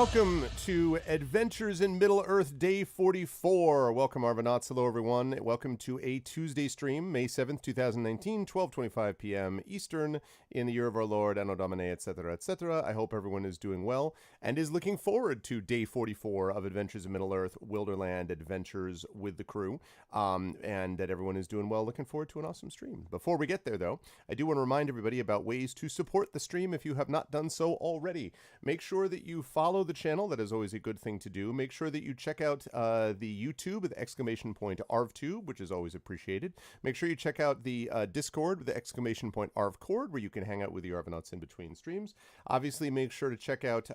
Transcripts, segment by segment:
welcome to Adventures in Middle-earth Day 44. Welcome, Arvanauts. Hello, everyone. Welcome to a Tuesday stream, May 7th, 2019, 12:25 p.m. Eastern, in the year of our Lord, Anno Domini, etc., etc. I hope everyone is doing well and is looking forward to Day 44 of Adventures in Middle-earth, Wilderland Adventures with the crew, and that everyone is doing well, looking forward to an awesome stream. Before we get there, though, I do want to remind everybody about ways to support the stream if you have not done so already. Make sure that you follow the channel. That is always a good thing to do. Make sure that you check out the YouTube with the exclamation point ArvTube, which is always appreciated. Make sure you check out the Discord with the exclamation point ArvCord, where you can hang out with the Arvanauts in between streams. Obviously, make sure to check out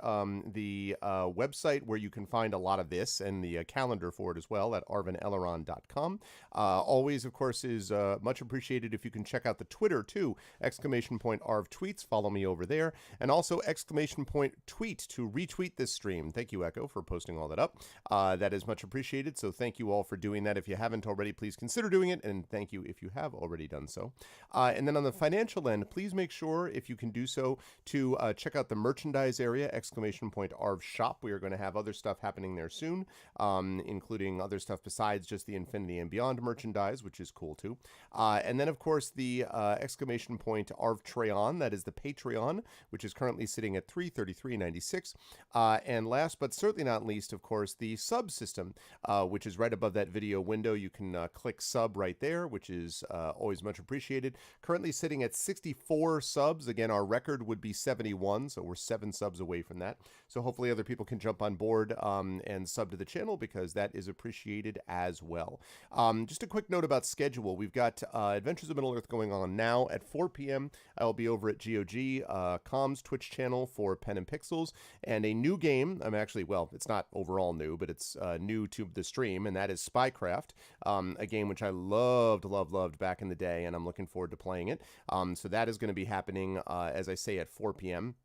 the website where you can find a lot of this and the calendar for it as well at arvanelleron.com. Always, of course, is much appreciated if you can check out the Twitter too. Exclamation point ArvTweets. Follow me over there. And also exclamation point tweet to retweet this stream. Thank you, Echo, for posting all that up. That is much appreciated, so thank you all for doing that. If you haven't already, please consider doing it, and thank you if you have already done so. And then on the financial end, please make sure, if you can do so, to check out the merchandise area, exclamation point Arv Shop. We are going to have other stuff happening there soon, including other stuff besides just the Infinity and Beyond merchandise, which is cool too. And then, of course, the exclamation point Arv Treon, that is the Patreon, which is currently sitting at $333.96. And last but certainly not least, of course, the sub system, which is right above that video window. You can click sub right there, which is always much appreciated. Currently sitting at 64 subs. Again, our record would be 71, so we're 7 subs away from that. So hopefully other people can jump on board and sub to the channel, because that is appreciated as well. Just a quick note about schedule. We've got Adventures of Middle-earth going on now at 4 p.m. I'll be over at GOG.com's Twitch channel for Pen and Pixels, and a new game. I'm actually, well, it's not overall new, but it's new to the stream, and that is Spycraft, a game which I loved back in the day, and I'm looking forward to playing it. So that is going to be happening, as I say, at 4 p.m.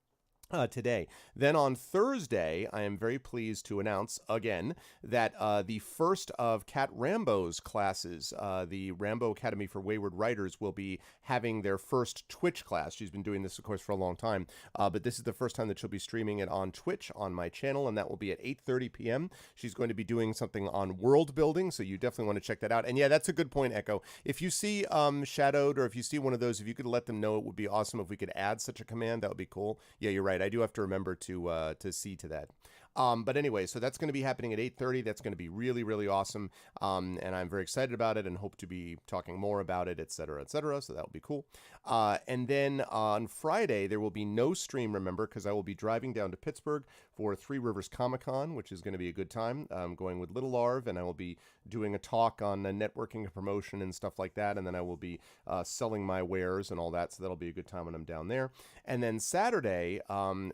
Today. Then on Thursday, I am very pleased to announce again that the first of Kat Rambo's classes, the Rambo Academy for Wayward Writers, will be having their first Twitch class. She's been doing this, of course, for a long time, but this is the first time that she'll be streaming it on Twitch on my channel, and that will be at 8:30 p.m. She's going to be doing something on world building, so you definitely want to check that out. And yeah, that's a good point, Echo. If you see Shadowed, or if you see one of those, if you could let them know, it would be awesome if we could add such a command. That would be cool. Yeah, you're right. I do have to remember to see to that. But anyway, so that's going to be happening at 8:30. That's going to be really, really awesome. And I'm very excited about it and hope to be talking more about it, etc., etc. So that will be cool. And then on Friday, there will be no stream, remember, because I will be driving down to Pittsburgh for Three Rivers Comic-Con, which is going to be a good time. I'm going with Little Arv, and I will be doing a talk on networking and promotion and stuff like that. And then I will be selling my wares and all that. So that'll be a good time when I'm down there. And then Saturday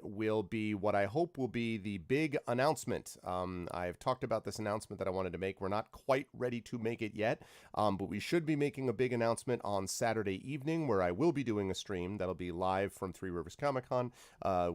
will be what I hope will be the big announcement. I've talked about this announcement that I wanted to make. We're not quite ready to make it yet, but we should be making a big announcement on Saturday evening, where I will be doing a stream that'll be live from Three Rivers Comic-Con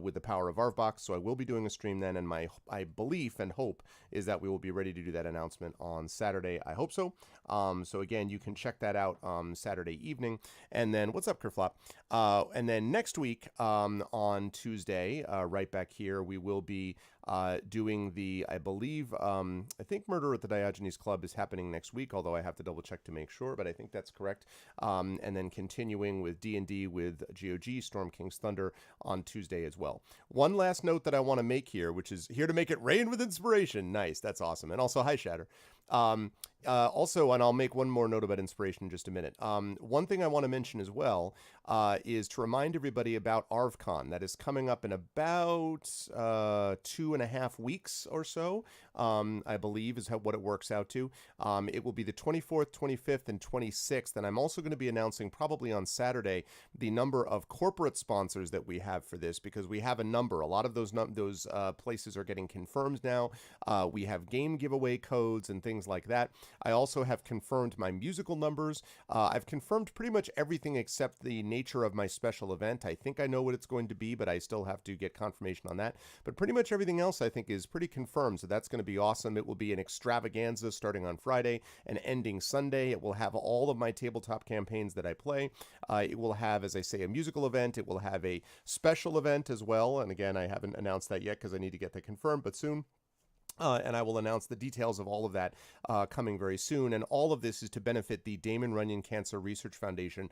with the power of Arvbox. So I will be doing a stream then, and my belief and hope is that we will be ready to do that announcement on Saturday. I hope so. So again, you can check that out Saturday evening. And then, what's up, Kerflop? And then next week on Tuesday, right back here, we will be doing the, I believe, I think Murder at the Diogenes Club is happening next week, although I have to double check to make sure, but I think that's correct. And then continuing with D&D with GOG, Storm King's Thunder, on Tuesday as well. One last note that I want to make here, which is here to make it rain with inspiration. Nice, that's awesome. And also, hi, Shatter. Also, and I'll make one more note about inspiration in just a minute. One thing I want to mention as well is to remind everybody about ArvCon. That is coming up in about 2.5 weeks or so, I believe is what it works out to. It will be the 24th, 25th, and 26th, and I'm also going to be announcing probably on Saturday the number of corporate sponsors that we have for this, because we have a number. A lot of those places are getting confirmed now. We have game giveaway codes and things things like that. I also have confirmed my musical numbers. I've confirmed pretty much everything except the nature of my special event. I think I know what it's going to be, but I still have to get confirmation on that. But pretty much everything else I think is pretty confirmed, so that's going to be awesome. It will be an extravaganza starting on Friday and ending Sunday. It will have all of my tabletop campaigns that I play. It will have, as I say, a musical event. It will have a special event as well. And again, I haven't announced that yet because I need to get that confirmed, but soon. And I will announce the details of all of that coming very soon. And all of this is to benefit the Damon Runyon Cancer Research Foundation,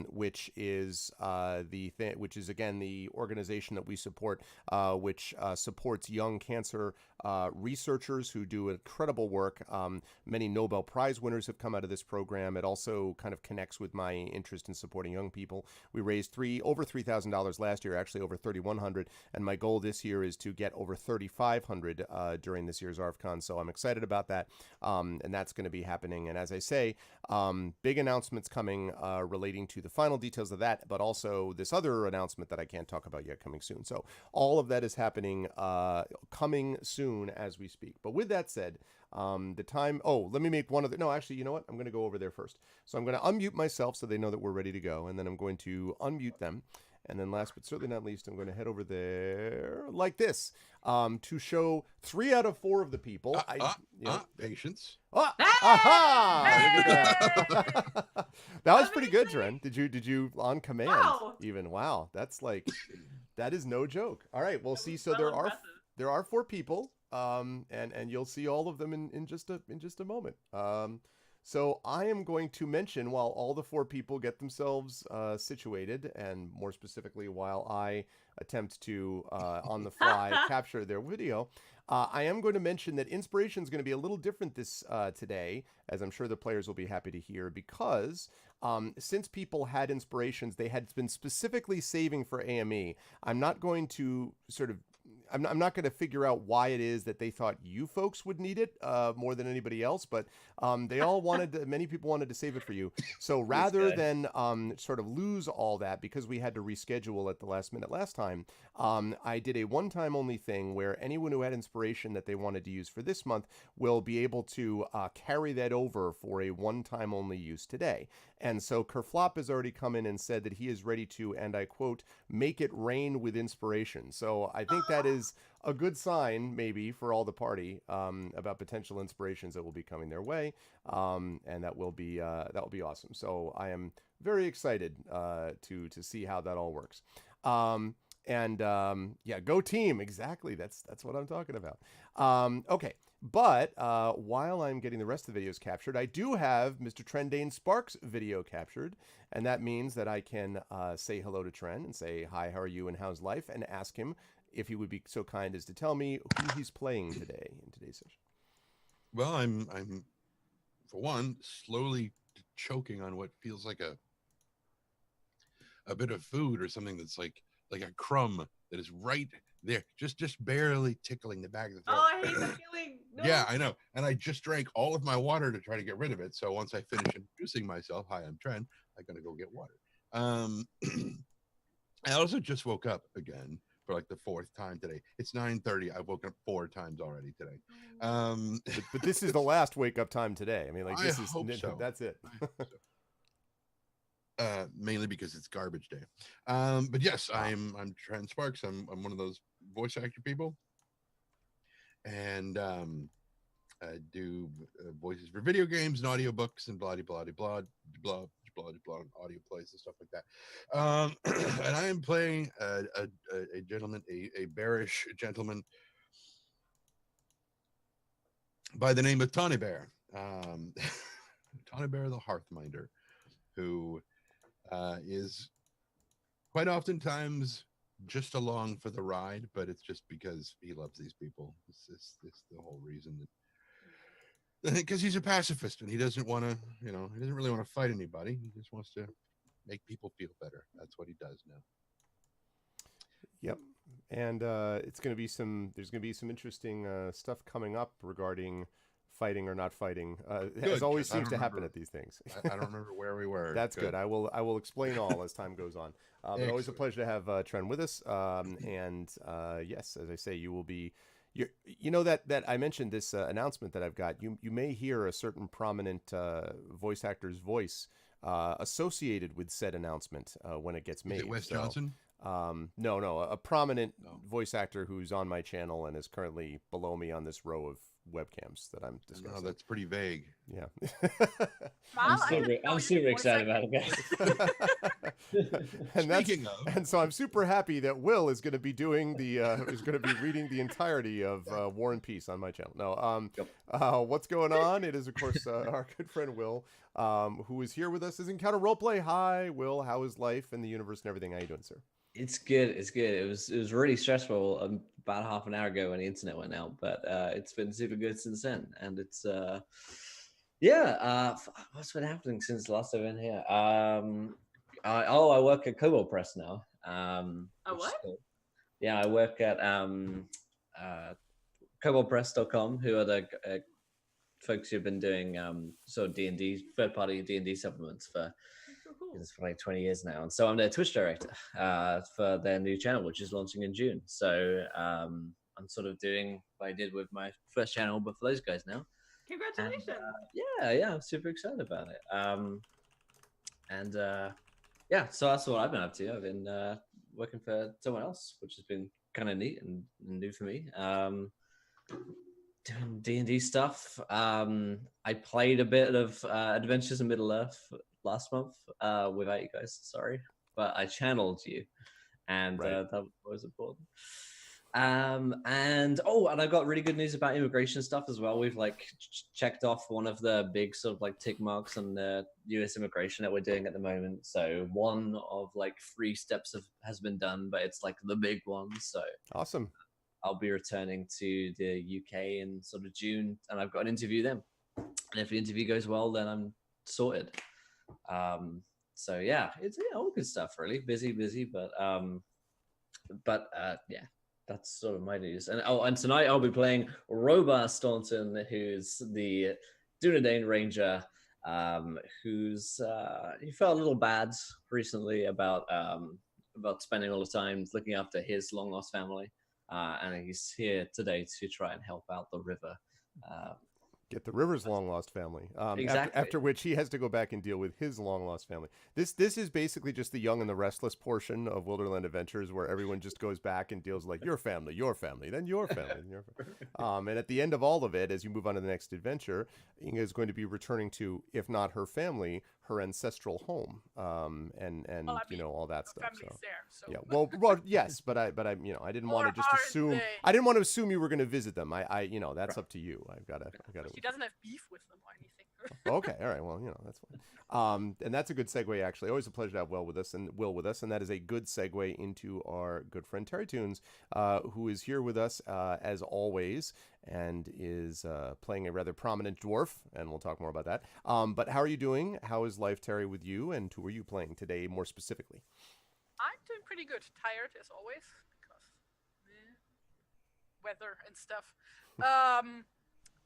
which is again the organization that we support, which supports young cancer researchers who do incredible work. Many Nobel Prize winners have come out of this program. It also kind of connects with my interest in supporting young people. We raised over $3,000 last year, actually over $3,100, and my goal this year is to get over $3,500 during this year's ARFCon, so I'm excited about that, and that's going to be happening. And as I say, big announcements coming relating to the final details of that, but also this other announcement that I can't talk about yet coming soon. So all of that is happening coming soon as we speak. But with that said, let me make one other, no, actually, you know what? I'm going to go over there first. So I'm going to unmute myself so they know that we're ready to go, and then I'm going to unmute them. And then last but certainly not least, I'm going to head over there like this to show 3 out of 4 of the people. Patience. Aha! That was pretty good, Tren. Did you on command? Wow. Even wow, that's like that is no joke. All right, we'll see. So impressive. there are 4 people, and you'll see all of them in just a moment. So I am going to mention, while all the 4 people get themselves situated, and more specifically, while I attempt to, on the fly, capture their video, I am going to mention that inspiration is going to be a little different today, as I'm sure the players will be happy to hear, because since people had inspirations they had been specifically saving for AME, I'm not going to I'm not going to figure out why it is that they thought you folks would need it more than anybody else, but many people wanted to save it for you. So rather than sort of lose all that because we had to reschedule at the last minute last time, I did a one-time only thing where anyone who had inspiration that they wanted to use for this month will be able to carry that over for a one-time only use today. And so Kerflop has already come in and said that he is ready to, and I quote, make it rain with inspiration. So I think that is a good sign, maybe, for all the party about potential inspirations that will be coming their way, and that will be awesome. So I am very excited to see how that all works. Go team! Exactly, that's what I'm talking about. Okay. But while I'm getting the rest of the videos captured, I do have Mr. Trendane Sparks' video captured, and that means that I can say hello to Tren and say, hi, how are you and how's life, and ask him if he would be so kind as to tell me who he's playing today in today's session. Well, I'm for one, slowly choking on what feels like a bit of food or something that's like a crumb that is right there, just barely tickling the back of the throat. Oh, I hate the feeling. No. Yeah, I know. And I just drank all of my water to try to get rid of it. So once I finish introducing myself, hi, I'm Tren, I'm going to go get water. I also just woke up again for like the 4th time today. It's 9:30. I've woken up 4 times already today. But this is the last wake up time today. I mean, like this so. That's it. Mainly because it's garbage day. But yes, I'm Tren Sparks. I'm one of those voice actor people, and I do voices for video games and audiobooks and blah blah blah blah blah blah audio plays and stuff like that. And I am playing a gentleman, a bearish gentleman by the name of Tawny Bear. Tawny Bear the Hearthminder, who is quite oftentimes just along for the ride, but it's just because he loves these people. It's the whole reason. Because he's a pacifist and he doesn't want to, he doesn't really want to fight anybody. He just wants to make people feel better. That's what he does now. Yep. And there's going to be some interesting stuff coming up regarding fighting or not fighting, as always seems to happen at these things. I don't remember where we were. That's good. I will explain all as time goes on. But always a pleasure to have Tren with us. And yes, as I say, you will be You know that I mentioned this announcement that I've got. You may hear a certain prominent voice actor's voice associated with said announcement when it gets made. Is it Wes Johnson? No, a prominent No. voice actor who's on my channel and is currently below me on this row of webcams that I'm discussing. No, that's pretty vague. Yeah. I'm super excited about it, guys. Speaking of, and so I'm super happy that Will is going to be doing the is going to be reading the entirety of War and Peace on my channel. No, what's going on? It is of course our good friend Will, who is here with us. Is Encounter Roleplay. Hi, Will. How is life and the universe and everything? How you doing, sir? It's good. It's good. It was really stressful about half an hour ago when the internet went out, but it's been super good since then. And it's what's been happening since the last I've been here? I work at Cubicle Press now. What? Cool. Yeah, I work at cobblpress.com, who are the folks who've been doing sort of D&D, third-party D&D supplements for like 20 years now. And so I'm their Twitch director for their new channel, which is launching in June. So I'm sort of doing what I did with my first channel, but for those guys now. Congratulations. And, I'm super excited about it. So that's what I've been up to. I've been working for someone else, which has been kind of neat and new for me. Doing D&D stuff. I played a bit of Adventures in Middle Earth last month without you guys, sorry, but I channeled you, and right. That was important. And I got really good news about immigration stuff as well. We've like checked off one of the big sort of like tick marks on the U.S. immigration that we're doing at the moment. So one of like 3 steps has been done, but it's like the big one. So Awesome. I'll be returning to the UK in sort of June, and I've got an interview then. And if the interview goes well, then I'm sorted. So yeah, it's all good stuff. Really busy, but that's sort of my news. And tonight I'll be playing Robar Staunton, who's the Dunedain Ranger, who's he felt a little bad recently about spending all the time looking after his long lost family. And he's here today to try and help out the river. Get the river's long lost family. Exactly. After which he has to go back and deal with his long lost family. This is basically just the Young and the Restless portion of Wilderland Adventures, where everyone just goes back and deals like your family, then your family, then your family. And at the end of all of it, as you move on to the next adventure, Inga is going to be returning to, if not her family, her ancestral home, and Well, all that stuff. Family's there, so. Yeah, well, yes, but I didn't want to just assume. I didn't want to assume you were going to visit them. I that's up to you. I've got to. She doesn't have beef with them or anything. Okay, all right. Well, that's fine. And that's a good segue. Actually, always a pleasure to have Will with us, and that is a good segue into our good friend Terry Tunes, who is here with us as always, and is playing a rather prominent dwarf, and we'll talk more about that. But how are you doing? How is life, Terry, with you? And who are you playing today, more specifically? I'm doing pretty good. Tired as always because weather and stuff.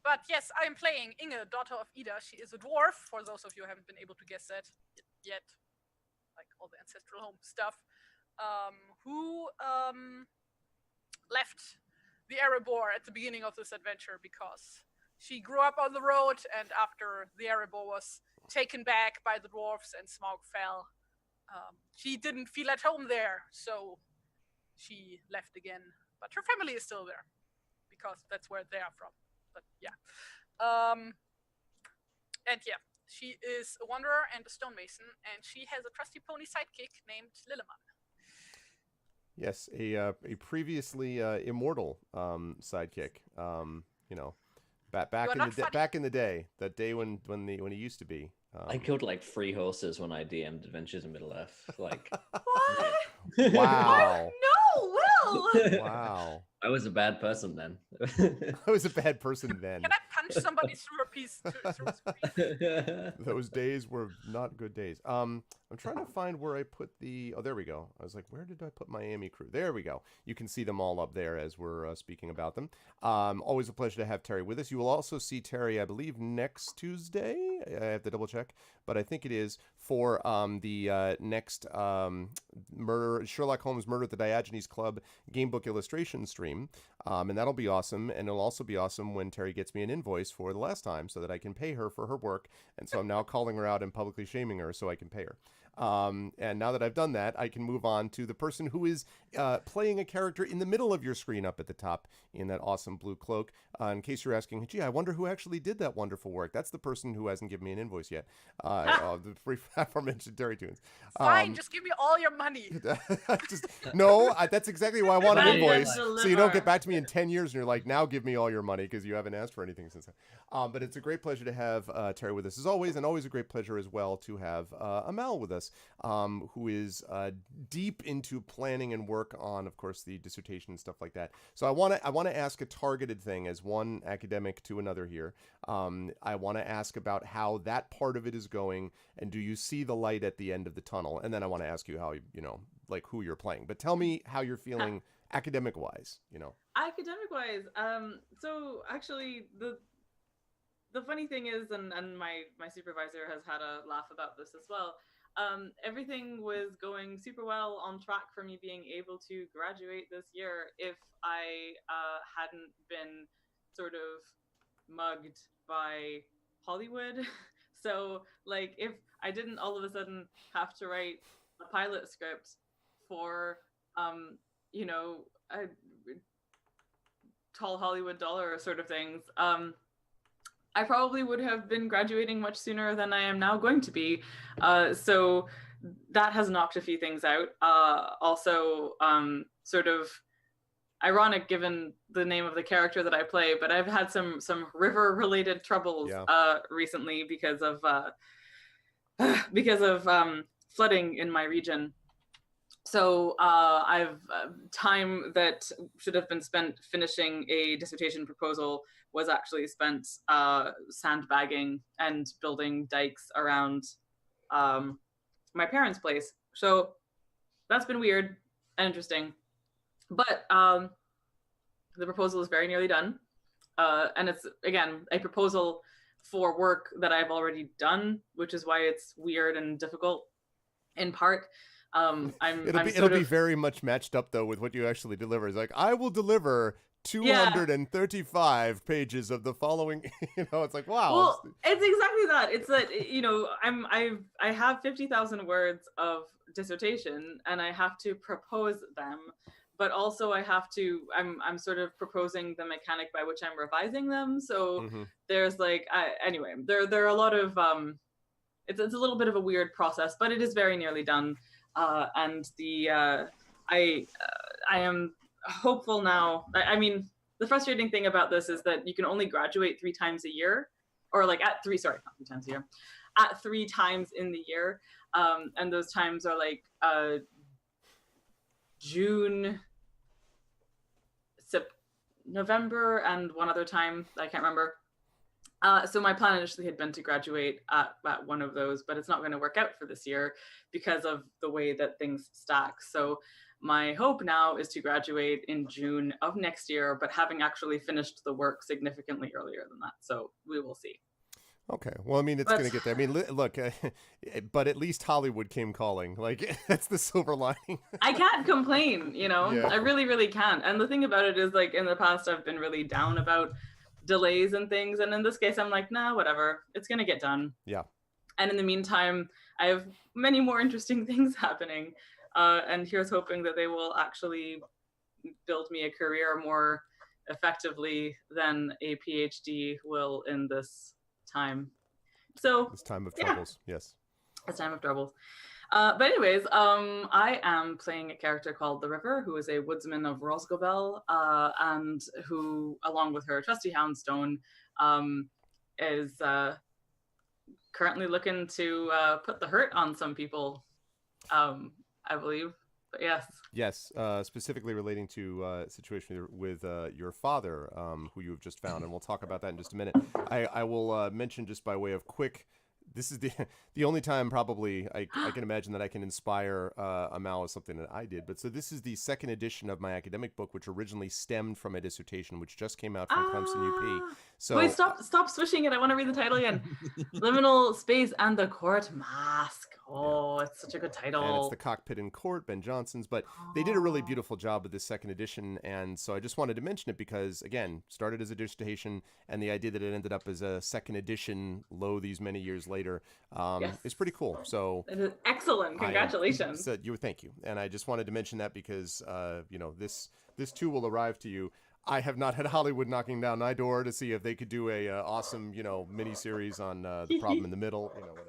But yes, I am playing Inge, daughter of Ida. She is a dwarf, for those of you who haven't been able to guess that yet, like all the ancestral home stuff, who left the Erebor at the beginning of this adventure because she grew up on the road, and after the Erebor was taken back by the dwarves and Smaug fell, she didn't feel at home there, so she left again. But her family is still there, because that's where they are from. But yeah. And yeah, she is a wanderer and a stonemason, and she has a trusty pony sidekick named Lilleman. Yes, a previously immortal sidekick. Back in the day, that day when he used to be. I killed like 3 horses when I DM'd Adventures in Middle Earth. Like, what? Wow. No, Will. Wow. I was a bad person then. I was a bad person then. Can I punch somebody through a piece? Those days were not good days. I'm trying to find where I put the. Oh, there we go. I was like, where did I put Miami crew? There we go. You can see them all up there as we're speaking about them. Always a pleasure to have Terry with us. You will also see Terry, I believe, next Tuesday. I have to double check, but I think it is for the next Sherlock Holmes Murder at the Diogenes Club game book illustration stream. And that'll be awesome. And it'll also be awesome when Terry gets me an invoice for the last time so that I can pay her for her work. And so I'm now calling her out and publicly shaming her so I can pay her. And now that I've done that, I can move on to the person who is playing a character in the middle of your screen up at the top in that awesome blue cloak. In case you're asking, gee, I wonder who actually did that wonderful work. That's the person who hasn't given me an invoice yet. The aforementioned Terry Tunes. Fine, just give me all your money. That's exactly why I want an Money invoice. doesn't So you don't deliver. get back to me in 10 years and you're like, now give me all your money because you haven't asked for anything since then. But it's a great pleasure to have Terry with us as always, and always a great pleasure as well to have Amal with us, who is deep into planning and work on, of course, the dissertation and stuff like that. So I want to ask a targeted thing as one academic to another here. I want to ask about how that part of it is going, and do you see the light at the end of the tunnel? And then I want to ask you how, like who you're playing. But tell me how you're feeling academic-wise, Academic-wise, so actually the funny thing is, and my supervisor has had a laugh about this as well, everything was going super well on track for me being able to graduate this year if I hadn't been sort of mugged by Hollywood. So, like, if I didn't all of a sudden have to write a pilot script for, a tall Hollywood dollar sort of things, I probably would have been graduating much sooner than I am now going to be. So that has knocked a few things out. Also, sort of ironic given the name of the character that I play, but I've had some river-related troubles recently because of flooding in my region. So I've time that should have been spent finishing a dissertation proposal was actually spent sandbagging and building dikes around my parents' place. So that's been weird and interesting. But the proposal is very nearly done. And it's, again, a proposal for work that I've already done, which is why it's weird and difficult in part. It'll be very much matched up though with what you actually deliver. It's like, I will deliver 235 pages of the following. It's like, wow. Well, it's exactly that. It's that I have 50,000 words of dissertation, and I have to propose them, but also I have to. I'm sort of proposing the mechanic by which I'm revising them. So there's like, anyway, there are a lot of it's a little bit of a weird process, but it is very nearly done. And I am hopeful now. I mean, the frustrating thing about this is that you can only graduate 3 times a year, or like not 3 times a year, at 3 times in the year. And those times are like June, November, and one other time I can't remember. So my plan initially had been to graduate at one of those, but it's not going to work out for this year because of the way that things stack. So my hope now is to graduate in June of next year, but having actually finished the work significantly earlier than that. So we will see. Okay. Well, I mean, it's going to get there. I mean, look, but at least Hollywood came calling. Like, that's the silver lining. I can't complain, Yeah. I really, really can't. And the thing about it is, like, in the past, I've been really down about delays and things. And in this case, I'm like, nah, whatever. It's going to get done. Yeah. And in the meantime, I have many more interesting things happening. And here's hoping that they will actually build me a career more effectively than a PhD will in this time. So This time of troubles. Yes. This time of troubles. But anyways, I am playing a character called The River, who is a woodsman of Rosgobel, and who, along with her trusty Houndstone, is currently looking to put the hurt on some people, I believe. But yes. Yes, specifically relating to a situation with your father, who you have just found, and we'll talk about that in just a minute. I will mention, just by way of quick this is the only time probably I can imagine that I can inspire Amal with something that I did. But so this is the second edition of my academic book, which originally stemmed from a dissertation, which just came out from Clemson UP. So wait, stop swishing it. I want to read the title again. Liminal Space and the Court Mask. Oh, it's such a good title. And it's the Cockpit in Court, Ben Johnson's. But they did a really beautiful job with this second edition. And so I just wanted to mention it because, again, started as a dissertation, and the idea that it ended up as a second edition, these many years later, is pretty cool. So it is excellent. Congratulations. Thank you. And I just wanted to mention that because, this too will arrive to you. I have not had Hollywood knocking down my door to see if they could do a awesome, mini series on the problem in the middle, whatever.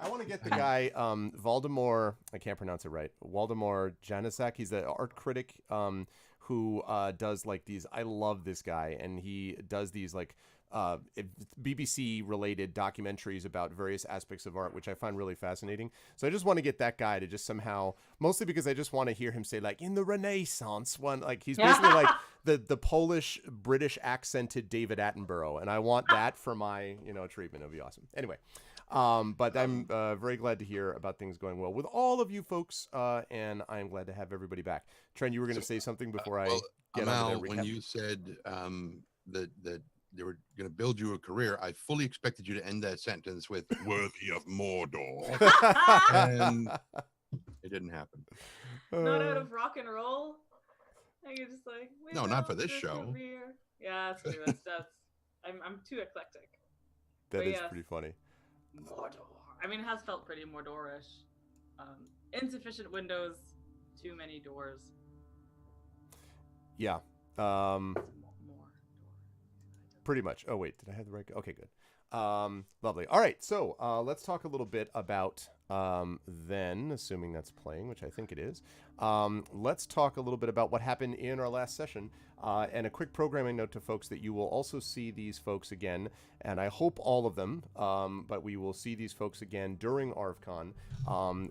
I want to get the guy, Waldemar, I can't pronounce it right, Waldemar Janicek. He's the art critic who does like these, I love this guy, and he does these like BBC-related documentaries about various aspects of art, which I find really fascinating. So I just want to get that guy to just somehow, mostly because I just want to hear him say, like, in the Renaissance one, like he's basically like the Polish-British accented David Attenborough, and I want that for my, treatment. It'll be awesome. Anyway. But I'm very glad to hear about things going well with all of you folks, and I'm glad to have everybody back. Trent, you were going to say something before I get on to that recap. When you said that they were going to build you a career, I fully expected you to end that sentence with "worthy of Mordor," and it didn't happen. Not out of rock and roll. I could just like no, not for this show. Career. Yeah, that's true. That's I'm too eclectic. That is pretty funny. Mordor. I mean, it has felt pretty Mordorish. Insufficient windows, too many doors. Yeah. More. Pretty much. Oh, wait. Did I have the right? Okay, good. Lovely. All right. So let's talk a little bit about then, assuming that's playing, which I think it is. Let's talk a little bit about what happened in our last session. And a quick programming note to folks that you will also see these folks again, and I hope all of them, but we will see these folks again during ArvCon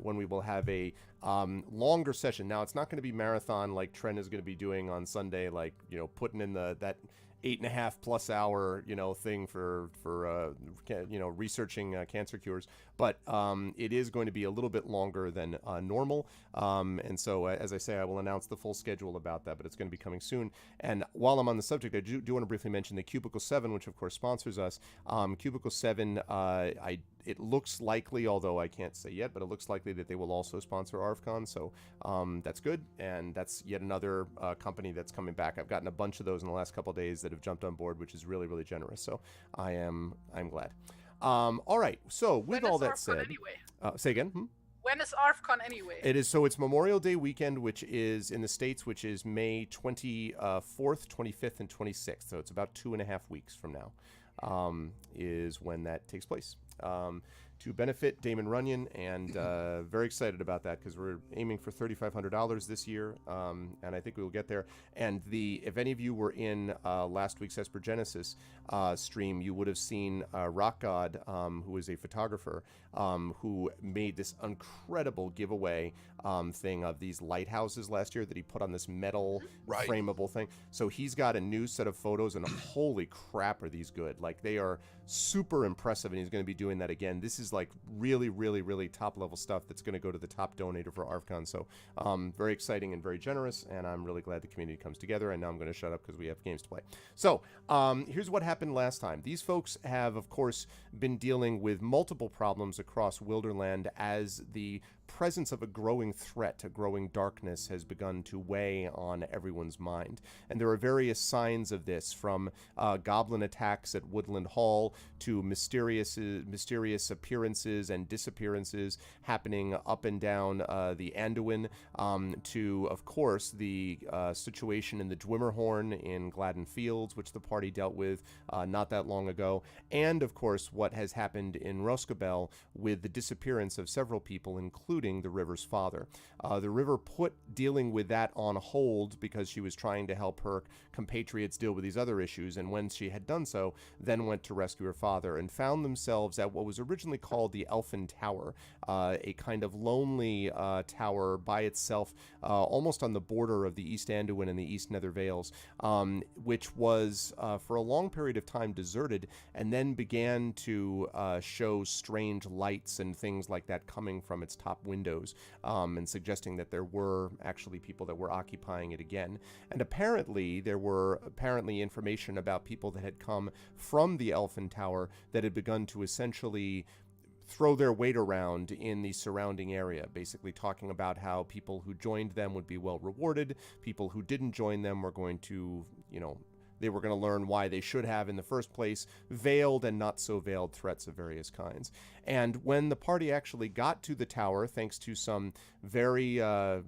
when we will have a longer session. Now, it's not going to be marathon like Trent is going to be doing on Sunday, like, putting in that 8.5+ hour, thing for researching cancer cures, but it is going to be a little bit longer than normal. And so, as I say, I will announce the full schedule about that, but it's going to be coming soon. And while I'm on the subject, I do want to briefly mention the Cubicle 7, which of course sponsors us. Cubicle 7, it looks likely, although I can't say yet, but it looks likely that they will also sponsor ArvCon. So that's good. And that's yet another company that's coming back. I've gotten a bunch of those in the last couple of days that have jumped on board, which is really, really generous. So I'm glad. All right. So with all that said, anyway? Say again. When is ArvCon anyway? It is, so it's Memorial Day weekend, which is in the States, which is May 24th, 25th, and 26th. So it's about 2.5 weeks from now is when that takes place. To benefit Damon Runyon, and very excited about that because we're aiming for $3,500 this year, and I think we will get there. And if any of you were in last week's Espergenesis stream, you would have seen Rock God, who is a photographer, who made this incredible giveaway thing of these lighthouses last year that he put on this metal frameable thing. So he's got a new set of photos, and holy crap, are these good. Like, they are super impressive, and he's going to be doing that again. This is like really, really, really top level stuff that's going to go to the top donator for ArvCon. So very exciting and very generous, and I'm really glad the community comes together. And now I'm going to shut up because we have games to play. So here's what happened last time. These folks have, of course, been dealing with multiple problems across Wilderland as the presence of a growing threat, a growing darkness has begun to weigh on everyone's mind. And there are various signs of this, from goblin attacks at Woodland Hall to mysterious appearances and disappearances happening up and down the Anduin, to, of course, the situation in the Dwimmerhorn in Gladden Fields, which the party dealt with not that long ago, and, of course, what has happened in Roscabel with the disappearance of several people, including including the river's father. The river put dealing with that on hold because she was trying to help her compatriots deal with these other issues, and when she had done so, then went to rescue her father and found themselves at what was originally called the Elfin Tower, a kind of lonely tower by itself, almost on the border of the East Anduin and the East Nether Vales, which was for a long period of time deserted, and then began to show strange lights and things like that coming from its top windows, and suggesting that there were actually people that were occupying it again. And apparently there were information about people that had come from the Elfin Tower that had begun to essentially throw their weight around in the surrounding area, basically talking about how people who joined them would be well rewarded, people who didn't join them were going to, they were going to learn why they should have in the first place, veiled and not so veiled threats of various kinds. And when the party actually got to the tower, thanks to some very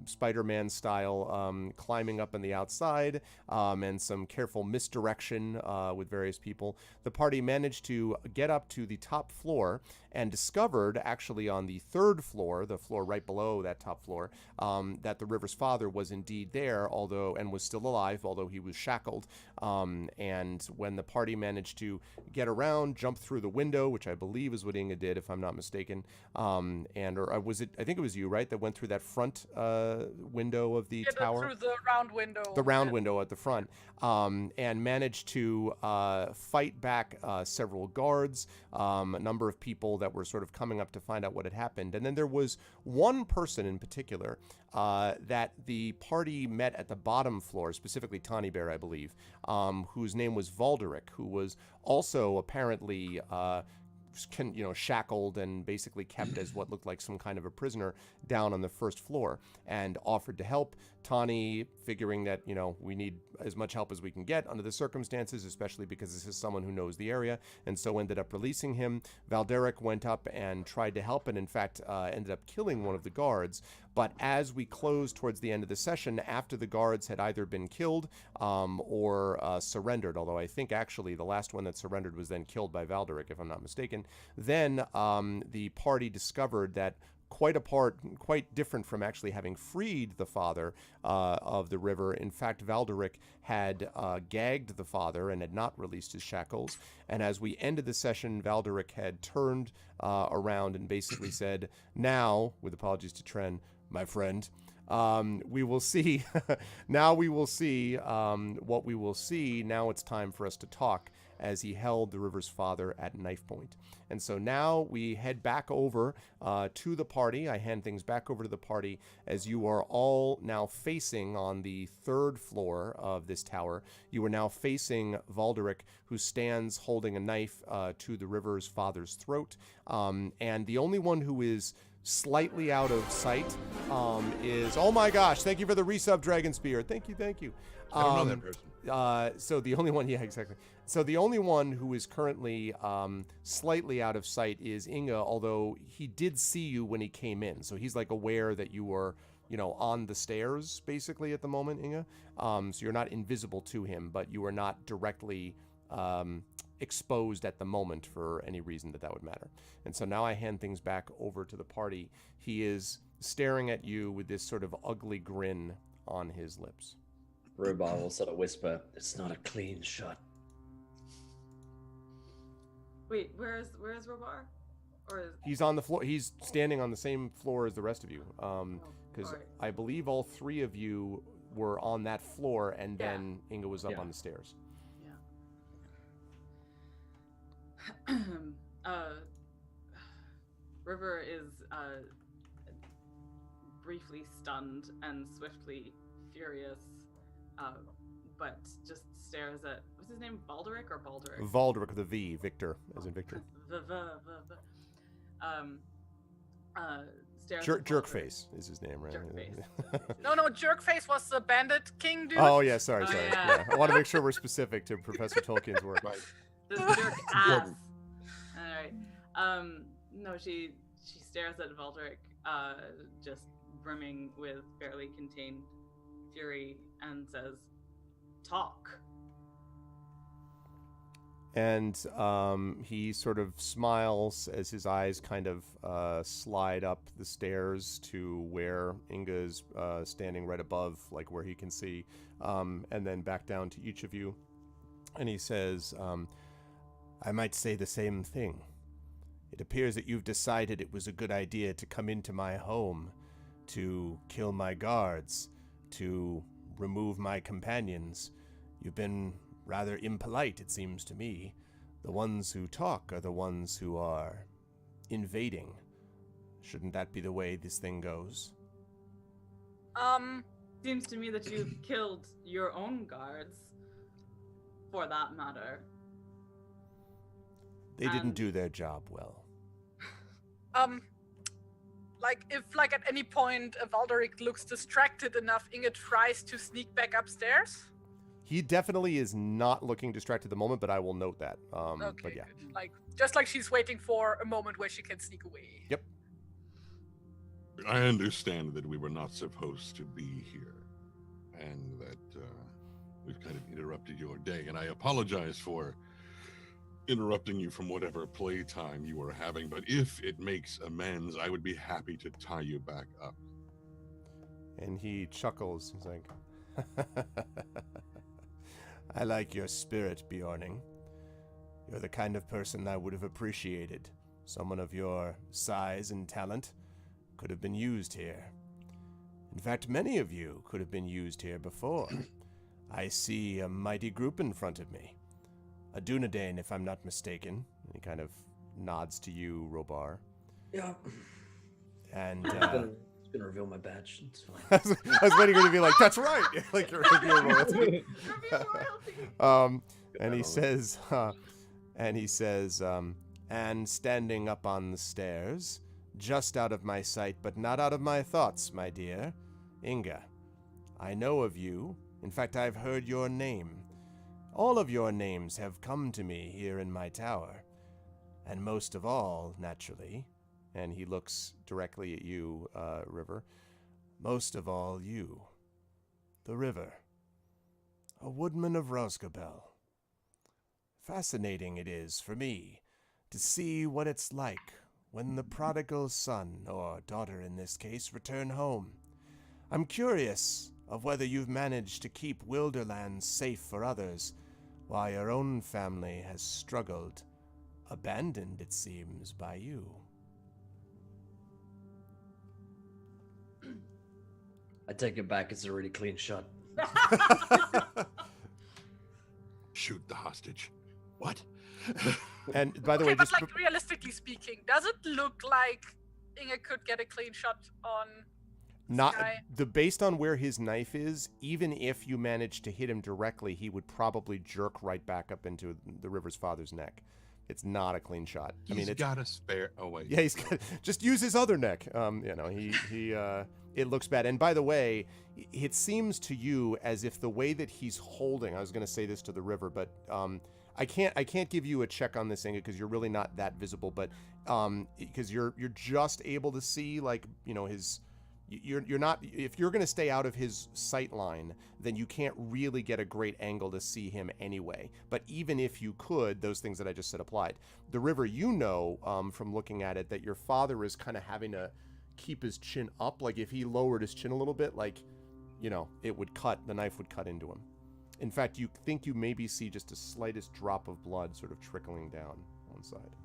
Spider-Man style climbing up on the outside and some careful misdirection with various people, the party managed to get up to the top floor and discovered, actually on the third floor, the floor right below that top floor, that the river's father was indeed there, and was still alive, although he was shackled. And when the party managed to get around, jump through the window, which I believe is what Inga did, if I'm not mistaken, or was it? I think it was you, right, that went through that front window of the tower? Through the round window. The round window at the front, and managed to fight back several guards, a number of people that were sort of coming up to find out what had happened. And then there was one person in particular that the party met at the bottom floor, specifically Tawny Bear, I believe, whose name was Valderick, who was also apparently shackled and basically kept as what looked like some kind of a prisoner down on the first floor, and offered to help. Tawny, figuring that, we need as much help as we can get under the circumstances, especially because this is someone who knows the area, and so ended up releasing him. Valderick went up and tried to help, and in fact ended up killing one of the guards. But as we closed towards the end of the session, after the guards had either been killed or surrendered, although I think actually the last one that surrendered was then killed by Valderick, if I'm not mistaken, then the party discovered that quite different from actually having freed the father of the river. In fact, Valderick had gagged the father and had not released his shackles. And as we ended the session, Valderick had turned around and basically said, "Now," with apologies to Tren, "my friend, we will see." Now we will see what we will see. Now it's time for us to talk, as he held the river's father at knife point. And so now we head back over to the party. I hand things back over to the party as you are all now facing on the third floor of this tower. You are now facing Valderick, who stands holding a knife to the river's father's throat. And the only one who is slightly out of sight is, oh my gosh, thank you for the resub, Dragon Spear. Thank you. I don't know that person. So the only one, yeah, exactly. So the only one who is currently slightly out of sight is Inga, although he did see you when he came in. So he's like aware that you were, on the stairs basically at the moment, Inga. So you're not invisible to him, but you are not directly exposed at the moment for any reason that would matter. And so now I hand things back over to the party. He is staring at you with this sort of ugly grin on his lips. Robar will sort of whisper, "It's not a clean shot." Wait, where's Robar? Or he's on the floor. He's standing on the same floor as the rest of you. Because right. I believe all three of you were on that floor, and then Inga was up on the stairs. Yeah. River is briefly stunned and swiftly furious, but just stares at, what's his name, Valderick or Balderick? Valderick with a V, Victor, as in Victor. Stares at Jerkface is his name, right? Jerkface. No, Jerkface was the bandit king dude. Oh, yeah, sorry. yeah. Yeah. I want to make sure we're specific to Professor Tolkien's work. Right. This jerk ass. All right. No, she stares at Valderick, just brimming with barely contained fury, and says, "Talk." And he sort of smiles as his eyes kind of slide up the stairs to where Inga is standing right above, like where he can see, and then back down to each of you. And he says, I might say the same thing. It appears that you've decided it was a good idea to come into my home, to kill my guards, to remove my companions. You've been rather impolite, it seems to me. The ones who talk are the ones who are invading. Shouldn't that be the way this thing goes? Seems to me that you've killed your own guards, for that matter. They didn't do their job well. Like, if, like, at any point Valderic looks distracted enough, Inga tries to sneak back upstairs. He definitely is not looking distracted at the moment, but I will note that. Okay, But yeah. good. Like, just like she's waiting for a moment where she can sneak away. Yep. I understand that we were not supposed to be here, and that we've kind of interrupted your day, and I apologize for interrupting you from whatever playtime you were having, but if it makes amends, I would be happy to tie you back up. And he chuckles. He's like, I like your spirit, Bjorning. You're the kind of person I would have appreciated. Someone of your size and talent could have been used here. In fact, many of you could have been used here before. I see a mighty group in front of me. A Dunedain, if I'm not mistaken. And he kind of nods to you, Robar. Yeah. And It's gonna reveal my badge. It's fine. I was waiting for you to be like, that's right. Like you're royalty. And he says, and standing up on the stairs, just out of my sight, but not out of my thoughts, my dear, Inga. I know of you. In fact, I've heard your name. All of your names have come to me here in my tower. And most of all, naturally, and he looks directly at you, River, most of all you, the river, a woodman of Rosgobel. Fascinating it is for me to see what it's like when the prodigal son, or daughter in this case, return home. I'm curious of whether you've managed to keep Wilderland safe for others, while your own family has struggled, abandoned, it seems, by you. I take it back. It's a really clean shot. Shoot the hostage. What? And by the way, Okay, but just like, realistically speaking, does it look like Inga could get a clean shot on not Sky? based on where his knife is, even if you managed to hit him directly, he would probably jerk right back up into the river's father's neck. It's not a clean shot. He's got a spare. Oh wait. Yeah, he's got, just use his other neck. He it looks bad. And by the way, it seems to you as if the way that he's holding, I was going to say this to the river, but I can't give you a check on this, Inga, because you're really not that visible, but because you're just able to see, like, you know, his. You're not, if you're going to stay out of his sight line, then you can't really get a great angle to see him anyway. But even if you could, those things that I just said applied. The river, you know, from looking at it, that your father is kind of having to keep his chin up. Like if he lowered his chin a little bit, like, you know, it would cut, the knife would cut into him. In fact, you think you maybe see just a slightest drop of blood sort of trickling down one side.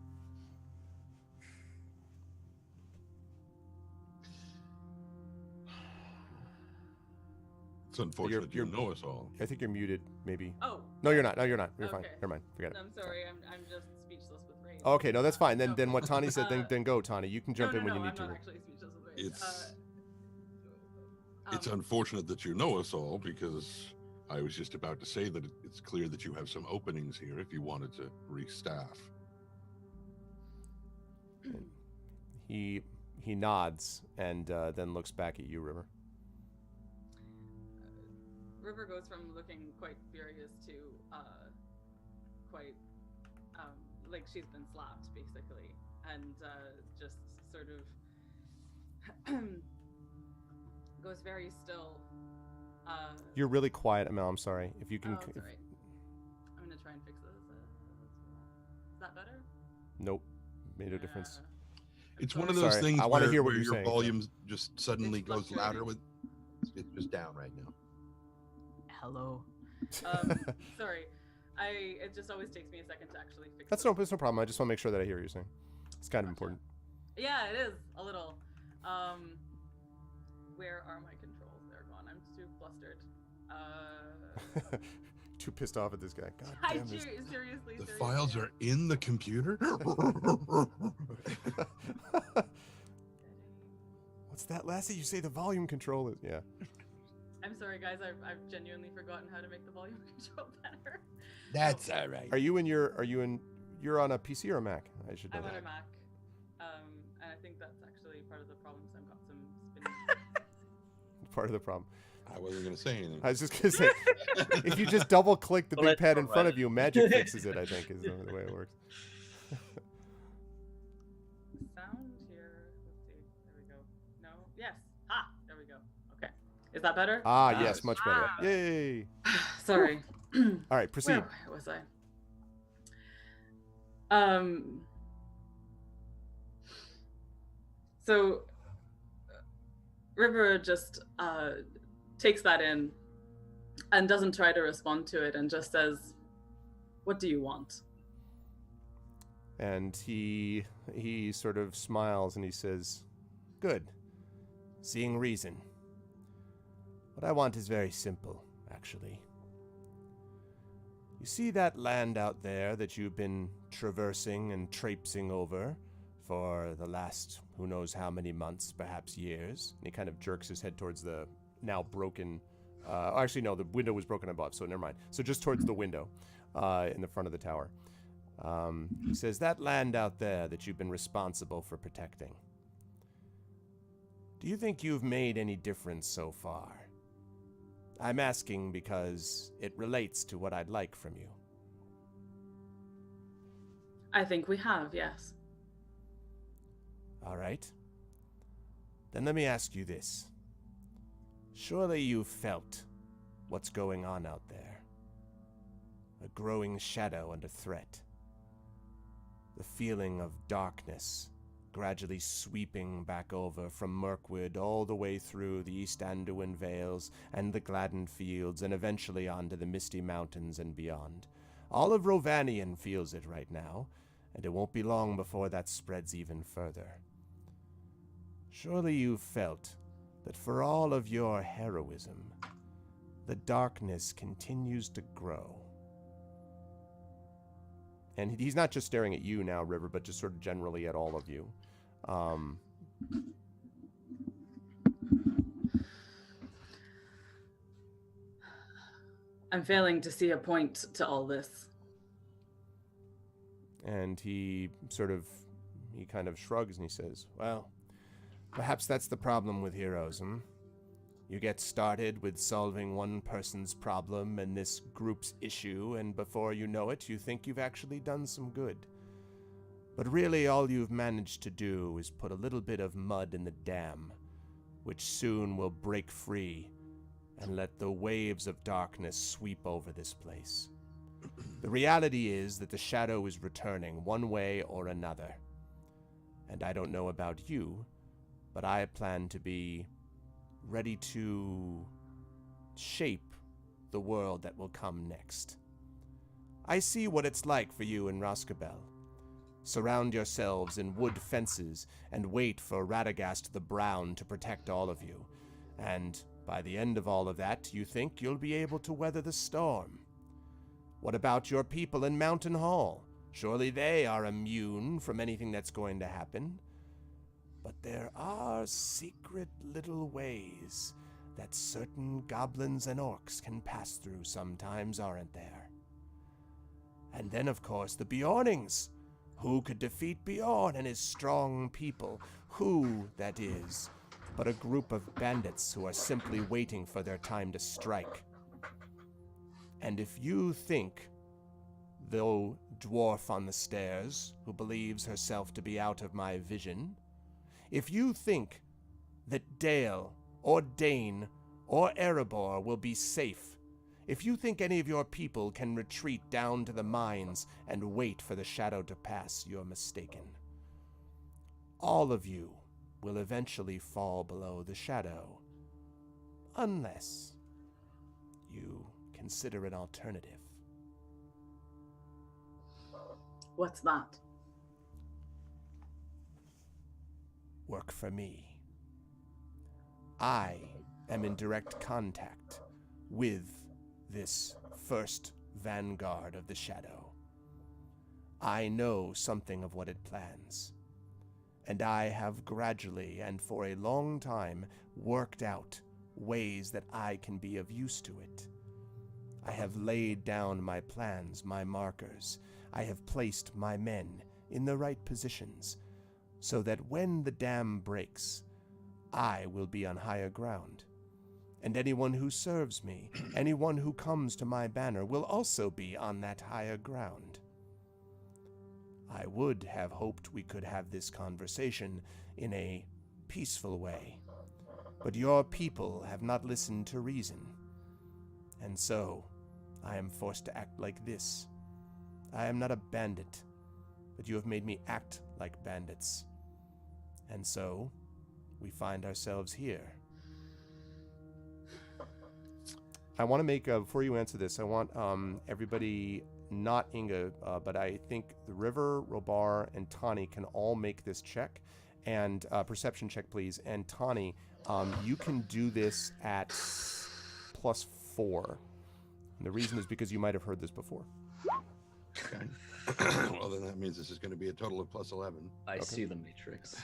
It's unfortunate you know us all. I think you're muted, maybe. Oh. No, you're not. No, you're not. You're fine. Okay. Never mind. Forget it. I'm sorry. I'm just speechless with rage. Okay, no, that's fine. No. Then what Tani said, then go, Tani. You can jump in when you need I'm to. not actually speechless with rage. It's unfortunate that you know us all, because I was just about to say that it's clear that you have some openings here if you wanted to restaff. He nods and then looks back at you, River. River goes from looking quite furious to quite like she's been slapped, basically, and just sort of goes very still. You're really quiet, Amel. I'm sorry. If you can. Oh, it's all right. I'm gonna try and fix this. Is that better? Nope. Made a difference. It's one of those Sorry, things I wanna where, hear what where you're your saying. volume just suddenly It's goes louder fluctuating. it's just down right now. Hello. Sorry. It just always takes me a second to actually fix That's it. no problem. I just want to make sure that I hear what you're saying. It's kind of important. Yeah, it is a little. Where are my controls? They're gone. I'm too flustered. Too pissed off at this guy. God I damn this. seriously. The files are in the computer? What's that, Lassie? You say the volume control is... Yeah. I'm sorry, guys. I've genuinely forgotten how to make the volume control better. That's all right. You're on a PC or a Mac? I should know I'm on that. a Mac, and I think that's actually part of the problem. So I've got some spinning. Part of the problem. I wasn't going to say anything. I was just going to say, if you just double click the Well, big let's pad in go front right. of you, magic fixes it, I think, is the way it works. Sound here. Let's see. There we go. No. Yes. Ah. There we go. Okay. Is that better? Ah, yes, much better. Ah. Yay. Sorry. All right, proceed. Where was I? So River just takes that in and doesn't try to respond to it and just says, "What do you want?" And he sort of smiles and he says, "Good. Seeing reason. What I want is very simple, actually. You see that land out there that you've been traversing and traipsing over for the last who knows how many months, perhaps years?" And he kind of jerks his head towards the now broken... actually, no, the window was broken above, so never mind. So just towards the window in the front of the tower. He says, that land out there that you've been responsible for protecting. Do you think you've made any difference so far? I'm asking because it relates to what I'd like from you. I think we have, yes. All right. Then let me ask you this. Surely you've felt what's going on out there. A growing shadow under threat. The feeling of darkness gradually sweeping back over from Mirkwood all the way through the East Anduin Vales and the Gladden Fields and eventually onto the Misty Mountains and beyond. All of Rovanian feels it right now, and it won't be long before that spreads even further. Surely you've felt that for all of your heroism, the darkness continues to grow. And he's not just staring at you now, River, but just sort of generally at all of you. I'm failing to see a point to all this. And he kind of shrugs and he says, well, perhaps that's the problem with heroes, You get started with solving one person's problem and this group's issue, and before you know it, you think you've actually done some good. But really all you've managed to do is put a little bit of mud in the dam, which soon will break free and let the waves of darkness sweep over this place. The reality is that the shadow is returning one way or another. And I don't know about you, but I plan to be ready to shape the world that will come next. I see what it's like for you in Roscabel. Surround yourselves in wood fences and wait for Radagast the Brown to protect all of you. And by the end of all of that, you think you'll be able to weather the storm. What about your people in Mountain Hall? Surely they are immune from anything that's going to happen. But there are secret little ways that certain goblins and orcs can pass through sometimes, aren't there? And then, of course, the Bjornings. Who could defeat Bjorn and his strong people? Who, that is, but a group of bandits who are simply waiting for their time to strike. And if you think, though dwarf on the stairs, who believes herself to be out of my vision, if you think that Dale or Dane or Erebor will be safe If you think any of your people can retreat down to the mines and wait for the shadow to pass, you're mistaken. All of you will eventually fall below the shadow, unless you consider an alternative. What's that? Work for me. I am in direct contact with this first vanguard of the shadow. I know something of what it plans, and I have gradually and for a long time worked out ways that I can be of use to it. I have laid down my plans, my markers. I have placed my men in the right positions, so that when the dam breaks, I will be on higher ground. And anyone who serves me, anyone who comes to my banner, will also be on that higher ground. I would have hoped we could have this conversation in a peaceful way, but your people have not listened to reason, and so I am forced to act like this. I am not a bandit, but you have made me act like bandits. And so, we find ourselves here. I want to make, before you answer this, I want everybody, not Inga, but I think the River, Robar, and Tani can all make this check. And perception check, please. And Tani, you can do this at +4. And the reason is because you might have heard this before. Okay. Well, then that means this is going to be a total of +11. I see the Matrix.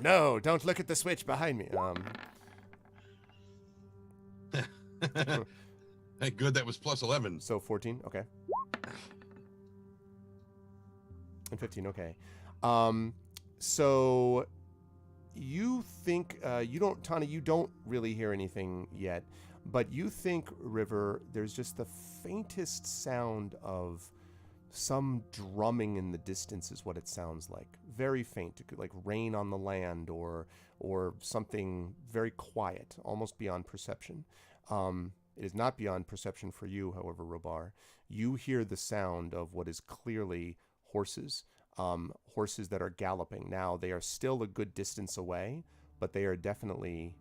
No, don't look at the switch behind me. Hey, good, that was +11. So 14, okay. And 15, okay. So you think, Tani, you don't really hear anything yet, but you think, River, there's just the faintest sound of some drumming in the distance is what it sounds like. Very faint, like rain on the land or something very quiet, almost beyond perception. It is not beyond perception for you, however, Robar. You hear the sound of what is clearly horses, horses that are galloping. Now, they are still a good distance away, but they are definitely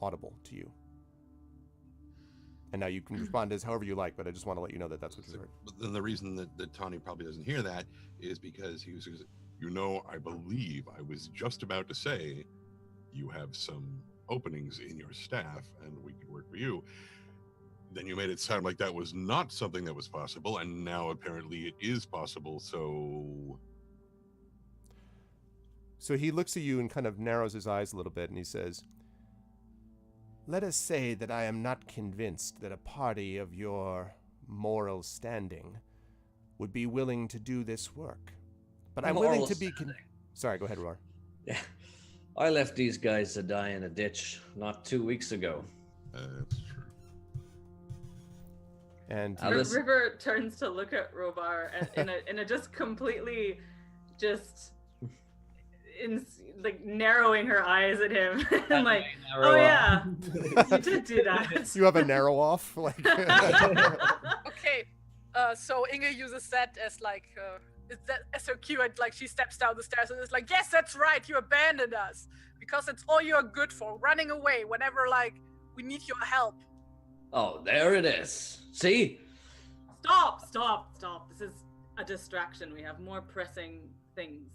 audible to you. And now you can respond as however you like, but I just want to let you know that that's what you heard. But then the reason that Tani probably doesn't hear that is because he was, I believe I was just about to say you have some openings in your staff and we could work for you. Then you made it sound like that was not something that was possible, and now apparently it is possible, so he looks at you and kind of narrows his eyes a little bit, and he says, "Let us say that I am not convinced that a party of your moral standing would be willing to do this work. But I'm willing to be... Sorry, go ahead, Roar. Yeah. I left these guys to die in a ditch not 2 weeks ago. that's true. And River turns to look at Robar and in a just completely like narrowing her eyes at him and like, oh yeah, you did do that. You have a narrow off, like. Okay, so Inga uses that as like as her cue, and like she steps down the stairs and is like, yes, that's right, you abandoned us because it's all you're good for, running away whenever like we need your help. Oh, there it is. See? Stop. This is a distraction. We have more pressing things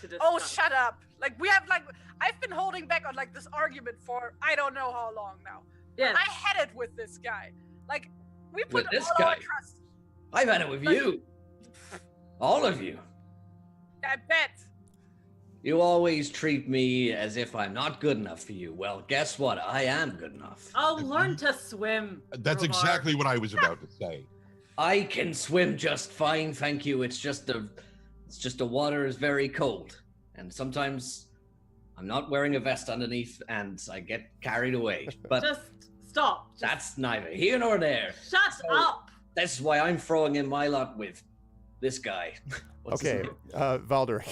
to discuss. Oh, shut up. Like, we have, like, I've been holding back on, like, this argument for I don't know how long now. Yes. I had it with this guy. Like, we put With this all our guy? trust. I've had it with you. All of you. I bet. You always treat me as if I'm not good enough for you. Well, guess what? I am good enough. I'll learn to swim. That's Robar. exactly what I was about to say. I can swim just fine, thank you. It's just the water is very cold. And sometimes I'm not wearing a vest underneath and I get carried away. But Just stop. that's neither here nor there. Shut up. That's why I'm throwing in my lot with this guy. What's his Okay, name? Valder.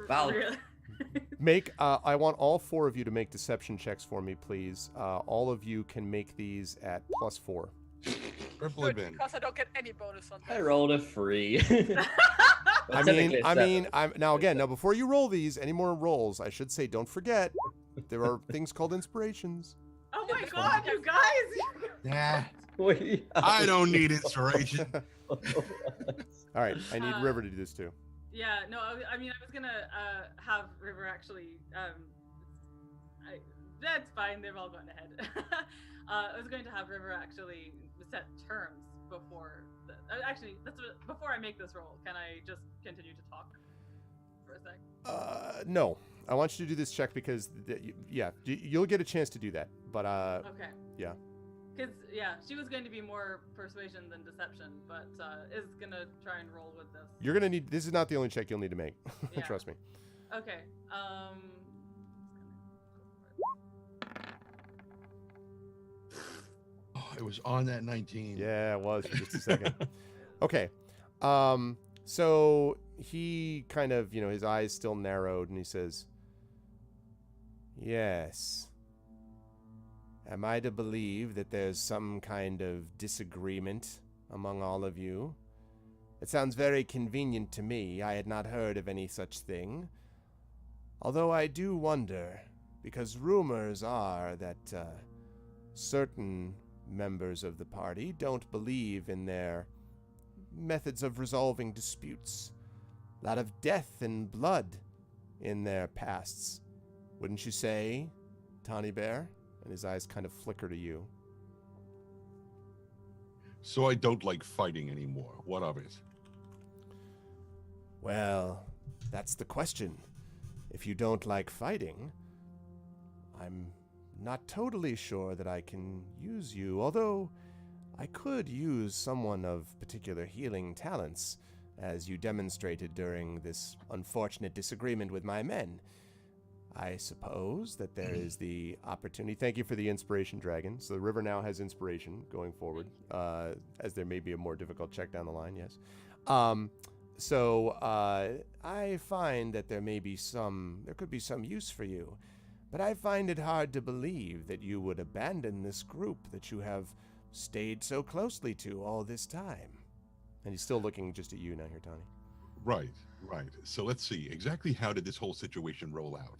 Val. Make. I want all 4 of you to make deception checks for me, please. All of you can make these at +4. Triple Good, advantage. because I don't get any bonus on I that. rolled a 3. I mean, I'm now again. Now, before you roll these, any more rolls, I should say, don't forget, there are things called inspirations. Oh my god, you guys! Yeah. Wait, I don't need inspiration. All right, I need River to do this too. Yeah, no, I mean, I was gonna have River actually. That's fine. They've all gone ahead. I was going to have River actually set terms before. Actually, before I make this roll. Can I just continue to talk for a sec? No, I want you to do this check because, you'll get a chance to do that. But Okay. yeah. Because she was going to be more persuasion than deception, but is gonna try and roll with this. You're gonna need. This is not the only check you'll need to make. Yeah. Trust me. Okay. Oh, it was on that 19. Yeah, it was for just a second. Okay. So he kind of, his eyes still narrowed, and he says, "Yes. Am I to believe that there's some kind of disagreement among all of you? It sounds very convenient to me. I had not heard of any such thing. Although I do wonder, because rumors are that certain members of the party don't believe in their methods of resolving disputes. A lot of death and blood in their pasts. Wouldn't you say, Tawny Bear?" And his eyes kind of flicker to you. So I don't like fighting anymore. What of it? Well, that's the question. If you don't like fighting, I'm not totally sure that I can use you, although I could use someone of particular healing talents, as you demonstrated during this unfortunate disagreement with my men. I suppose that there is the opportunity. Thank you for the inspiration, Dragon. So the River now has inspiration going forward, as there may be a more difficult check down the line, yes. So I find that there could be some use for you, but I find it hard to believe that you would abandon this group that you have stayed so closely to all this time. And he's still looking just at you now here, Tawny. Right. So let's see. Exactly how did this whole situation roll out?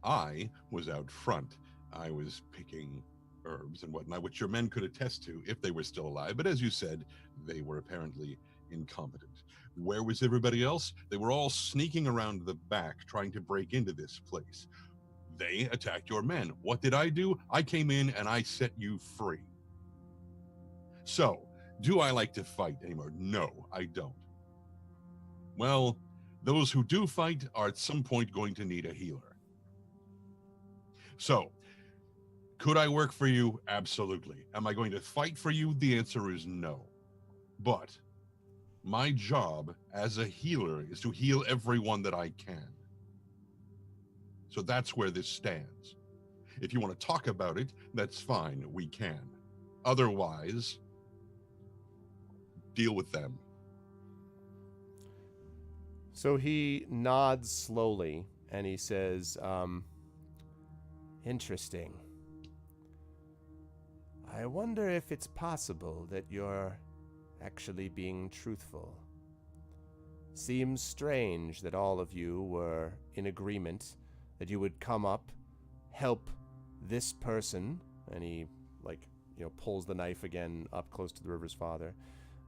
I was out front. I was picking herbs and whatnot, which your men could attest to if they were still alive. But as you said, they were apparently incompetent. Where was everybody else? They were all sneaking around the back, trying to break into this place. They attacked your men. What did I do? I came in and I set you free. So, do I like to fight anymore? No, I don't. Well, those who do fight are at some point going to need a healer. So, could I work for you? Absolutely. Am I going to fight for you? The answer is no. But my job as a healer is to heal everyone that I can. So that's where this stands. If you want to talk about it, that's fine. We can. Otherwise, deal with them. So he nods slowly, and he says, interesting. I wonder if it's possible that you're actually being truthful. Seems strange that all of you were in agreement that you would come up, help this person, and he, pulls the knife again up close to the River's father.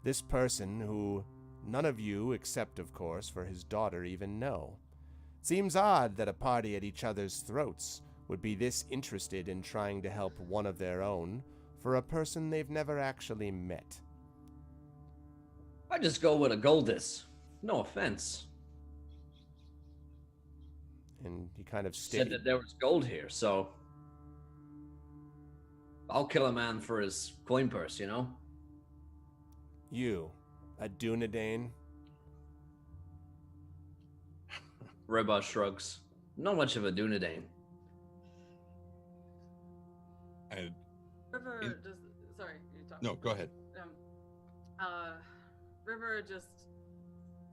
This person who none of you, except, of course, for his daughter, even know. Seems odd that a party at each other's throats would be this interested in trying to help one of their own for a person they've never actually met. I just go where the gold is. No offense. And he kind of Said that there was gold here, so I'll kill a man for his coin purse, you know? You, a Dunedain? Robot shrugs. Not much of a Dunedain. And River just sorry, you talk. no, go ahead. River just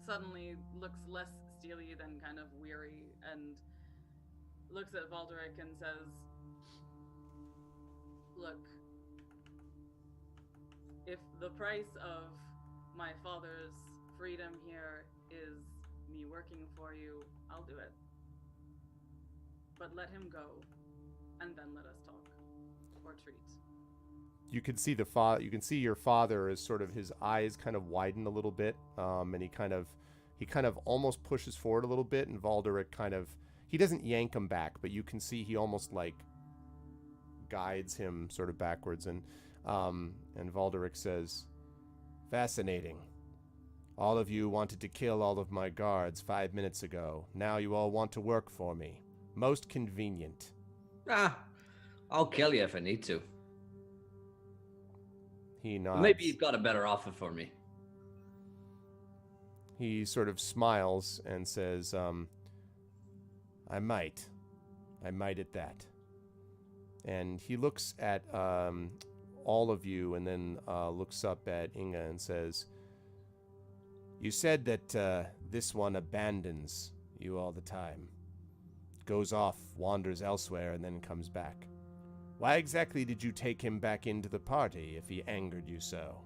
suddenly looks less steely than kind of weary, and looks at Valderic and says, "Look, if the price of my father's freedom here is me working for you, I'll do it. But let him go, and then let us talk or treat." You can see you can see your father is sort of, his eyes kind of widen a little bit, and he kind of almost pushes forward a little bit, and Valderic he doesn't yank him back, but you can see he almost like guides him sort of backwards, and Valderic says, "Fascinating. All of you wanted to kill all of my guards 5 minutes ago. Now you all want to work for me. Most convenient." I'll kill you if I need to. He nods. Maybe you've got a better offer for me. He sort of smiles and says, I might at that. And he looks at all of you and then looks up at Inga and says, "You said that this one abandons you all the time. Goes off, wanders elsewhere, and then comes back. Why exactly did you take him back into the party if he angered you so?"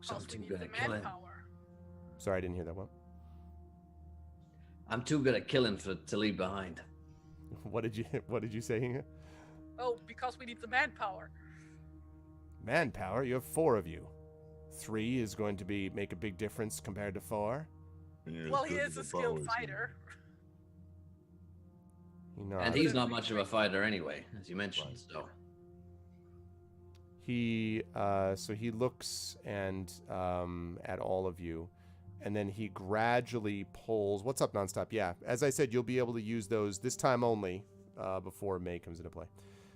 So I'm Because we too need good the at killing. manpower. Sorry, I didn't hear that one. I'm too good at killing to leave behind. What did you say, Inga? Oh, because we need the manpower. Manpower? You have 4 of you. 3 is going to make a big difference compared to 4. And you're as Well, he good is with a bow skilled as he fighter. He nods. And he's not much of a fighter anyway, as you mentioned. Right. So he looks and at all of you, and then he gradually pulls. What's up, Nonstop? Yeah, as I said, you'll be able to use those this time only before May comes into play.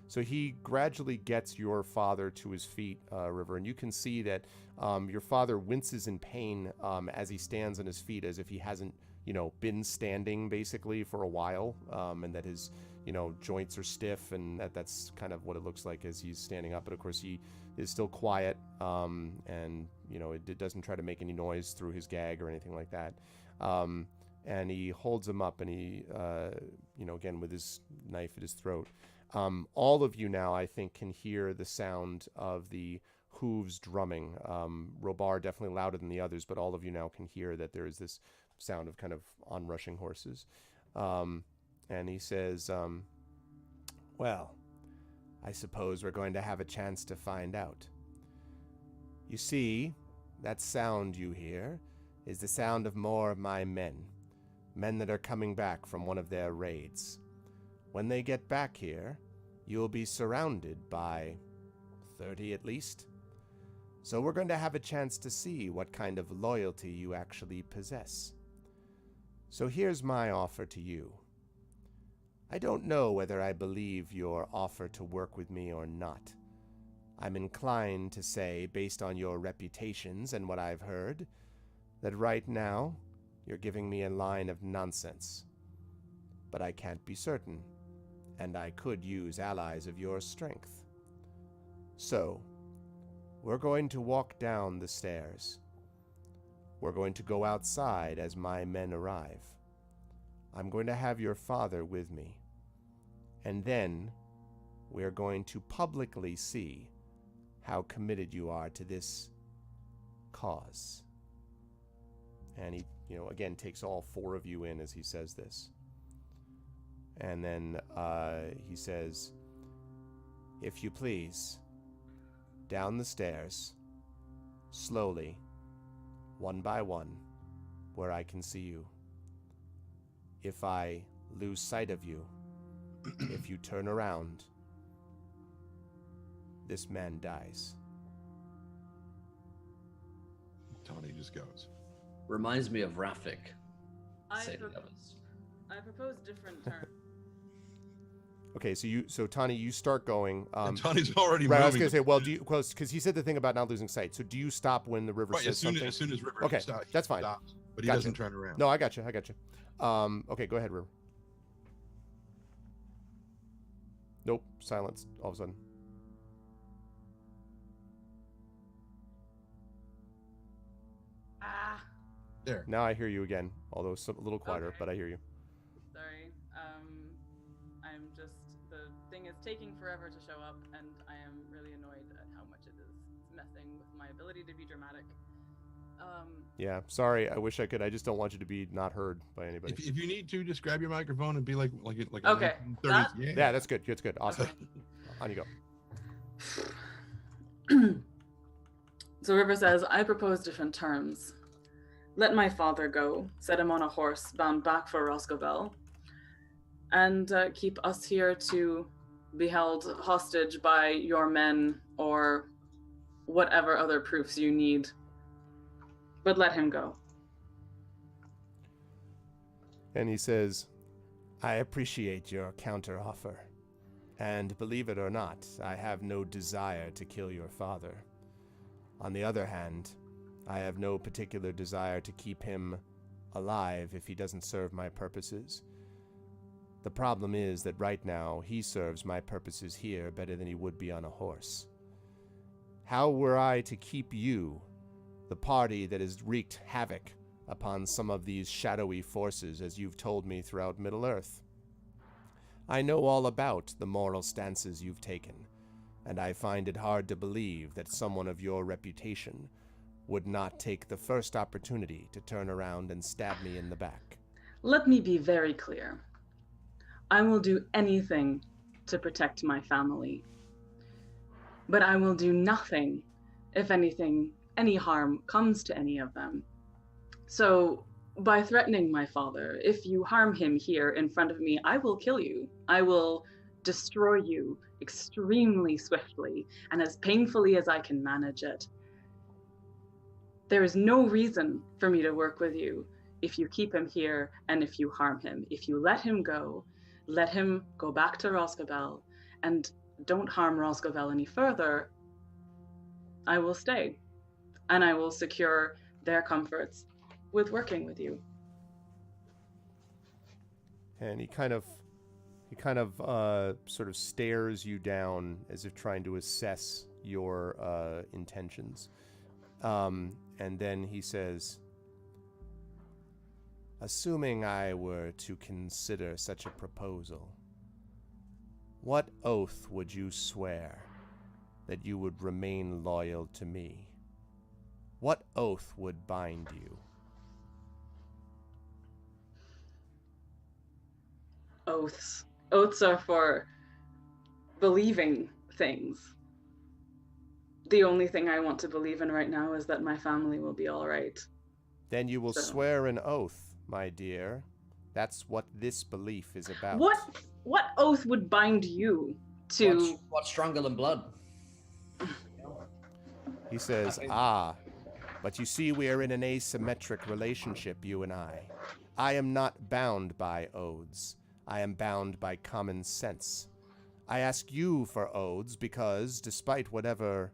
So he gradually gets your father to his feet, River, and you can see that your father winces in pain as he stands on his feet, as if he hasn't, been standing basically for a while, and that his, joints are stiff, and that's kind of what it looks like as he's standing up. But of course, he is still quiet, and it doesn't try to make any noise through his gag or anything like that. And he holds him up, and he, again with his knife at his throat. All of you now, I think, can hear the sound of the hooves drumming. Robar definitely louder than the others, but all of you now can hear that there is this sound of kind of onrushing horses. And he says, well, I suppose we're going to have a chance to find out. You see, that sound you hear is the sound of more of my men that are coming back from one of their raids. When they get back here, you'll be surrounded by 30 at least. So we're going to have a chance to see what kind of loyalty you actually possess. So here's my offer to you. I don't know whether I believe your offer to work with me or not. I'm inclined to say, based on your reputations and what I've heard, that right now you're giving me a line of nonsense. But I can't be certain, and I could use allies of your strength. So, we're going to walk down the stairs. We're going to go outside as my men arrive. I'm going to have your father with me. And then we're going to publicly see how committed you are to this cause. And he, again, takes all 4 of you in as he says this. And then he says, if you please, down the stairs, slowly, one by one, where I can see you. If I lose sight of you, if you turn around, this man dies. Tawny just goes. reminds me of Rafik. I Say the pro- others. I propose different terms. Okay, so Tani, you start going. And Tawny's already Right, moving. I was gonna say, well, because he said the thing about not losing sight. So do you stop when the river Right, says as soon something? as River Okay, stops, that's fine. stops, but he Gotcha. doesn't turn around. No, I got you. Okay, go ahead, River. Nope, silence all of a sudden. Ah, There. Now I hear you again, although a little quieter, Okay. but I hear you. sorry. taking forever to show up, and I am really annoyed at how much it is messing with my ability to be dramatic. Yeah, sorry. I wish I could. I just don't want you to be not heard by anybody. If you need to, just grab your microphone and be like Okay, a 1930s. that- Yeah, that's good. That's good. Awesome. On you go. So River says, I propose different terms. Let my father go, set him on a horse bound back for Roscovel, and keep us here to be held hostage by your men or whatever other proofs you need. But let him go. And he says, I appreciate your counteroffer. And believe it or not, I have no desire to kill your father. On the other hand, I have no particular desire to keep him alive if he doesn't serve my purposes. The problem is that right now he serves my purposes here better than he would be on a horse. How were I to keep you, the party that has wreaked havoc upon some of these shadowy forces, as you've told me throughout Middle-earth? I know all about the moral stances you've taken, and I find it hard to believe that someone of your reputation would not take the first opportunity to turn around and stab me in the back. Let me be very clear. I will do anything to protect my family. But I will do nothing if any harm comes to any of them. So, by threatening my father, if you harm him here in front of me, I will kill you. I will destroy you extremely swiftly and as painfully as I can manage it. There is no reason for me to work with you if you keep him here and if you harm him. If you let him go back to Roscovel, and don't harm Roscovel any further, I will stay. And I will secure their comforts with working with you. And he kind of sort of stares you down as if trying to assess your intentions. And then he says, assuming I were to consider such a proposal, what oath would you swear that you would remain loyal to me? What oath would bind you? Oaths. Oaths are for believing things. The only thing I want to believe in right now is that my family will be all right. Then you will swear an oath, my dear. That's what this belief is about. What oath would bind you to... What's stronger than blood? He says, but you see we are in an asymmetric relationship, you and I. I am not bound by oaths. I am bound by common sense. I ask you for oaths because, despite whatever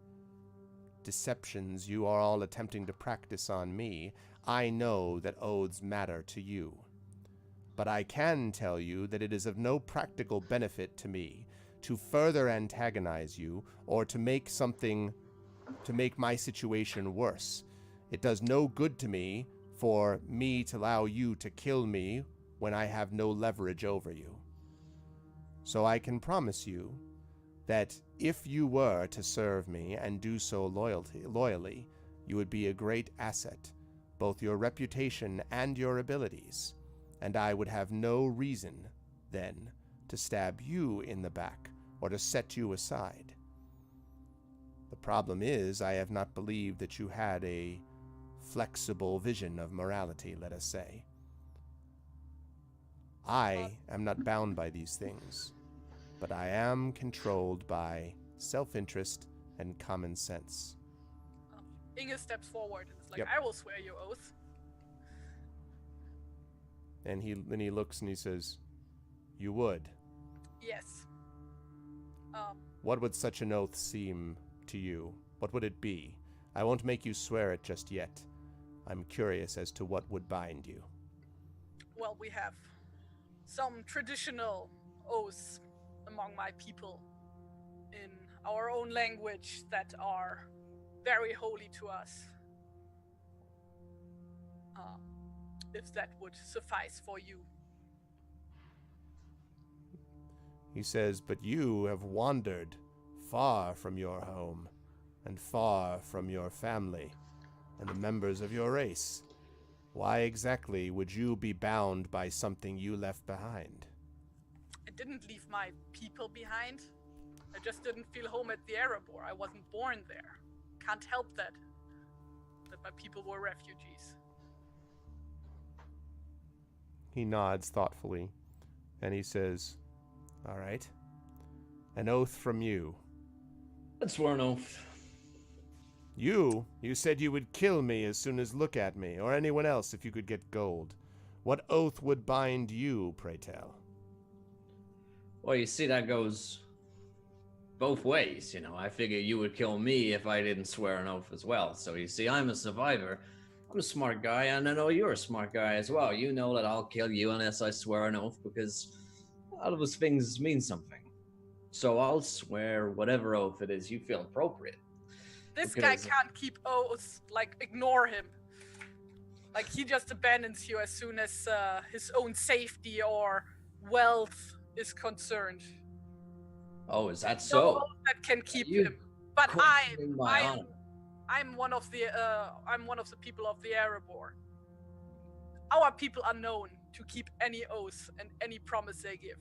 deceptions you are all attempting to practice on me, I know that oaths matter to you. But I can tell you that it is of no practical benefit to me to further antagonize you or to make my situation worse. It does no good to me for me to allow you to kill me when I have no leverage over you. So I can promise you that if you were to serve me and do so loyally, you would be a great asset, both your reputation and your abilities, and I would have no reason, then, to stab you in the back or to set you aside. The problem is, I have not believed that you had a flexible vision of morality, let us say. I am not bound by these things, but I am controlled by self-interest and common sense. Inge steps forward and is like, Yep. I will swear you oath. And he looks and he says, you would? Yes. What would such an oath seem to you? What would it be? I won't make you swear it just yet. I'm curious as to what would bind you. Well, we have some traditional oaths among my people in our own language that are very holy to us. If that would suffice for you. He says, but you have wandered far from your home and far from your family and the members of your race. Why exactly would you be bound by something you left behind? I didn't leave my people behind. I just didn't feel home at the Erebor. I wasn't born there. Can't help that my people were refugees. He nods thoughtfully, and he says, all right. An oath from you. Let's swear an oath. You said you would kill me as soon as look at me, or anyone else if you could get gold. What oath would bind you, pray tell? Well, you see, that goes both ways, you know. I figure you would kill me if I didn't swear an oath as well. So you see, I'm a survivor. I'm a smart guy, and I know you're a smart guy as well. You know that I'll kill you unless I swear an oath, because all of those things mean something. So I'll swear whatever oath it is you feel appropriate. This guy can't keep oaths. Like, ignore him. Like, he just abandons you as soon as his own safety or wealth is concerned. Oh, is that No so? oath that can keep You him. But questioning my honor. I'm one of the people of the Erebor. Our people are known to keep any oath and any promise they give.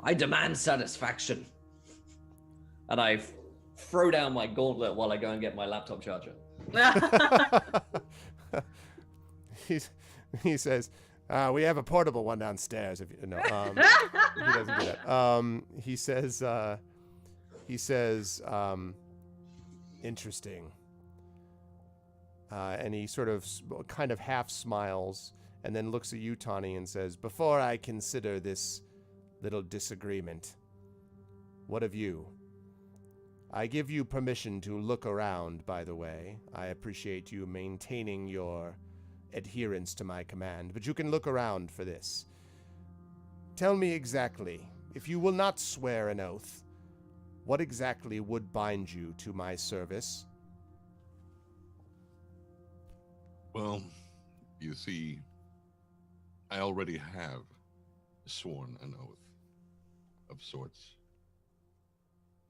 I demand satisfaction. And I throw down my gauntlet while I go and get my laptop charger. He says, we have a portable one downstairs. If you, no, he doesn't do that. He says, interesting. And he sort of kind of half smiles and then looks at you, Tawny, and says, before I consider this little disagreement, what of you? I give you permission to look around, by the way. I appreciate you maintaining your adherence to my command, but you can look around for this. Tell me exactly, if you will not swear an oath, what exactly would bind you to my service? Well, you see, I already have sworn an oath of sorts,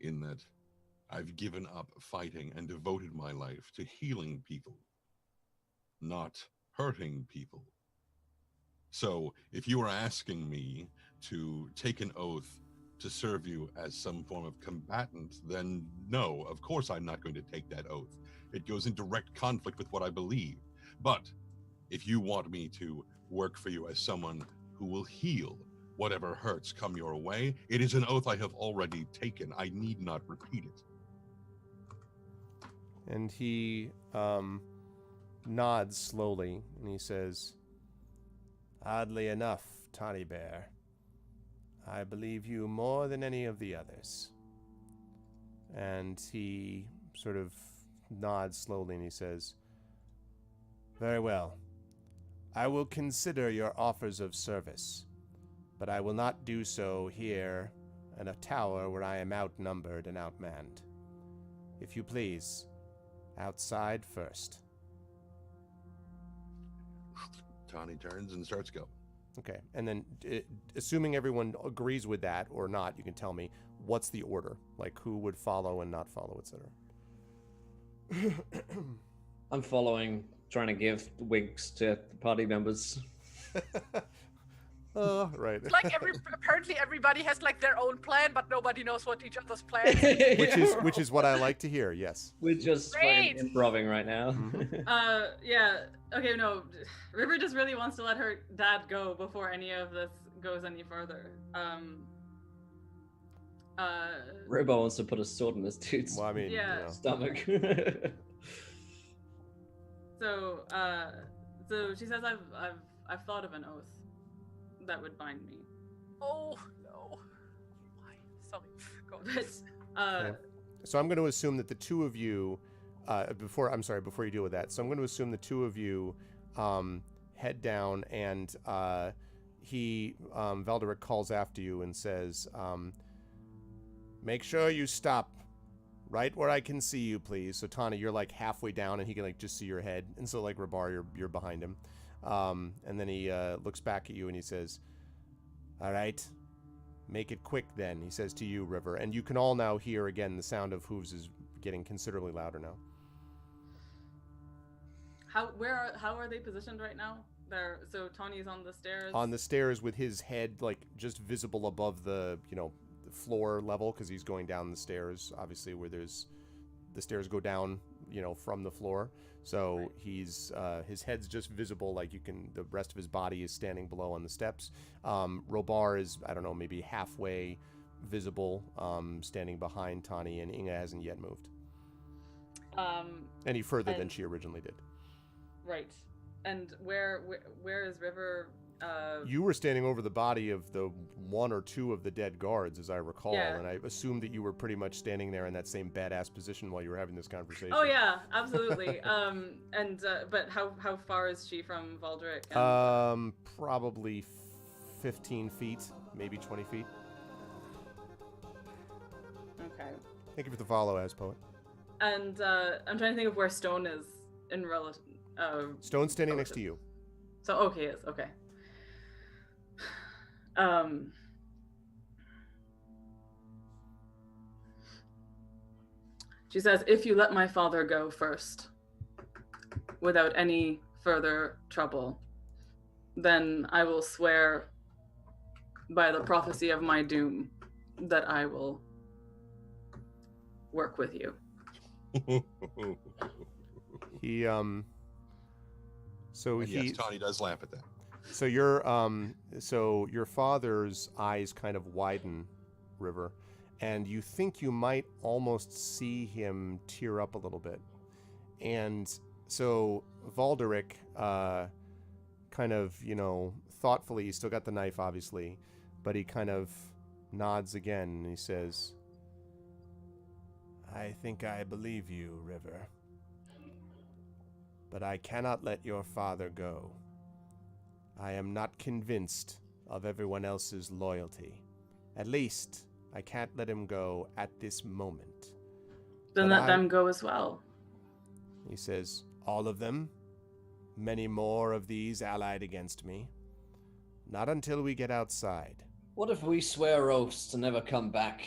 in that I've given up fighting and devoted my life to healing people, not hurting people. So if you are asking me to take an oath to serve you as some form of combatant, then no, of course I'm not going to take that oath. It goes in direct conflict with what I believe. But if you want me to work for you as someone who will heal whatever hurts come your way, it is an oath I have already taken. I need not repeat it. And he nods slowly, and he says, oddly enough, Tawny Bear, I believe you more than any of the others. And he sort of nods slowly, and he says, very well. I will consider your offers of service, but I will not do so here in a tower where I am outnumbered and outmanned. If you please, outside first. Tawny turns and starts going. Okay, and then assuming everyone agrees with that or not, you can tell me what's the order, like who would follow and not follow, etc. I'm following, trying to give winks to the party members. Right. It's like apparently everybody has like their own plan, but nobody knows what each other's plan is. which is what I like to hear. Yes. We're just Great. improving right now. Yeah. Okay, no. River just really wants to let her dad go before any of this goes any further. Robo wants to put a sword in this dude's Well, I mean, Yeah. you know. stomach. So she says, I've thought of an oath that would bind me. Oh no. Why? Sorry. Go. But So I'm going to assume that the two of you, before you deal with that, so I'm going to assume the two of you head down, and Valderic calls after you and says, make sure you stop right where I can see you, please. So Tawny, you're like halfway down, and he can like just see your head, and so like Rabar, you're behind him. And then he looks back at you and he says, all right, Make it quick, then, he says to you, River. And you can all now hear, again, the sound of hooves is getting considerably louder now. How are they positioned right now? So Tawny's on the stairs. On the stairs with his head, like, just visible above the, the floor level, because he's going down the stairs, obviously, where the stairs go down, from the floor. So Right. he's his head's just visible, like the rest of his body is standing below on the steps. Robar is, I don't know, maybe halfway visible, standing behind Tawny, and Inga hasn't yet moved any further than she originally did. Right. And where is River? You were standing over the body of the one or two of the dead guards, as I recall, Yeah. and I assumed that you were pretty much standing there in that same badass position while you were having this conversation. Oh yeah, absolutely. But how far is she from Valdric? Probably 15 feet, maybe 20 feet. Okay. Thank you for the follow, as poet. And I'm trying to think of where Stone is in relative. Stone's standing next to you. So okay, yes, okay. She says, if you let my father go first, without any further trouble, then I will swear by the prophecy of my doom that I will work with you. He, so And he, yes, Tawny does laugh at that. so your father's eyes kind of widen, River, and you think you might almost see him tear up a little bit. And so Valderic, kind of, thoughtfully, he's still got the knife, obviously, but he kind of nods again, and he says, I think I believe you, River. But I cannot let your father go. I am not convinced of everyone else's loyalty. At least, I can't let him go at this moment. Then But let them go as well. He says, all of them? Many more of these allied against me? Not until we get outside. What if we swear oaths to never come back,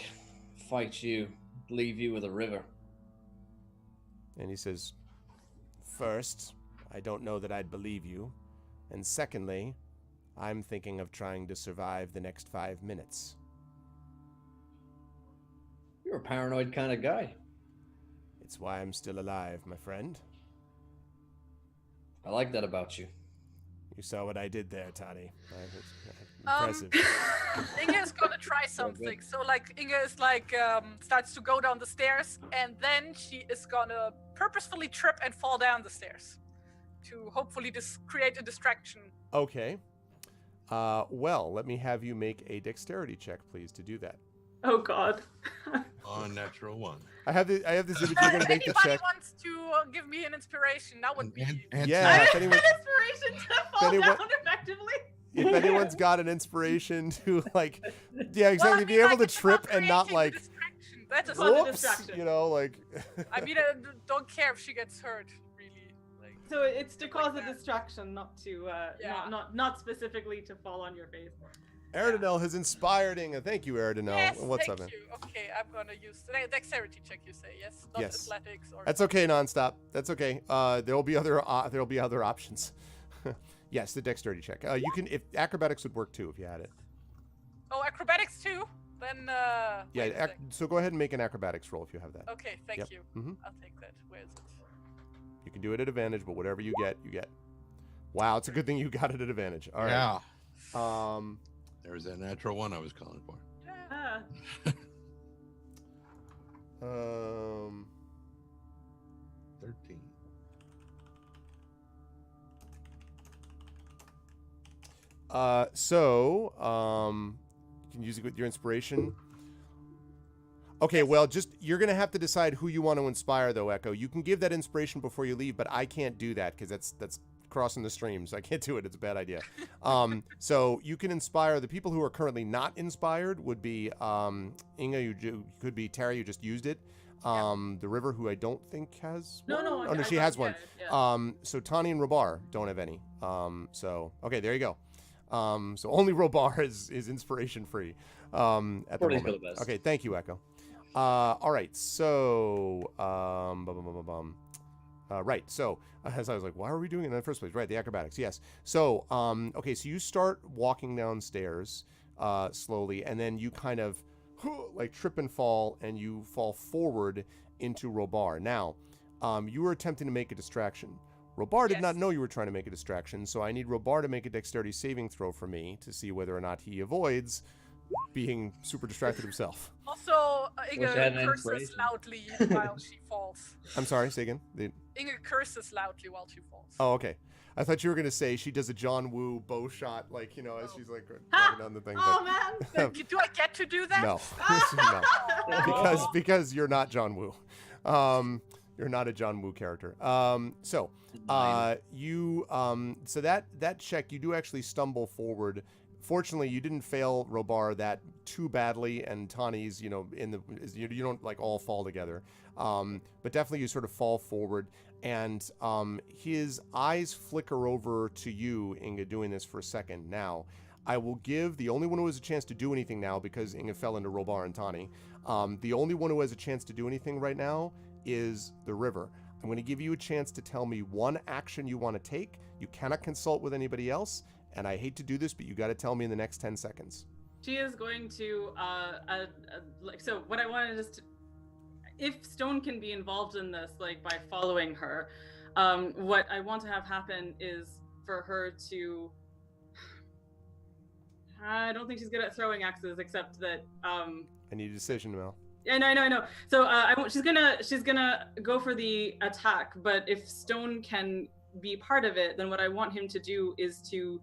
fight you, leave you with a river? And he says, first, I don't know that I'd believe you. And secondly, I'm thinking of trying to survive the next 5 minutes. You're a paranoid kind of guy. It's why I'm still alive, my friend. I like that about you. You saw what I did there, Tani. Impressive. Inga is gonna try something. So like Inga is like starts to go down the stairs, and then she is gonna purposefully trip and fall down the stairs to hopefully create a distraction. Okay. Well, let me have you make a dexterity check, please, to do that. Oh God. Unnatural one. I have this image. You're going to make the Anybody check. wants to give me an inspiration? That would be. Yeah. If, anyone, Inspiration to fall anyone- down effectively. if anyone's got an inspiration to like, yeah, exactly, be able to it's trip about and not creating like, the distraction. That is Fun all. whoops, distraction. like. I mean, I don't care if she gets hurt, really. Like, So it's to cause Like a that. distraction, not to Yeah. not specifically to fall on your face. Eridanel has inspired Inga. Thank you, Eridanel. yes, What's thank up, man? you. Okay, I'm gonna use the dexterity check. You say yes, not Yes. athletics or. That's okay, nonstop. That's okay. There'll be other options. Yes, the dexterity check. You can, if acrobatics would work too, if you had it. Oh, acrobatics too. Then. Yeah. wait a sec. So go ahead and make an acrobatics roll if you have that. Okay, thank Yep. you. Mhm. I'll take that. Where is it? You can do it at advantage, but whatever you get, you get. Wow, it's a good thing you got it at advantage. All right. Yeah. Um. There's that natural one I was calling for. Ah. Um. 13. You can use it with your inspiration. Okay, well, you're gonna have to decide who you want to inspire, though, Echo. You can give that inspiration before you leave, but I can't do that because that's crossing the streams. I can't do it. It's a bad idea. So you can inspire the people who are currently not inspired. Would be Inga. You could be Tara. You just used it. The River, who I don't think has. No, one? no. Oh no, I she got has one. it, yeah. So Tani and Robar don't have any. So okay, there you go. So only Robar is inspiration free. At the Probably moment. for the best. Okay, thank you, Echo. All right, so right, so as I was like, why are we doing it in the first place? Right, the acrobatics, yes. So okay, so you start walking downstairs slowly, and then you kind of like trip and fall, and you fall forward into Robar. Now, you were attempting to make a distraction. Robar did not know you were trying to make a distraction, so I need Robar to make a dexterity saving throw for me to see whether or not he avoids being super distracted himself. Also, Wish I had Inge an curses inspiration. loudly while she falls. I'm sorry, say again. Inge curses loudly while she falls. Oh, okay. I thought you were going to say she does a John Woo bow shot, like, you know, as she's like driving down the thing. Oh but man. Do I get to do that? no. No. Because you're not John Woo. You're not a John Woo character. So that check, you do actually stumble forward. Fortunately, you didn't fail Robar that too badly, and Tani's, you know, you don't like all fall together. But definitely you sort of fall forward, and his eyes flicker over to you, Inga, doing this for a second. Now, I will give the only one who has a chance to do anything now, because Inga fell into Robar and Tani. The only one who has a chance to do anything right now is the river. I'm going to give you a chance to tell me one action you want to take. You cannot consult with anybody else, and I hate to do this, but you got to tell me in the next 10 seconds. She is going to so what I wanted is to, if Stone can be involved in this, like by following her, what I want to have happen is for her to, I don't think she's good at throwing axes, except that I need a decision, Mel. I know. So she's gonna go for the attack, but if Stone can be part of it, then what I want him to do is to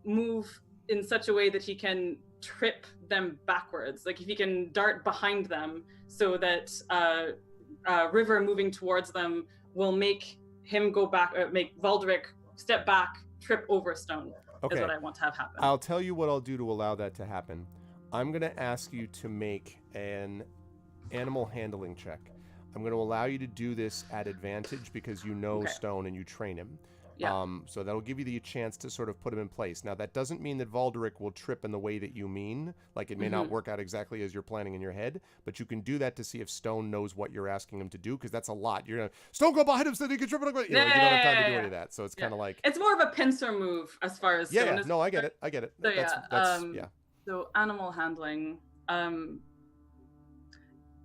move in such a way that he can trip them backwards. Like if he can dart behind them, so that River moving towards them will make him go back, make Valdric step back, trip over Stone. Okay. Is what I want to have happen. I'll tell you what I'll do to allow that to happen. I'm going to ask you to make an animal handling check. I'm going to allow you to do this at advantage because you know Stone and you train him. Yeah. So that'll give you the chance to sort of put him in place. Now, that doesn't mean that Valdric will trip in the way that you mean. Like, it may not work out exactly as you're planning in your head, but you can do that to see if Stone knows what you're asking him to do, because that's a lot. You're going to, Stone, go behind him so that he can trip. You know, you don't have time to do any of that. So it's kind of like... It's more of a pincer move as far as Stone is no, I get it. So, That's So animal handling. And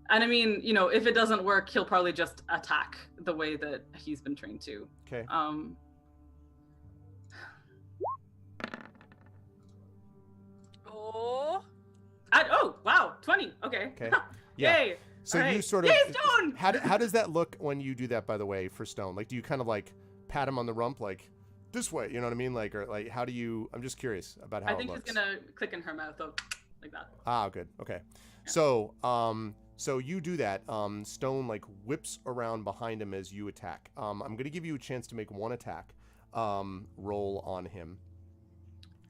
I mean, you know, if it doesn't work, he'll probably just attack the way that he's been trained to. Okay. Oh wow, 20. Okay. Okay. Yeah. Yay. So All you right. sort of... Yay, Stone! How does that look when you do that, by the way, for Stone? Like, do you kind of like pat him on the rump, like this way? You know what I mean? Like, or like, how do you? I'm just curious about how I think it looks. she's gonna click in her mouth like that. Ah, good. Okay. Yeah. So you do that. Stone like whips around behind him as you attack. I'm gonna give you a chance to make one attack roll on him,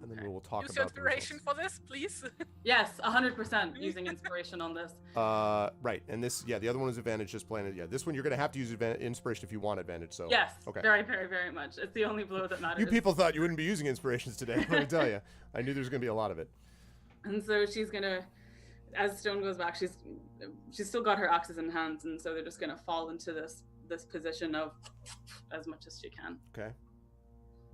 and then we will talk Use about inspiration for this, please. Yes, 100% using inspiration on this. Right, and this, the other one is advantage. Just playing it. Yeah, this one you're gonna have to use inspiration if you want advantage. So Yes, okay. very, very, very much. It's the only blow that matters. You people thought you wouldn't be using inspirations today. Let me tell you, I knew there was gonna be a lot of it. And so she's gonna, as Stone goes back, she's still got her axes in hands, and so they're just gonna fall into this position of as much as she can. Okay.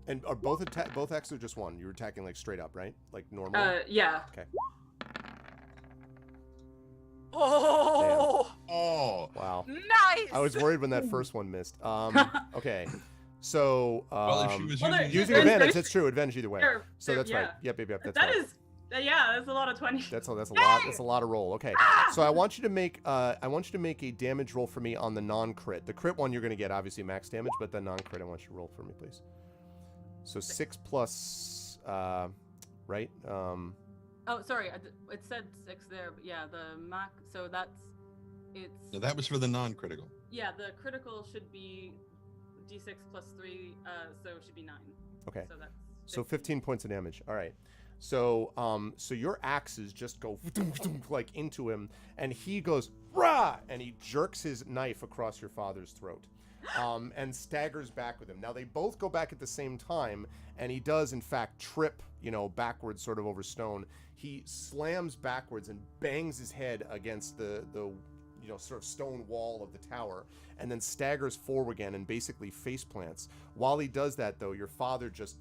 And are both axes or just one? You're attacking like straight up, right? Like normal? Yeah. Okay. Oh, Oh, Wow. nice! I was worried when that first one missed. Okay. So, well, if she was well, using, using advantage, that's true. Advantage either way. Sure, So that's yeah. right. Yep. That's That right. is, that's a lot of 20. That's a lot. That's a lot of roll. Okay. So I want you to make a damage roll for me on the non-crit. The crit one you're going to get obviously max damage, but the non-crit I want you to roll for me, please. So 6 plus, right? Oh, sorry, it said 6 there, but yeah, the max. So it's. no, that was for the non-critical. Yeah, the critical should be d6 plus 3, so it should be 9. Okay. So that's. So 15 points of damage. All right. So so your axes just go like into him, and he goes rah, and he jerks his knife across your father's throat. and staggers back with him. Now they both go back at the same time, and he does in fact trip, backwards sort of over stone. He slams backwards and bangs his head against the sort of stone wall of the tower, and then staggers forward again and basically face plants. While he does that, though, your father just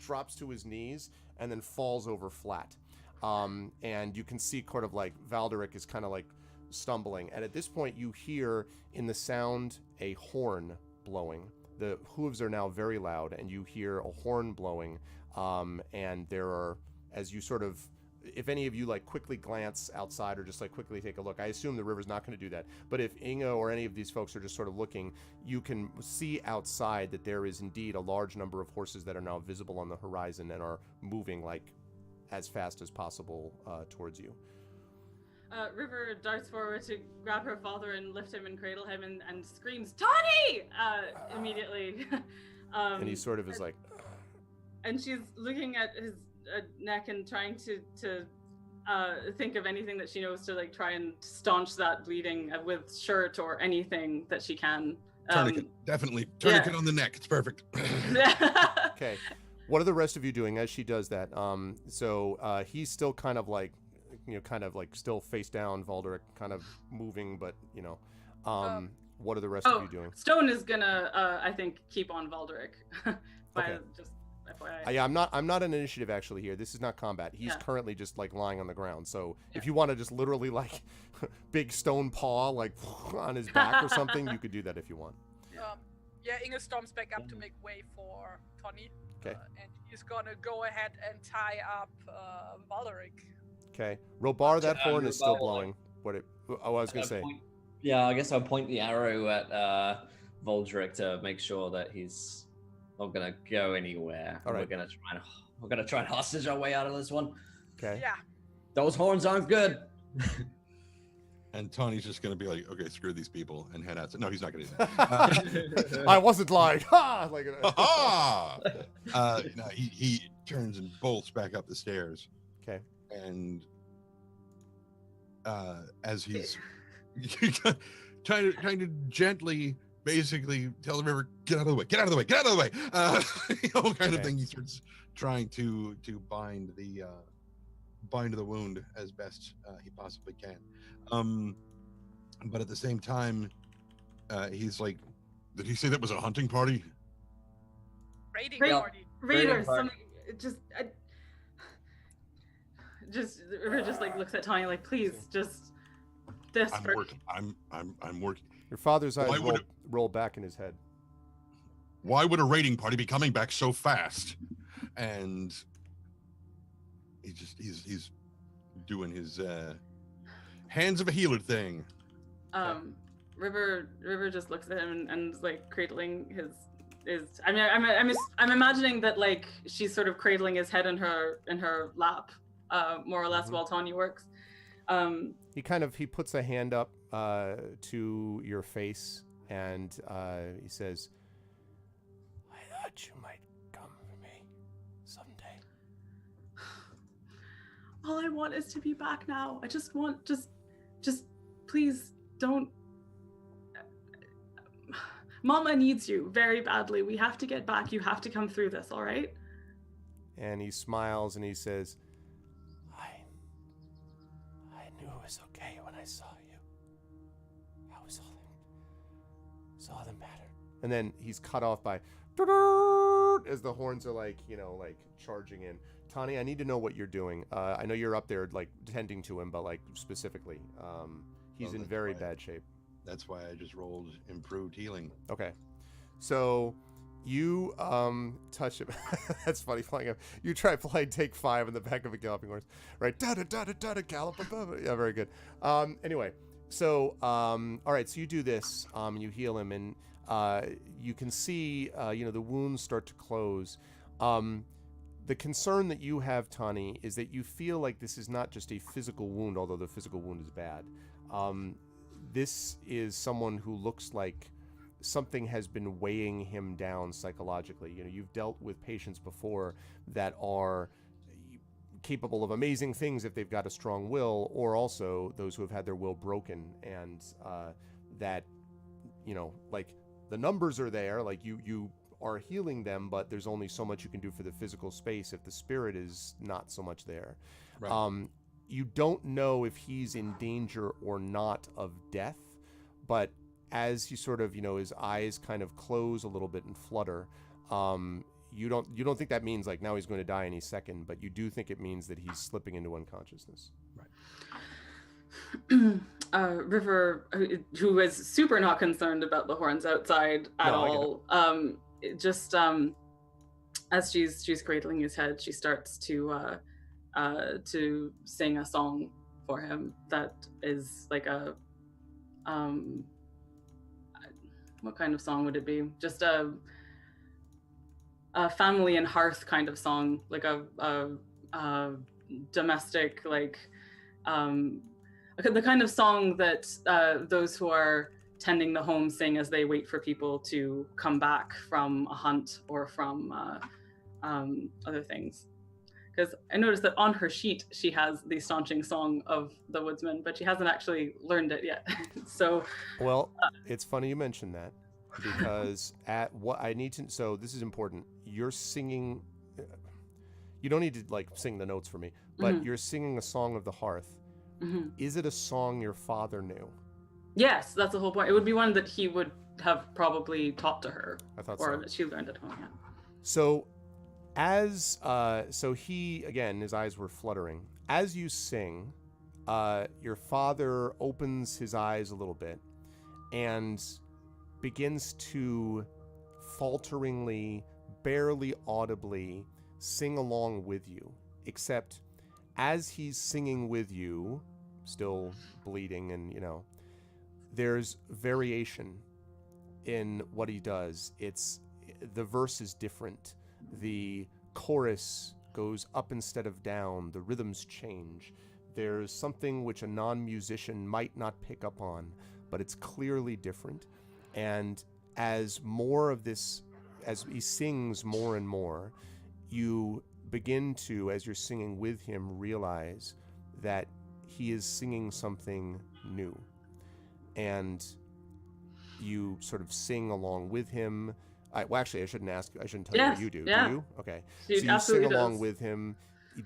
drops to his knees and then falls over flat. And you can see kind of like Valderic is kind of like stumbling. And at this point, you hear in the sound a horn blowing. The hooves are now very loud, and you hear a horn blowing. And there are, as you sort of, if any of you like quickly glance outside or just like quickly take a look, I assume the river's not going to do that. But if Inga or any of these folks are just sort of looking, you can see outside that there is indeed a large number of horses that are now visible on the horizon and are moving like as fast as possible towards you. River darts forward to grab her father and lift him and cradle him and screams, "Tawny!" Immediately. And he sort of is like... And she's looking at his neck and trying to think of anything that she knows to like try and staunch that bleeding with shirt or anything that she can. Tourniquet, definitely. Tourniquet on the neck. It's perfect. Okay. What are the rest of you doing as she does that? So he's still kind of like still face down, Valderic kind of moving, but what are the rest of you doing? Stone is gonna, I think, keep on Valderic. Okay. Just FYI. Yeah, I'm not an initiative actually here. This is not combat. He's currently just like lying on the ground. So if you want to just literally like big stone paw like on his back or something, you could do that if you want. Inga storms back up to make way for Tawny. Okay. And he's gonna go ahead and tie up Valderic. Okay. Robar, that horn is still blowing. I was gonna say. I guess I'll point the arrow at Valderic to make sure that he's not gonna go anywhere. All right. We're gonna try and hostage our way out of this one. Okay. Yeah. Those horns aren't good. And Tawny's just going to be like, okay, screw these people, and head out. No, he's not going to do that. I wasn't lying. Ha! Like, ha! No, he turns and bolts back up the stairs. Okay. And as he's trying to gently, basically tell the river, get out of the way, get out of the way, get out of the way, kind of thing. He starts trying to bind the wound as best he possibly can. But at the same time, he's like, did he say that was a hunting party? Raiding party. Raiders. Something. River just like looks at Tawny like, please, just this. I'm working. Your father's eyes roll back in his head. Why would a raiding party be coming back so fast? And he's doing his hands of a healer thing. River just looks at him and like cradling his. I mean, I'm imagining that like she's sort of cradling his head in her lap, more or less, while Tawny works. He puts a hand up to your face and he says, "I thought you might come for me someday." All I want is to be back now. I just want, just please don't. Mama needs you very badly. We have to get back. You have to come through this, all right? And he smiles and he says, I knew it was okay when I saw you. That was all that mattered. And then he's cut off by as the horns are like charging in. Tawny, I need to know what you're doing. I know you're up there like tending to him, but like specifically, he's in very bad shape. That's why I just rolled improved healing. Okay. So you touch him. That's funny flying up. You try flying take 5 in the back of a galloping horse. Right. Da da da da da gallop. Yeah, very good. Anyway, so all right, so you do this, you heal him, and you can see the wounds start to close. The concern that you have, Tawny, is that you feel like this is not just a physical wound, although the physical wound is bad. This is someone who looks like something has been weighing him down psychologically. You've dealt with patients before that are capable of amazing things if they've got a strong will, or also those who have had their will broken, and that, like the numbers are there, like you are healing them, but there's only so much you can do for the physical space if the spirit is not so much there. Right. You don't know if he's in danger or not of death, but as he sort of, his eyes kind of close a little bit and flutter, you don't think that means like now he's going to die any second, but you do think it means that he's slipping into unconsciousness. Right. River, who is super not concerned about the horns outside at all, as she's cradling his head, she starts to sing a song for him that is like a what kind of song would it be? Just a family and hearth kind of song, like a domestic, like the kind of song that those who are tending the home sing as they wait for people to come back from a hunt or from other things. Because I noticed that on her sheet she has the staunching song of the woodsman, but she hasn't actually learned it yet. So, well, it's funny you mentioned that, because so this is important. You're singing. You don't need to like sing the notes for me, but you're singing a song of the hearth. Mm-hmm. Is it a song your father knew? Yes, that's the whole point. It would be one that he would have probably taught to her, I thought or so. that she learned at home. Yeah. So, he again, his eyes were fluttering. As you sing, your father opens his eyes a little bit and begins to falteringly, barely audibly sing along with you, except as he's singing with you, still bleeding, and there's variation in what he does. The verse is different. The chorus goes up instead of down. The rhythms change. There's something which a non-musician might not pick up on, but it's clearly different. And as he sings more and more, you begin to, as you're singing with him, realize that he is singing something new. And you sort of sing along with him. Actually, I shouldn't tell you what you do. Yeah. Do you? Okay. She so you absolutely sing along does. with him.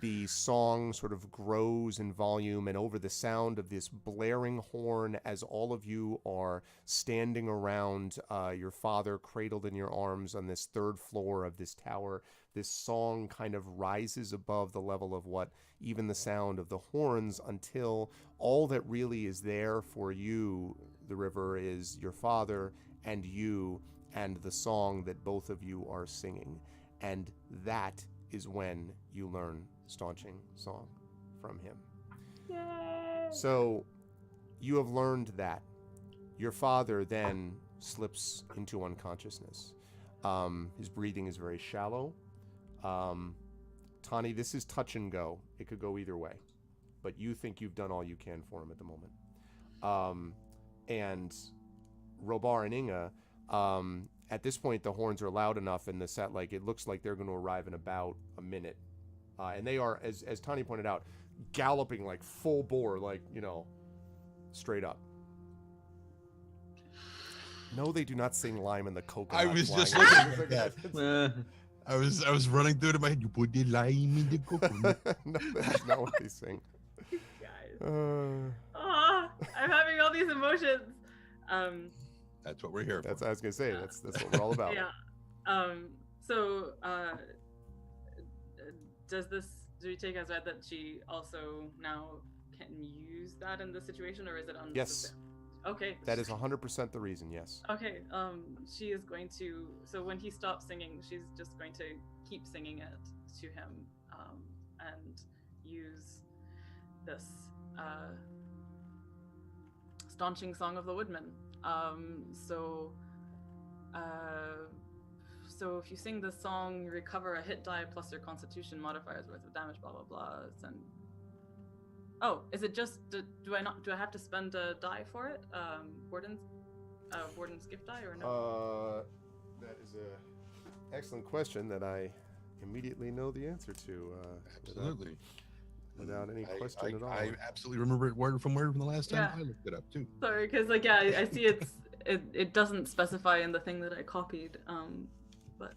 The song sort of grows in volume, and over the sound of this blaring horn, as all of you are standing around your father cradled in your arms on this third floor of this tower, this song kind of rises above the level of what even the sound of the horns, until all that really is there for you, the river, is your father and you and the song that both of you are singing. And that is when you learn Staunching Song from him. Yay. So you have learned that. Your father then slips into unconsciousness. His breathing is very shallow. Tani, this is touch and go. It could go either way. But you think you've done all you can for him at the moment. And Robar and Inga, at this point, the horns are loud enough in the set, like it looks like they're going to arrive in about a minute. And they are, as Tani pointed out, galloping like full bore, like, straight up. No, they do not sing lime in the coconut. I was flying just over. looking for that. I was running through to my head. You put the lime in the coconut. No, that's not what they sing. Guys. I'm having all these emotions. That's what we're here for. I was gonna say that's what we're all about. Yeah. So, do we take as read that she also now can use that in this situation, or is it unnecessary? Yes. Okay. That is 100% the reason. Yes. Okay. She is going to. So when he stops singing, she's just going to keep singing it to him, and use this staunching song of the woodman. So if you sing this song, you recover a hit die plus your constitution modifier's worth of damage, blah blah blah. Is it just do I have to spend a die for it? Warden's gift die or no? That is a excellent question that I immediately know the answer to. Absolutely. Without any question at all. I absolutely remember it word from the last time I looked it up too. Sorry, because I see it doesn't specify in the thing that I copied. But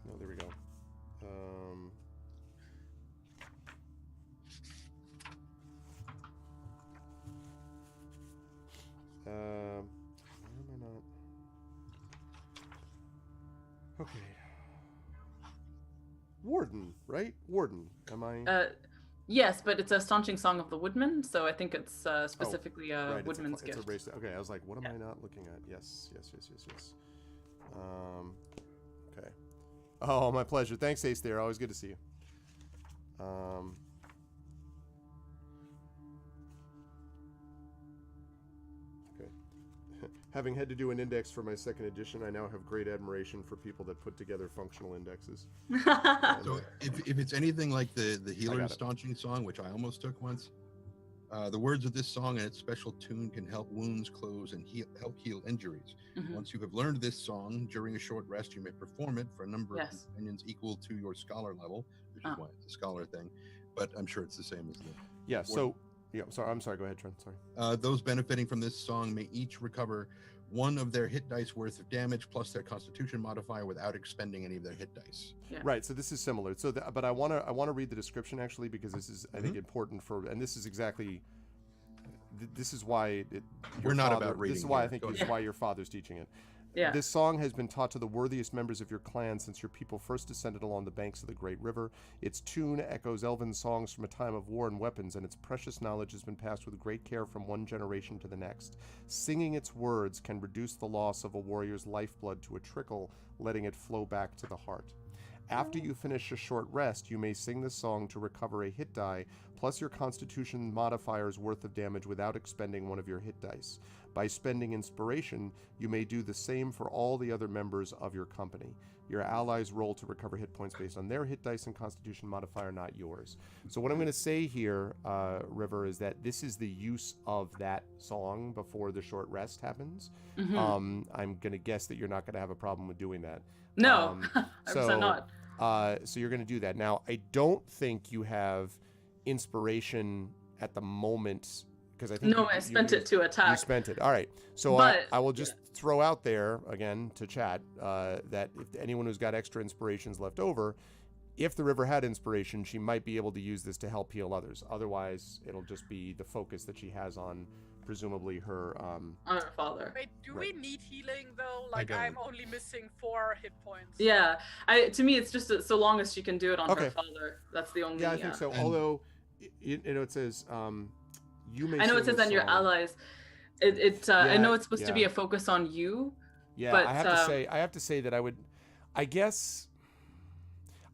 Oh, there we go. Why am I not? Okay. Warden, right? Warden. Am I? Yes, but it's a staunching song of the woodman, so I think it's specifically a right, woodman's it's a gift. race. Okay, I was like, what am I not looking at? Yes. Okay. Oh, my pleasure. Thanks, Ace. There, always good to see you. Okay. Having had to do an index for my second edition, I now have great admiration for people that put together functional indexes. So if it's anything like the Healer and Staunching song, which I almost took once, the words of this song and its special tune can help wounds close and help heal injuries. Once you have learned this song, during a short rest, you may perform it for a number of companions equal to your scholar level, which is why it's a scholar thing. But I'm sure it's the same as the. Yeah. So, yeah. Sorry. I'm sorry. Go ahead, Trent. Sorry. Those benefiting from this song may each recover one of their hit dice worth of damage plus their Constitution modifier without expending any of their hit dice. Yeah. Right. So this is similar. So, but I want to read the description actually because this is I think important for, and this is exactly. This is why we're not about reading. This is why I think this is why your father's teaching it. Yeah. This song has been taught to the worthiest members of your clan since your people first descended along the banks of the great river. Its tune echoes elven songs from a time of war and weapons, and its precious knowledge has been passed with great care from one generation to the next. Singing its words can reduce the loss of a warrior's lifeblood to a trickle, letting it flow back to the heart. After you finish a short rest, you may sing this song to recover a hit die, plus your Constitution modifier's worth of damage without expending one of your hit dice. By spending inspiration, you may do the same for all the other members of your company. Your allies roll to recover hit points based on their hit dice and Constitution modifier, not yours. So what I'm going to say here, River, is that this is the use of that song before the short rest happens. I'm going to guess that you're not going to have a problem with doing that. No, so not. So you're going to do that. Now, I don't think you have inspiration at the moment because I think I spent it to attack. You spent it. All right. So I will just throw out there again to chat that if anyone who's got extra inspirations left over, if the river had inspiration, she might be able to use this to help heal others. Otherwise, it'll just be the focus that she has on presumably her on her father. Wait, do we need healing though? Like I'm only missing 4 hit points. Yeah, to me it's just so long as she can do it on her father. That's the only. Yeah, I think so. Although, it says you may. I know it says on your allies. I know it's supposed to be a focus on you. Yeah, but, I have to say that I would. I guess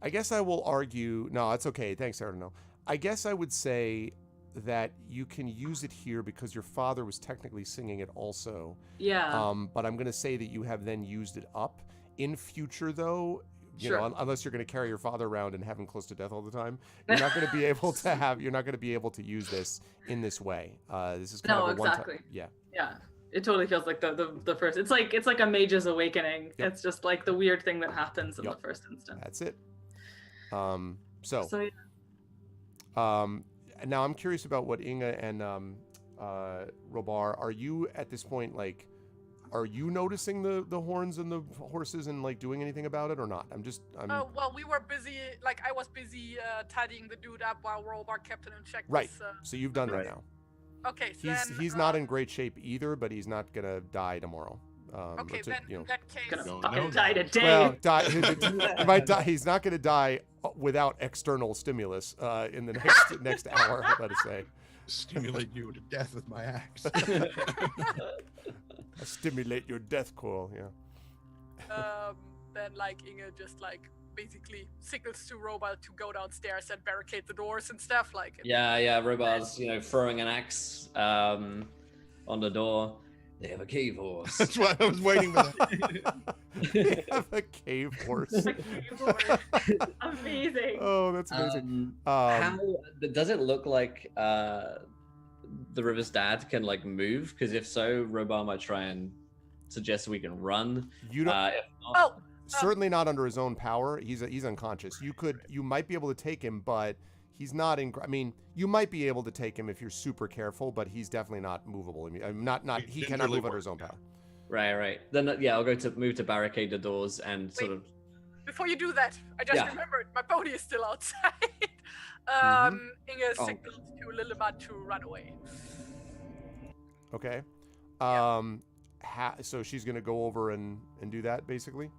I will argue. No, it's okay. Thanks, Sarah. No, I guess I would say that you can use it here because your father was technically singing it also. Yeah. But I'm going to say that you have then used it up. In future, though, you know, unless you're going to carry your father around and have him close to death all the time, you're not going to be able to have. You're not going to be able to use this in this way. This is kind of a one-time. Yeah. Yeah. It totally feels like the first. It's like a mage's awakening. Yep. It's just like the weird thing that happens in the first instant. That's it. So yeah. Now I'm curious about what Inga and Robar, are you at this point, like, are you noticing the horns and the horses and like doing anything about it or not? Oh, well, we were busy, like I was busy tidying the dude up while Robar kept it in check. Right, so you've done it now. Okay, so he's not in great shape either, but he's not gonna die tomorrow. Okay, then in that case, gonna fucking die today. Well, he might die. He's not going to die without external stimulus in the next hour. Let us say. Stimulate you to death with my axe. Stimulate your death coil. Yeah. Then like Inga just like basically signals to Robar to go downstairs and barricade the doors and stuff like. Yeah. Robar's throwing an axe on the door. They have a cave horse. That's why I was waiting for that. They have a cave horse. Amazing. Oh, that's amazing. How does it look like the river's dad can like move? Because if so, Robar might try and suggest we can run. You don't. If not, certainly not under his own power. He's unconscious. You might be able to take him, but he's not in. I mean, you might be able to take him if you're super careful, but he's definitely not movable. I mean, he cannot move under his own power. Right. Then I'll move to barricade the doors and sort of. Before you do that, I just remembered my pony is still outside. Inga signals to Lilibad to run away. Okay. So she's gonna go over and do that basically.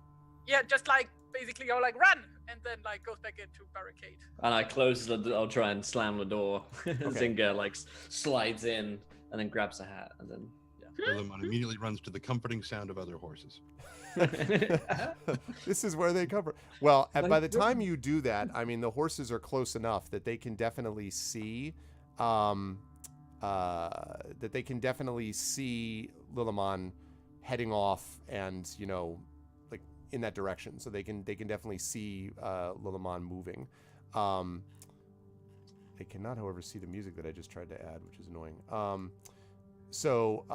Yeah, just like basically go like run, and then like goes back into barricade. And I close the door. I'll try and slam the door. Okay. Zinga like slides in and then grabs a hat and then. Lilimon immediately runs to the comforting sound of other horses. This is where they cover. Well, by the time you do that, I mean the horses are close enough that they can definitely see, Lilimon heading off, and like in that direction. So they can definitely see Lilimon moving. They cannot, however, see the music that I just tried to add, which is annoying. So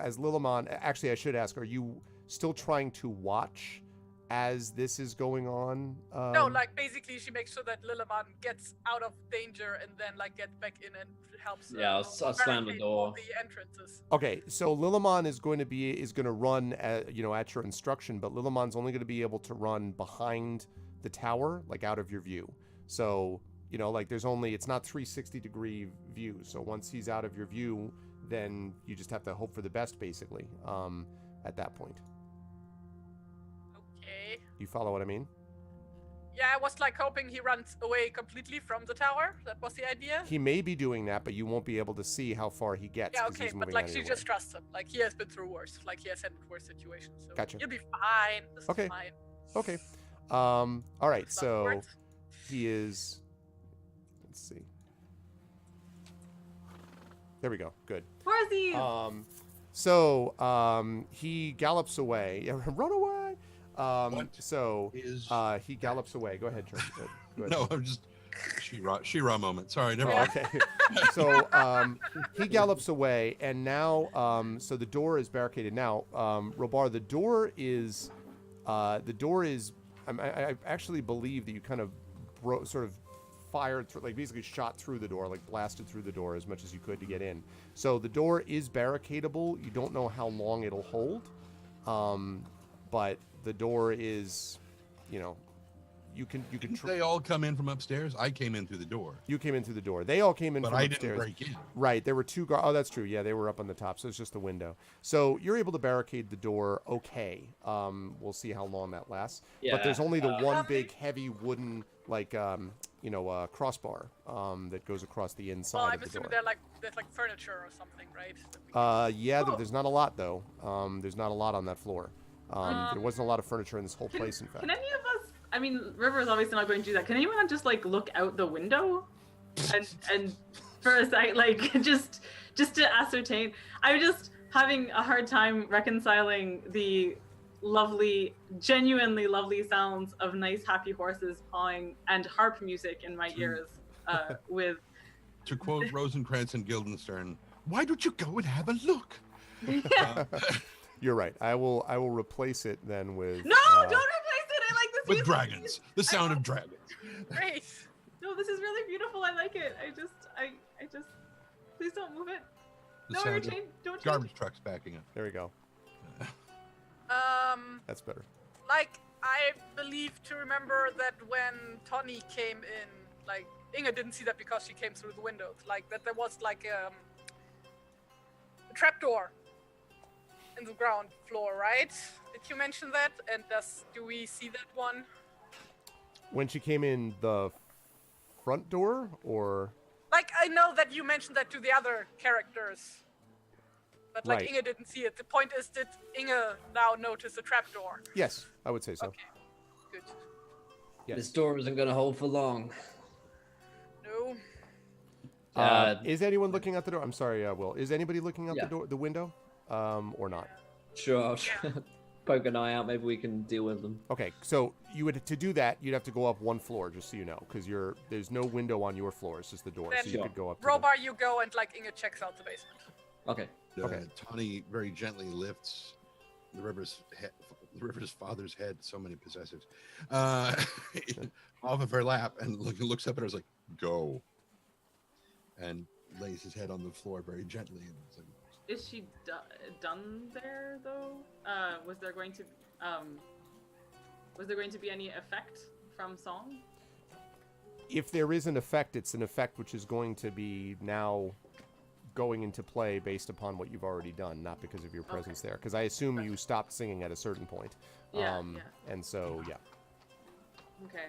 as Lilimon, actually, I should ask: are you still trying to watch as this is going on? No, like basically she makes sure that Lilimon gets out of danger and then like gets back in and helps. I'll slam the door. The entrances. Okay, so Lilimon is going to run at your instruction, but Lilimon's only going to be able to run behind the tower, like out of your view. So like it's not 360-degree view. So once he's out of your view, then you just have to hope for the best, basically. At that point. Okay. You follow what I mean? Yeah, I was like hoping he runs away completely from the tower. That was the idea. He may be doing that, but you won't be able to see how far he gets. Yeah, okay, he's but moving like out of she your just way. trusts him. Like he has been through worse. Like he has had worse situations. So Gotcha. You'll be fine. This is fine. Okay. All right. It's not So worth. he is. Let's see. There we go. Good. Horsey! So he gallops away. Yeah, run away. So he gallops away. Go ahead, Charlie. Go ahead. No, I'm just She-Ra moment. Sorry, never mind. Okay. So he gallops away, and now so the door is barricaded. Now, Robar, the door is. I actually believe that you kind of sort of fired through, like basically shot through the door, like blasted through the door as much as you could to get in. So the door is barricadable. You don't know how long it'll hold, but the door is, you can. They all come in from upstairs. I came in through the door. You came in through the door. They all came in but from I upstairs. didn't break in. Right. There were two guards. Oh, that's true. Yeah, they were up on the top. So it's just the window. So you're able to barricade the door. Okay. We'll see how long that lasts. Yeah, but there's only the one big heavy wooden, crossbar that goes across the inside Well, I'm of the assuming door. there's like furniture or something, right? Yeah, there's not a lot though. There's not a lot on that floor. There wasn't a lot of furniture in this whole place, in fact. Can any of us? I mean, River is obviously not going to do that. Can anyone just like look out the window, and for a second, like just to ascertain? I'm just having a hard time reconciling the lovely, genuinely lovely sounds of nice, happy horses pawing and harp music in my ears. With To quote Rosencrantz and Guildenstern, "Why don't you go and have a look?" yeah. You're right. I will replace it then with. No, don't replace it. I like this With music. dragons. The sound of dragons. Great. No, this is really beautiful. I like it. I just, please don't move it. The No, sound you're of change. Don't change. garbage trucks backing up. There we go. That's better. Like I believe to remember that when Tony came in, like Inga didn't see that because she came through the windows. Like that there was like a trapdoor in the ground floor, right? Did you mention that? And do we see that one? When she came in the front door, or Like I know that you mentioned that to the other characters, but like Right. Inga didn't see it. The point is, did Inga now notice a trapdoor? yes, I would say so. Okay, good. Yes. This door isn't going to hold for long. No. Is anyone looking out the door? I'm sorry, Will. Is anybody looking out Yeah. the window, or not? Sure, I'll poke an eye out. Maybe we can deal with them. Okay, so to do that, you'd have to go up one floor, just so you know, because there's no window on your floor. It's just the door, Then so you could go up. To Robar, you go and like Inga checks out the basement. Okay. Okay. Tawny very gently lifts the river's father's head. So many possessives. Off of her lap and looks up at her. Is like, Go. And lays his head on the floor very gently. And it's like, Is she done there though? Was there going to be any effect from song? If there is an effect, it's an effect which is going to be now going into play based upon what you've already done, not because of your presence there. Because I assume you stopped singing at a certain point. Yeah, And so, yeah. Okay.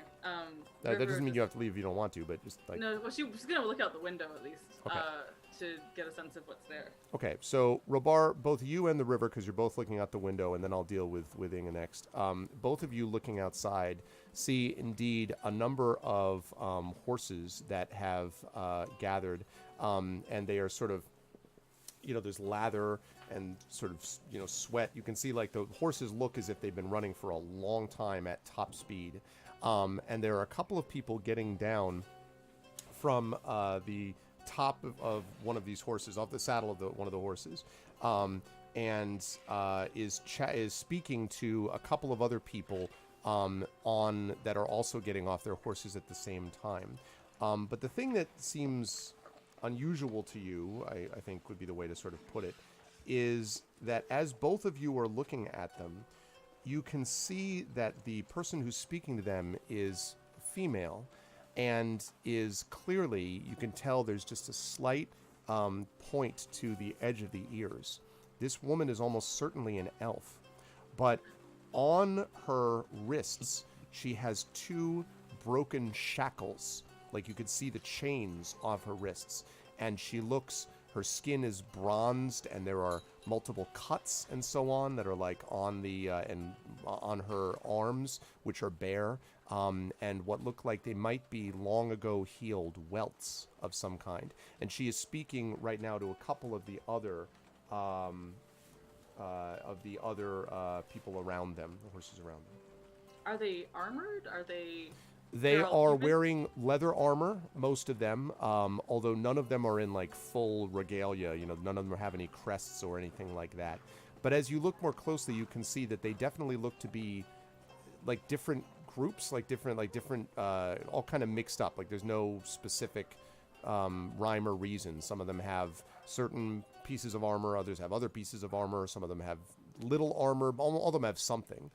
That doesn't mean you have to leave if you don't want to, but just like... No, well, she's gonna look out the window at least, Okay. to get a sense of what's there. Okay, so Robar, both you and the river, because you're both looking out the window, and then I'll deal with Inga next. Both of you looking outside see indeed a number of horses that have gathered, and they are sort of, there's lather and sort of, sweat. You can see like the horses look as if they've been running for a long time at top speed. And there are a couple of people getting down from the top of one of these horses, off the saddle of one of the horses, and is speaking to a couple of other people that are also getting off their horses at the same time. But the thing that seems unusual to you, I think would be the way to sort of put it, is that as both of you are looking at them, you can see that the person who's speaking to them is female, and is clearly, you can tell there's just a slight point to the edge of the ears. This woman is almost certainly an elf, but on her wrists, she has 2 broken shackles. Like you could see the chains off her wrists, and her skin is bronzed, and there are multiple cuts and so on that are like on on her arms, which are bare, and what look like they might be long ago healed welts of some kind. And she is speaking right now to a couple of the other people around them, the horses around them. Are they armored? Are they? They all are human? wearing leather armor, most of them, although none of them are in like full regalia. None of them have any crests or anything like that. But as you look more closely, you can see that they definitely look to be like different groups, all kind of mixed up. Like there's no specific rhyme or reason. Some of them have certain pieces of armor, others have other pieces of armor. Some of them have little armor. All of them have something.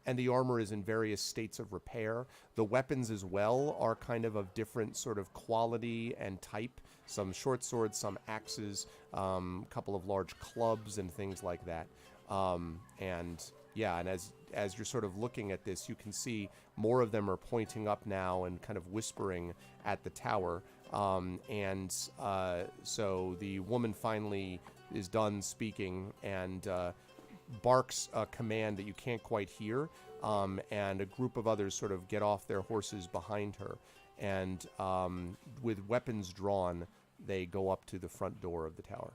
And the armor is in various states of repair. The weapons as well are kind of different sort of quality and type. Some short swords, some axes, a couple of large clubs and things like that. And as you're sort of looking at this, you can see more of them are pointing up now and kind of whispering at the tower. So the woman finally is done speaking and barks a command that you can't quite hear, and a group of others sort of get off their horses behind her, and with weapons drawn, they go up to the front door of the tower.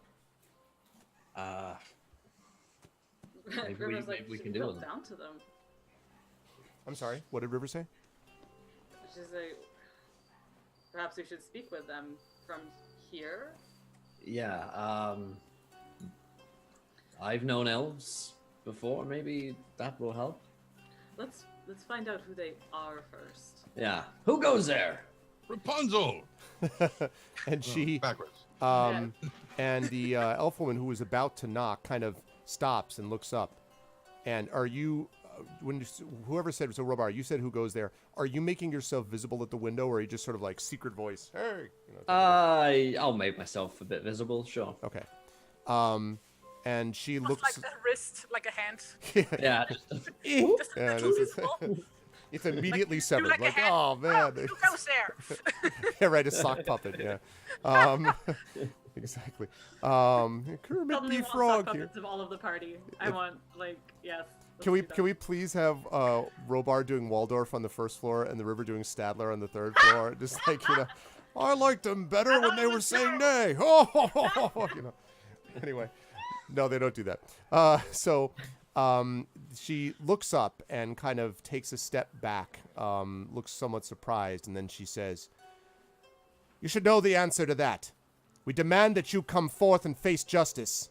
Maybe we can deal with them. Down to them. I'm sorry, what did River say? She's like, perhaps we should speak with them from here. Yeah, I've known elves before. Maybe that will help. Let's find out who they are first. Yeah. Who goes there? Rapunzel! And she, Backwards. and the elf woman who was about to knock kind of stops and looks up. And are you, whoever said, so Robar, you said who goes there. Are you making yourself visible at the window, or are you just sort of like secret voice? Hey! I'll make myself a bit visible, sure. Okay. And she Just looks like the wrist, like a hand. Yeah. Just Yeah, little visible. it's immediately Do severed. like a Like, hand. oh man. Who goes there? Yeah, right, a sock puppet, yeah. Exactly. Kermit Suddenly the want Frog sock here. puppets of all of the party. I want, like, yes. Can we please have Robar doing Waldorf on the first floor and the River doing Stadler on the third floor? Just like, I liked them better when they were saying nay. Anyway, no, they don't do that. So she looks up and kind of takes a step back, looks somewhat surprised, and then she says, "You should know the answer to that. We demand that you come forth and face justice."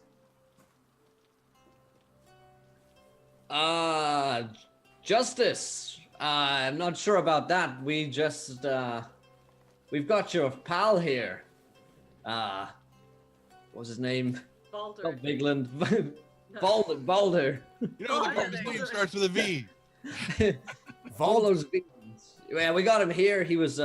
Justice. I'm not sure about that. We just, we've got your pal here. What was his name? Balder. Not Bigland. Balder. You know, the guy's name starts with a V. All those beans. Yeah, we got him here. He was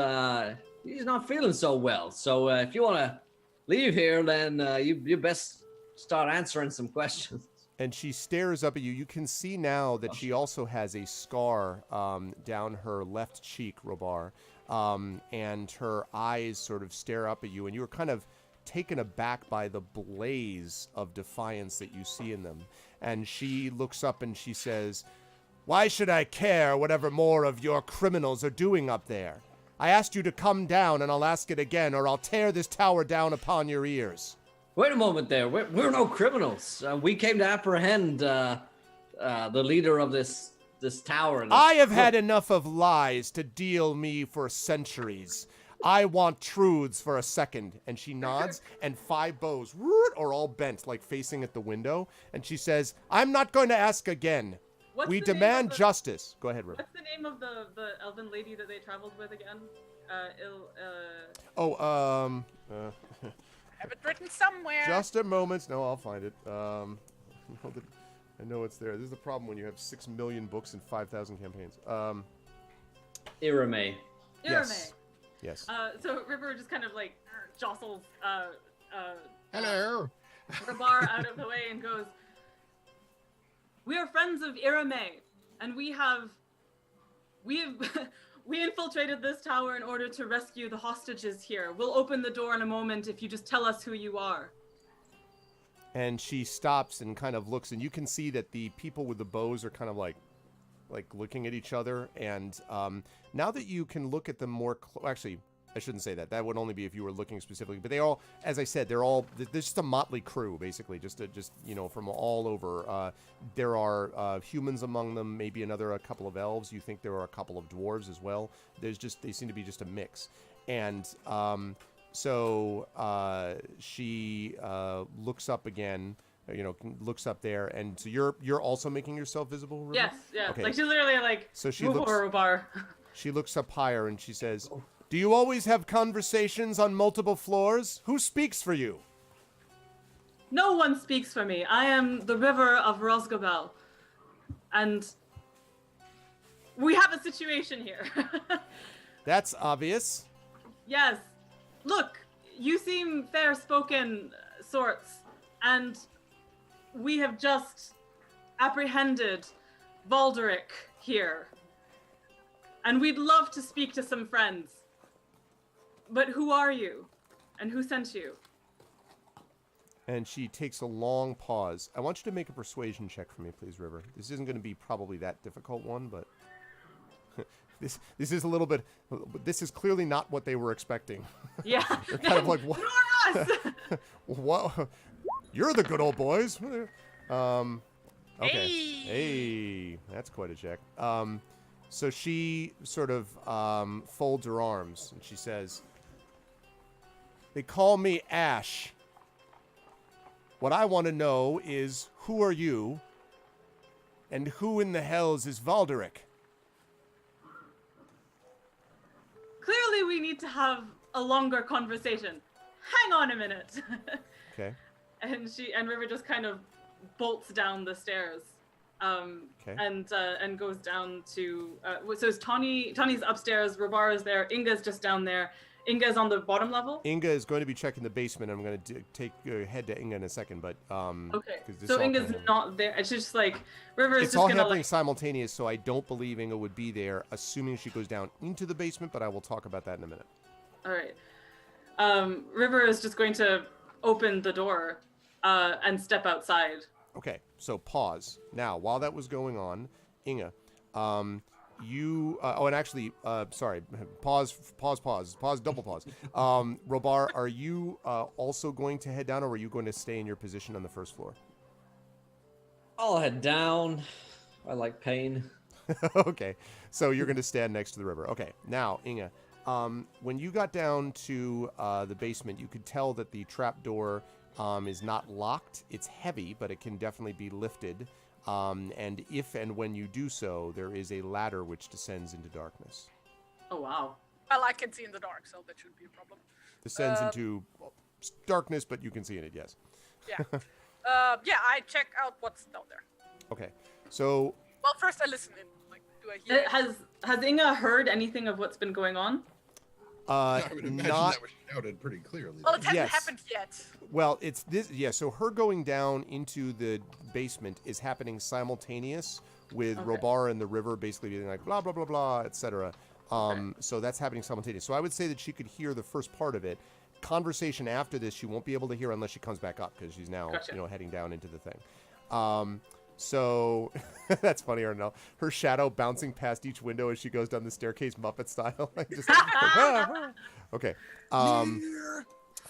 he's not feeling so well. So if you want to leave here, then you best start answering some questions. And she stares up at you. You can see now that she also has a scar down her left cheek, Robar. And her eyes sort of stare up at you. And you're kind of taken aback by the blaze of defiance that you see in them. And she looks up and she says, "Why should I care whatever more of your criminals are doing up there? I asked you to come down, and I'll ask it again, or I'll tear this tower down upon your ears." Wait a moment there. We're no criminals. We came to apprehend the leader of this tower. I have had enough of lies to deal me for centuries. I want truths for a second. And she nods, and 5 bows are all bent, like facing at the window. And she says, "I'm not going to ask again. We demand justice." Go ahead, River. What's the name of the elven lady that they traveled with again? I have it written somewhere. Just a moment. No, I'll find it. I know it's there. This is the problem when you have 6 million books and 5,000 campaigns. Irame. Yes. Yes. So River just kind of like jostles Hello. Rabar out of the way and goes, "We are friends of Irame, and we infiltrated this tower in order to rescue the hostages here. We'll open the door in a moment if you just tell us who you are." And she stops and kind of looks, and you can see that the people with the bows are kind of like looking at each other. And now that you can look at them more, actually, I shouldn't say that. That would only be if you were looking specifically. But they all, as I said, there's just a motley crew, basically, just from all over. There are humans among them, maybe a couple of elves. You think there are a couple of dwarves as well. They seem to be just a mix. And so she looks up again. Looks up there, and so you're also making yourself visible, River? Yes, yeah. Okay. Like she's literally like, so she move looks. over, Rabar. She looks up higher and she says, "Do you always have conversations on multiple floors? Who speaks for you?" No one speaks for me. I am the River of Rosgobel, and we have a situation here. That's obvious. Yes. Look, you seem fair-spoken sorts, and we have just apprehended Valderic here. And we'd love to speak to some friends. But who are you? And who sent you? And she takes a long pause. I want you to make a persuasion check for me, please, River. This isn't going to be probably that difficult one, but this is a little bit. This is clearly not what they were expecting. Yeah. They're kind of like, what? Nor us! What? You're the good old boys. Okay. Hey. Hey, that's quite a check. So she sort of folds her arms and she says, "They call me Ash. What I want to know is, who are you? And who in the hells is Valderic?" Clearly we need to have a longer conversation. Hang on a minute. Okay. And River just kind of bolts down the stairs. Okay. And goes down to so is Tawny's upstairs, Rabar is there, Inga's just down there. Inga's on the bottom level. Inga is going to be checking the basement. I'm going to head to Inga in a second, but Okay. 'cause this So all Inga's kinda happens. not there. It's just like River is It's just all gonna happening like. simultaneous, so I don't believe Inga would be there, assuming she goes down into the basement, but I will talk about that in a minute. All right. River is just going to open the door and step outside. Okay, so pause. Now, while that was going on, Inga, sorry, pause, double pause. Robar, are you also going to head down, or are you going to stay in your position on the first floor? I'll head down. I like pain. Okay, so you're going to stand next to the river. Okay, now, Inga, when you got down to the basement, you could tell that the trapdoor is not locked. It's heavy, but it can definitely be lifted. And if and when you do so, there is a ladder which descends into darkness. Oh wow. Well, I can see in the dark, so that shouldn't be a problem. Descends into darkness, but you can see in it, yes. Yeah. Yeah, I check out what's down there. Okay. So, Well, first I listen in. Like, do I hear? Has Inga heard anything of what's been going on? I would imagine not... that was shouted pretty clearly. Well, it hasn't Yes. happened yet. Well, it's this. Yeah, so her going down into the basement is happening simultaneous with Robar and the river basically being like blah blah blah blah, etc. So that's happening simultaneous. So I would say that she could hear the first part of it. Conversation after this, she won't be able to hear unless she comes back up because she's now heading down into the thing. So that's funny, or no? Her shadow bouncing past each window as she goes down the staircase, Muppet style. Okay.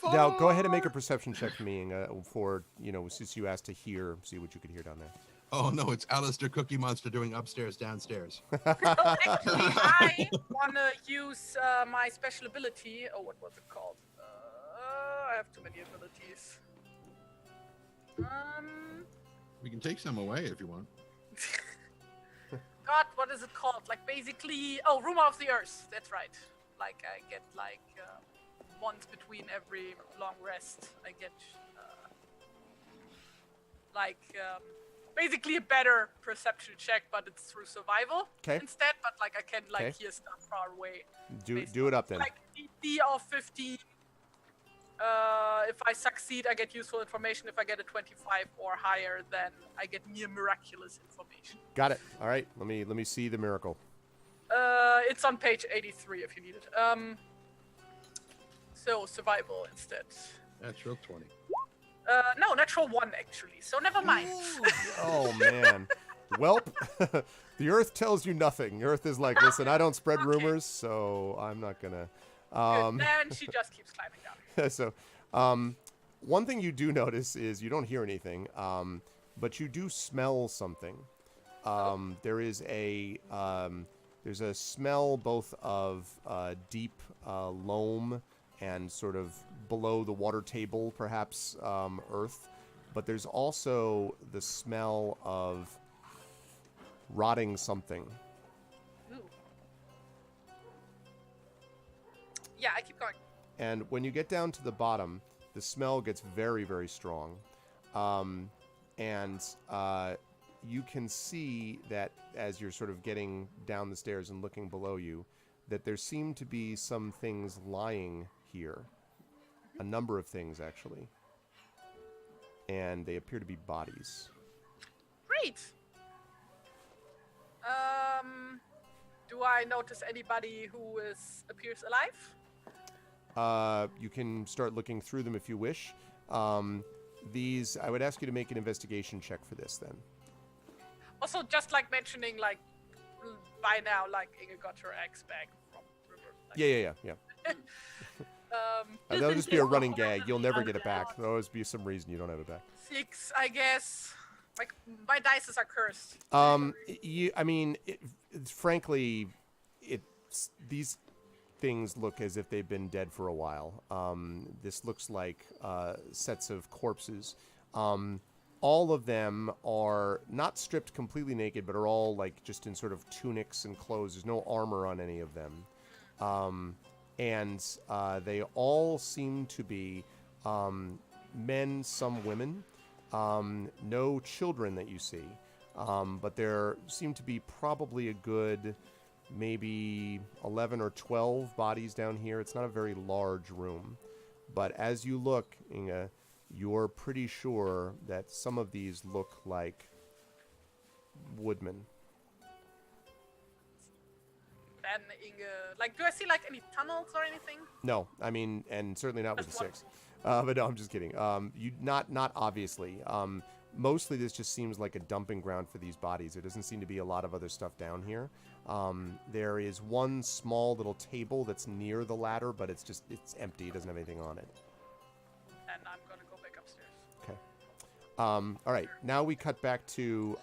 Now go ahead and make a perception check for me, for since you asked to hear, see what you could hear down there. Oh no, it's Alistair Cookie Monster doing upstairs, downstairs. Actually, I want to use my special ability. Oh, what was it called? I have too many abilities. We can take some away if you want. God, what is it called? Like basically, Rumor of the Earth. That's right. Like I get once between every long rest, I get basically a better perception check, but it's through survival instead. But like I can hear stuff far away. Do it up then. Like D of 15. If I succeed, I get useful information. If I get a 25 or higher, then I get near miraculous information. Got it. All right. Let me see the miracle. It's on page 83 if you need it. So survival instead. Natural 20. No, natural 1 actually. So never mind. Oh man. Welp. The Earth tells you nothing. The Earth is like, listen, I don't spread rumors, so I'm not gonna. Then she just keeps climbing down. So, one thing you do notice is you don't hear anything, but you do smell something. There's a smell both of deep loam and sort of below the water table, perhaps earth, but there's also the smell of rotting something. Ooh. Yeah, I keep going. And when you get down to the bottom, the smell gets very, very strong. And you can see that as you're sort of getting down the stairs and looking below you, that there seem to be some things lying here. A number of things, actually. And they appear to be bodies. Great. Do I notice anybody who appears alive? You can start looking through them if you wish. These, I would ask you to make an investigation check for this then. Also, just like mentioning, like, by now, like, Inga got her ex back from River. Like, Yeah. That'll just be a running gag. You'll never get it back. There'll always be some reason you don't have it back. 6, I guess. Like, my dices are cursed. Frankly, these things look as if they've been dead for a while. This looks like sets of corpses. All of them are not stripped completely naked, but are all like just in sort of tunics and clothes. There's no armor on any of them. And they all seem to be men, some women. No children that you see. But there seem to be probably a good maybe 11 or 12 bodies down here. It's not a very large room. But as you look, Inga, you're pretty sure that some of these look like woodmen. And Inga, like, do I see like any tunnels or anything? No, I mean, and certainly not with the 6. But no, I'm just kidding. Not obviously. Mostly this just seems like a dumping ground for these bodies. There doesn't seem to be a lot of other stuff down here. There is one small little table that's near the ladder, but it's empty. It doesn't have anything on it. And I'm gonna go back upstairs. Okay. All right. Now we cut back to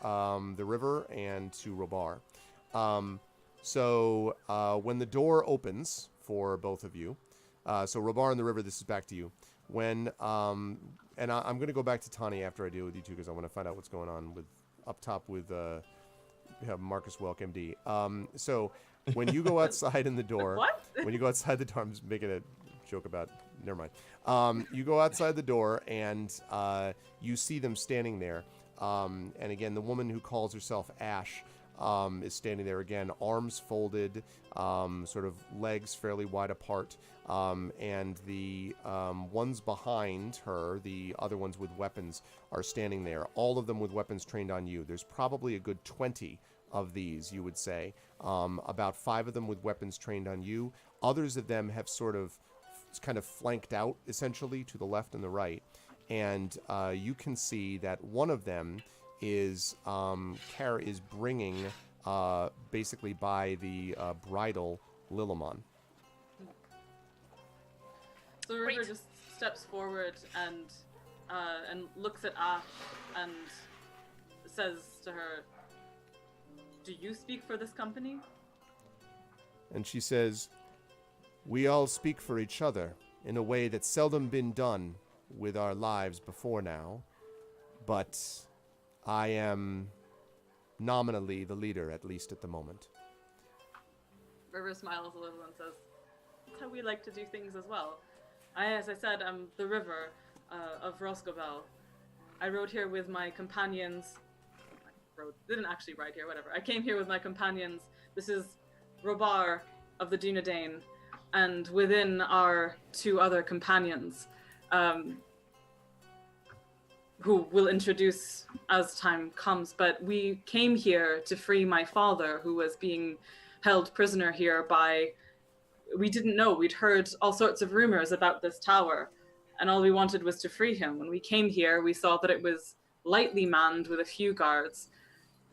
the river and to Robar. So when the door opens for both of you, so Robar and the river, this is back to you. When and I'm going to go back to Tani after I deal with you two because I want to find out what's going on with up top with Marcus Welk, MD. So when you go outside in the door, What? when you go outside the door, I'm just making a joke about. Never mind. You go outside the door and you see them standing there. And again, the woman who calls herself Ash is standing there again, arms folded, sort of legs fairly wide apart. And the ones behind her, the other ones with weapons, are standing there. All of them with weapons trained on you. There's probably a good 20 of these, you would say. About 5 of them with weapons trained on you. Others of them have sort of kind of flanked out, essentially, to the left and the right. And you can see that one of them is bringing, basically by the bridle, Lillimon. So River Great. just steps forward and looks at Ash and says to her, "Do you speak for this company?" And she says, "We all speak for each other in a way that's seldom been done with our lives before now, but I am nominally the leader, at least at the moment." River smiles a little and says, "That's how we like to do things as well. As I said, I'm the River of Roscobel. I rode here with my companions. Didn't actually ride here, whatever. I came here with my companions. This is Robar of the Dunedain, and within are 2 other companions, who will introduce as time comes. But we came here to free my father, who was being held prisoner here by... We didn't know. We'd heard all sorts of rumors about this tower, and all we wanted was to free him. When we came here, we saw that it was lightly manned with a few guards,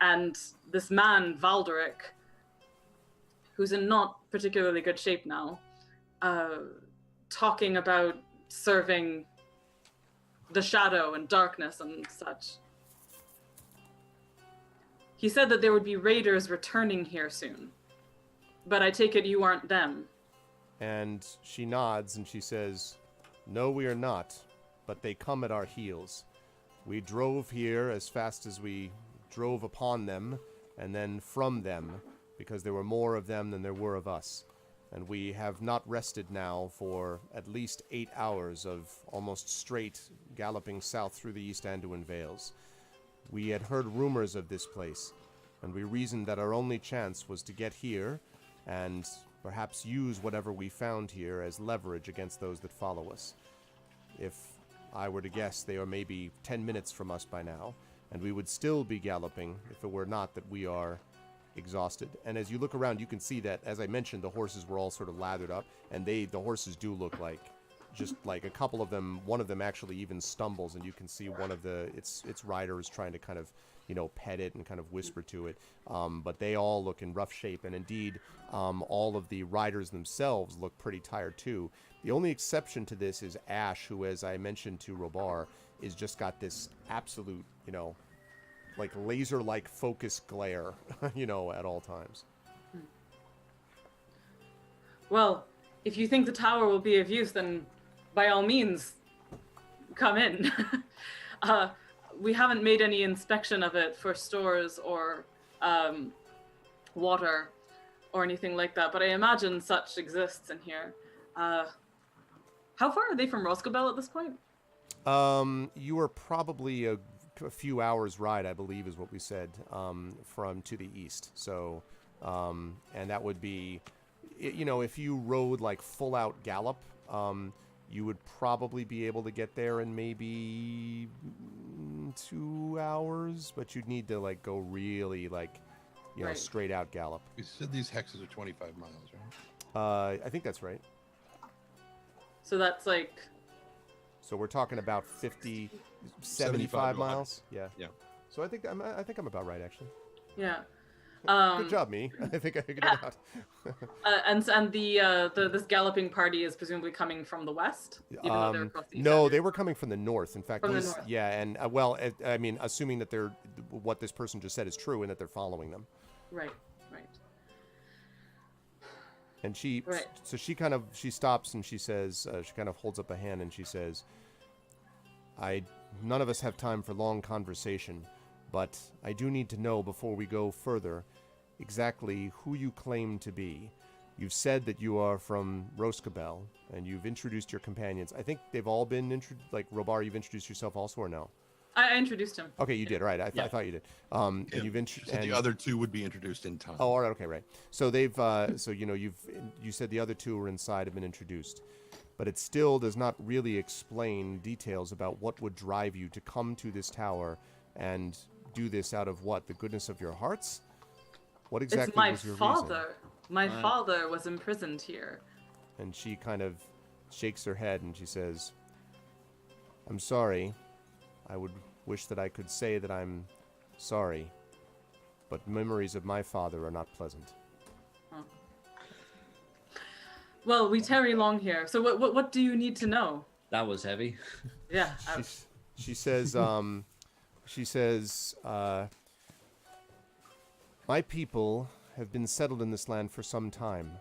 and this man, Valderic, who's in not particularly good shape now, talking about serving the shadow and darkness and such. He said that there would be raiders returning here soon, but I take it you aren't them." And she nods and she says, "No, we are not, but they come at our heels. We drove here as fast as we drove upon them, and then from them, because there were more of them than there were of us. And we have not rested now for at least 8 hours of almost straight galloping south through the East Anduin Vales. We had heard rumors of this place, and we reasoned that our only chance was to get here and perhaps use whatever we found here as leverage against those that follow us. If I were to guess, they are maybe 10 minutes from us by now, and we would still be galloping if it were not that we are exhausted." And as you look around, you can see that, as I mentioned, the horses were all sort of lathered up, and the horses do look like, just like a couple of them, one of them actually even stumbles, and you can see one of its rider is trying to kind of, pet it and kind of whisper to it. But they all look in rough shape, and indeed, all of the riders themselves look pretty tired too. The only exception to this is Ash, who, as I mentioned to Robar, is just got this absolute, like laser-like focus glare, at all times. "Well, if you think the tower will be of use, then by all means, come in." We haven't made any inspection of it for stores or water or anything like that, but I imagine such exists in here. How far are they from Roscobel at this point? You are probably a few hours ride, I believe, is what we said, from to the east. So, and that would be, if you rode like full out gallop, you would probably be able to get there in maybe 2 hours, but you'd need to like go really like, Right. straight out gallop. You said these hexes are 25 miles, right? I think that's right. So that's like... So we're talking about 50, 75 75 miles. Yeah. Yeah. So I think I'm about right, actually. Yeah. Good job, me. I think I figured it out. And this galloping party is presumably coming from the west, even though they're across the east. No, they were coming from the north. In fact, From the north. yeah, and I mean, assuming that what this person just said is true and that they're following them. Right. And she stops and she says, she kind of holds up a hand and she says, none of us have time for long conversation, But I do need to know before we go further exactly who you claim to be. You've said that you are from Roskabel, and you've introduced your companions. I think they've all been like Robar. You've introduced yourself also, or no? I introduced him. Okay, you did, right? I thought you did. And you've introduced. So the other two would be introduced in time. Oh, all right. Okay, right. So they've. So you said the other two were inside, have been introduced, but it still does not really explain details about what would drive you to come to this tower and do this out of what? The goodness of your hearts? What exactly It's my was your father. reason? My father was imprisoned here. And she kind of shakes her head and she says, I'm sorry. I would wish that I could say that I'm sorry, but memories of my father are not pleasant. Oh. Well, we tarry long here. So what do you need to know? That was heavy. Yeah. She says, my people have been settled in this land for some time,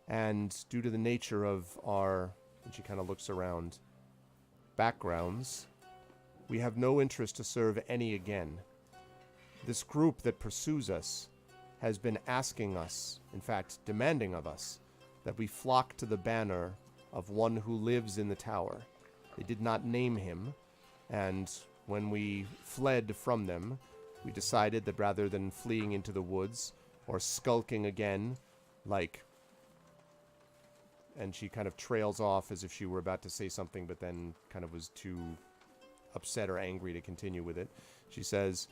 and due to the nature of our, and she kind of looks around, backgrounds, we have no interest to serve any again. This group that pursues us has been asking us, in fact, demanding of us, that we flock to the banner of one who lives in the tower. They did not name him, and when we fled from them, we decided that rather than fleeing into the woods or skulking again, and she kind of trails off as if she were about to say something, but then kind of was too upset or angry to continue with it. She says,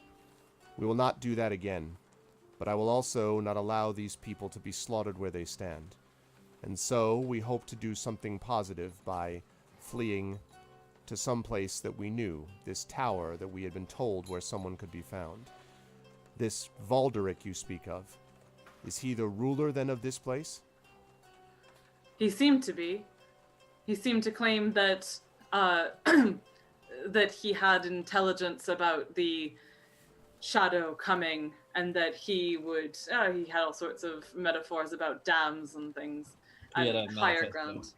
we will not do that again, but I will also not allow these people to be slaughtered where they stand. And so we hope to do something positive by fleeing to some place that we knew, this tower that we had been told where someone could be found. This Valderic you speak of, is he the ruler then of this place? He seemed to be. He seemed to claim that that he had intelligence about the shadow coming, and that he would. He had all sorts of metaphors about dams and things, and higher ground.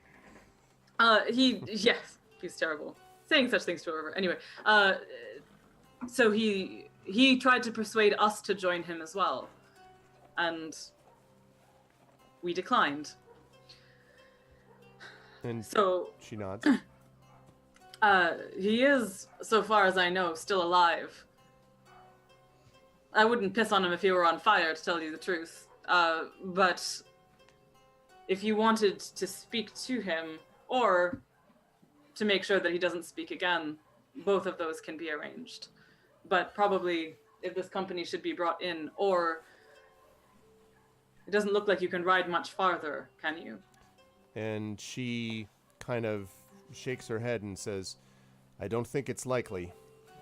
Yes, he's terrible saying such things to a river. Anyway, so he tried to persuade us to join him as well, and we declined. And so she nods. He is, so far as I know, still alive. I wouldn't piss on him if he were on fire, to tell you the truth. But if you wanted to speak to him, or to make sure that he doesn't speak again, both of those can be arranged. But probably, if this company should be brought in, or it doesn't look like you can ride much farther, can you? And she kind of shakes her head and says, I don't think it's likely.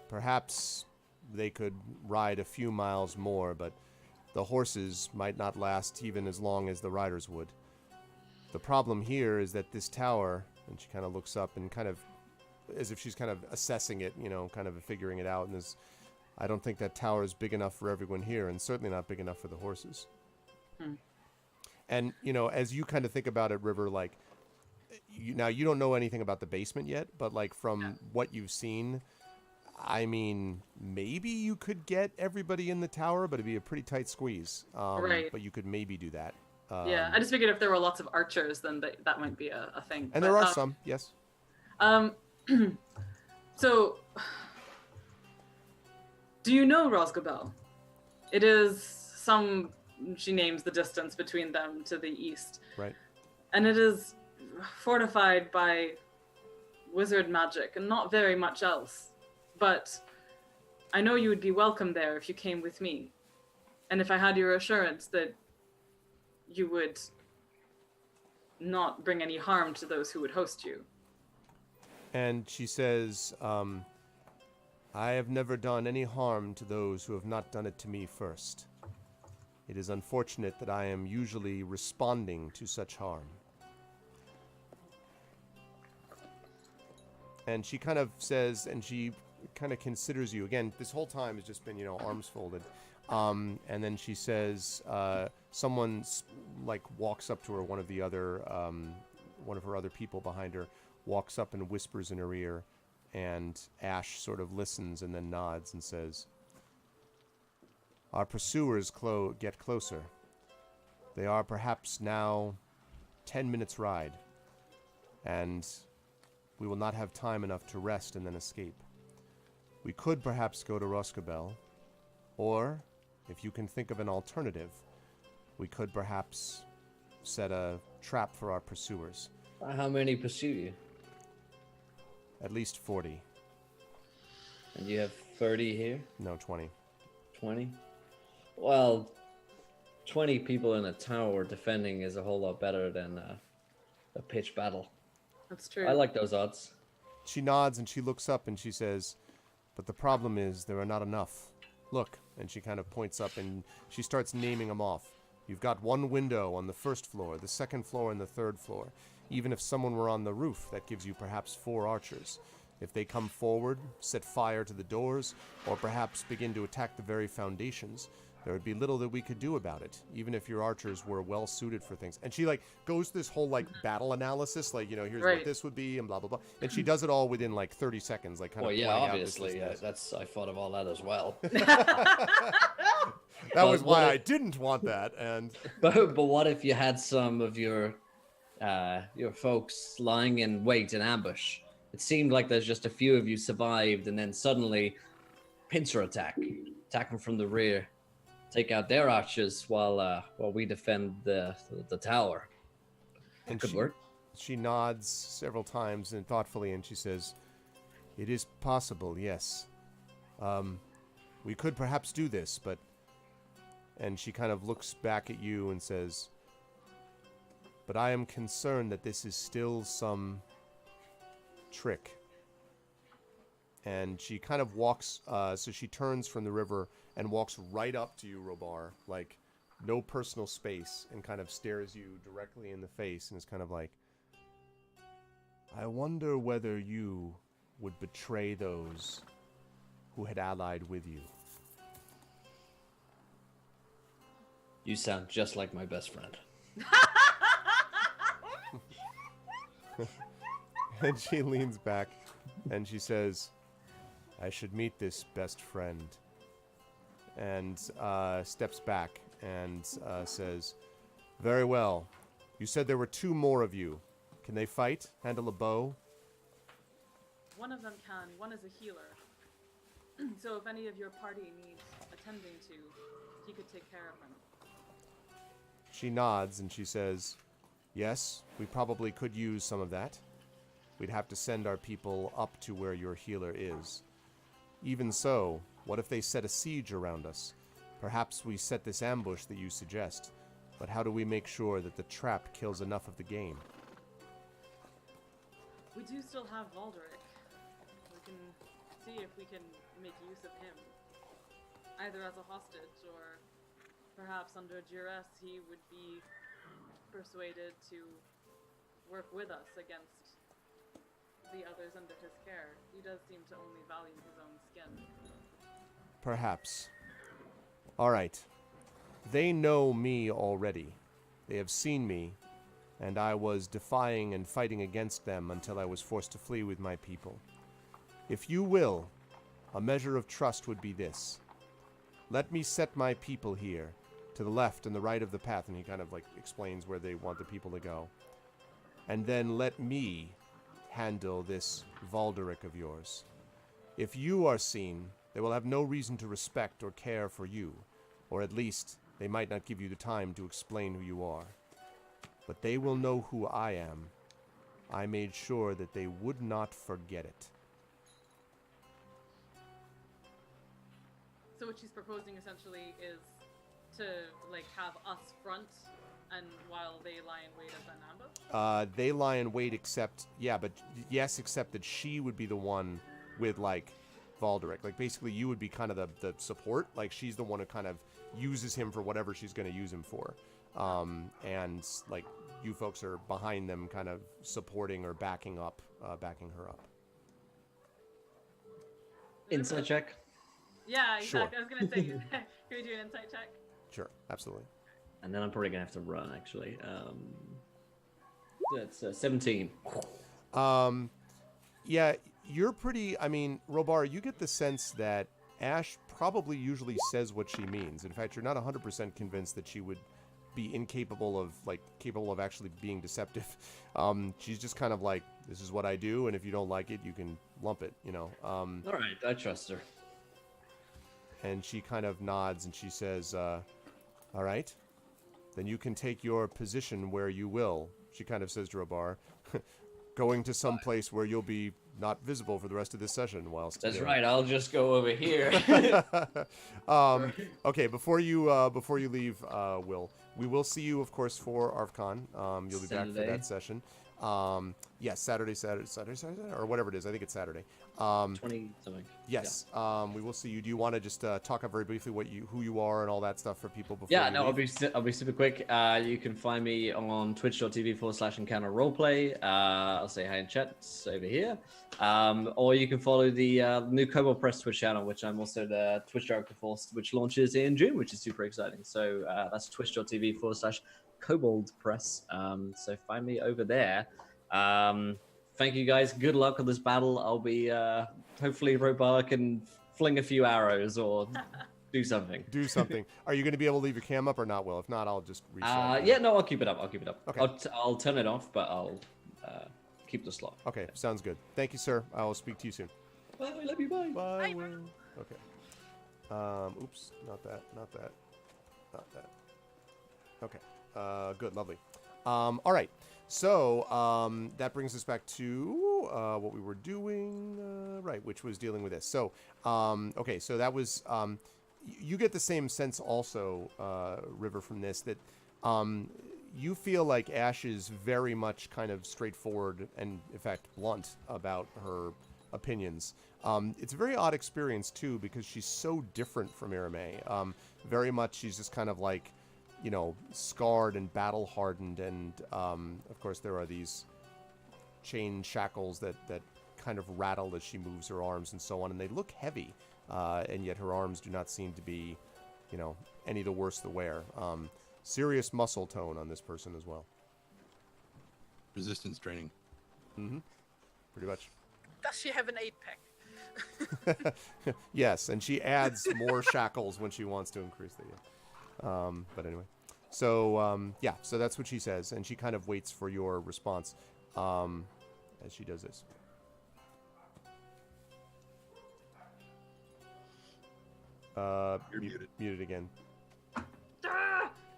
Perhaps they could ride a few miles more, but the horses might not last even as long as the riders would. The problem here is that this tower, and she kind of looks up and kind of, as if she's kind of assessing it, kind of figuring it out, and I don't think that tower is big enough for everyone here, and certainly not big enough for the horses. And, as you kind of think about it, River, now you don't know anything about the basement yet, but from what you've seen, I mean, maybe you could get everybody in the tower, but it'd be a pretty tight squeeze. Right. But you could maybe do that. Yeah, I just figured if there were lots of archers, then that might be a thing. And there are some, yes. So, do you know Rosgabel? It is she names the distance between them to the east. Right. And it is fortified by wizard magic and not very much else. But I know you would be welcome there if you came with me. And if I had your assurance that you would not bring any harm to those who would host you. And she says, I have never done any harm to those who have not done it to me first. It is unfortunate that I am usually responding to such harm. And she kind of says, and she kind of considers you. Again, this whole time has just been, arms folded. And then she says, someone walks up to her, one of her other people behind her, walks up and whispers in her ear, and Ash sort of listens and then nods and says, Our pursuers get closer. They are perhaps now 10 minutes' ride, and we will not have time enough to rest and then escape. We could perhaps go to Roscabel, or, if you can think of an alternative, we could perhaps set a trap for our pursuers. How many pursue you? At least 40. And you have 30 here? No, 20. 20? Well, 20 people in a tower defending is a whole lot better than a pitched battle. That's true. I like those odds. She nods and she looks up and she says, but the problem is there are not enough. Look, and she kind of points up and she starts naming them off. You've got one window on the first floor, the second floor, and the third floor. Even if someone were on the roof, that gives you perhaps 4 archers. If they come forward, set fire to the doors, or perhaps begin to attack the very foundations, there would be little that we could do about it, even if your archers were well suited for things. And she goes this whole battle analysis, here's what this would be, and blah blah blah. And she does it all within 30 seconds, Well, yeah, obviously, I thought of all that as well. That was why I didn't want that. And but what if you had some of your folks lying in wait in ambush? It seemed like there's just a few of you survived, and then suddenly pincer attack them from the rear. Take out their archers while we defend the tower. And could work. She nods several times and thoughtfully, and she says, "It is possible, yes. We could perhaps do this, but..." And she kind of looks back at you and says, "But I am concerned that this is still some trick." And she kind of walks, so she turns from the river and walks right up to you, Robar, no personal space, and kind of stares you directly in the face and is kind of like, "I wonder whether you would betray those who had allied with you." You sound just like my best friend. And she leans back and she says, "I should meet this best friend." And steps back and says, "Very well. You said there were 2 more of you. Can they fight? Handle a bow?" One of them can. One is a healer. So if any of your party needs attending to, he could take care of them. She nods and she says, "Yes, we probably could use some of that. We'd have to send our people up to where your healer is. Even so, what if they set a siege around us? Perhaps we set this ambush that you suggest, but how do we make sure that the trap kills enough of the game?" We do still have Valderic. We can see if we can make use of him, either as a hostage or perhaps under duress he would be persuaded to work with us against the others under his care. He does seem to only value his own skin. Perhaps. All right. They know me already. They have seen me, and I was defying and fighting against them until I was forced to flee with my people. If you will, a measure of trust would be this. Let me set my people here, to the left and the right of the path, and he kind of explains where they want the people to go. And then let me handle this Valderic of yours. If you are seen, they will have no reason to respect or care for you, or at least they might not give you the time to explain who you are. But they will know who I am. I made sure that they would not forget it." So what she's proposing essentially is to have us front, and while they lie in wait as an ambush? They lie in wait except that she would be the one with Valderic. Basically you would be kind of the support. She's the one who kind of uses him for whatever she's going to use him for. And you folks are behind them kind of supporting or backing her up. Insight check. Yeah, exactly. Sure. I was going to say, can we do an insight check? Sure, absolutely. And then I'm probably going to have to run, actually. That's 17. Yeah, you're pretty... Robar, you get the sense that Ash probably usually says what she means. In fact, you're not 100% convinced that she would be incapable of actually being deceptive. She's just kind of like, this is what I do, and if you don't like it, you can lump it, All right, I trust her. And she kind of nods and she says, all right, then you can take your position where you will. She kind of says to Robar, going to some place where you'll be not visible for the rest of this session whilst. That's right. I'll just go over here. Okay, before you leave, Will, we will see you, of course, for ArfCon. You'll be back for that session. Yes, Saturday, or whatever it is. I think it's Saturday. 20 something. Yes. Yeah. We will see you. Do you want to just talk up very briefly who you are and all that stuff for people before? Yeah, no, I'll be super quick. You can find me on twitch.tv/encounter roleplay. I'll say hi in chat over here. Or you can follow the new Kobold Press Twitch channel, which I'm also the Twitch director for, which launches in June, which is super exciting. So that's twitch.tv/Kobold Press. So find me over there. Thank you guys. Good luck on this battle. I'll be hopefully Robar can fling a few arrows or do something. Do something. Are you going to be able to leave your cam up or not, Will? If not, I'll just reset. Yeah, no, I'll keep it up. Okay. I'll turn it off, but I'll keep the slot. Okay, sounds good. Thank you, sir. I will speak to you soon. Bye. Love you. Bye. Bye. Will. Okay. Oops. Not that. Okay. Good. Lovely. All right. So that brings us back to what we were doing, right, which was dealing with this. So, okay, so that was, you get the same sense also, River, from this, that you feel like Ash is very much kind of straightforward and, in fact, blunt about her opinions. It's a very odd experience, too, because she's so different from Irame. Very much she's just kind of like, scarred and battle-hardened, and, of course, there are these chain shackles that kind of rattle as she moves her arms and so on, and they look heavy, and yet her arms do not seem to be, any the worse the wear. Serious muscle tone on this person as well. Resistance training. Mm-hmm. Pretty much. Does she have an 8-pack? Yes, and she adds more shackles when she wants to increase the... But anyway, so yeah, so that's what she says, and she kind of waits for your response as she does this. You're muted. Muted again.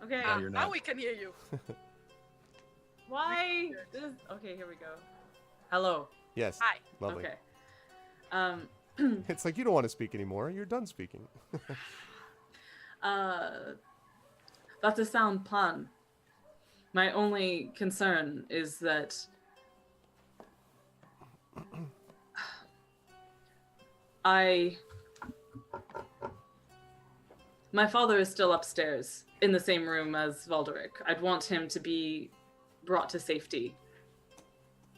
Okay. No, you're Now not. we can hear you. Why? Okay, here we go. Hello. Yes. Hi. Lovely. Okay. It's like you don't want to speak anymore. You're done speaking. That's a sound plan. My only concern is that my father is still upstairs in the same room as Valderic. I'd want him to be brought to safety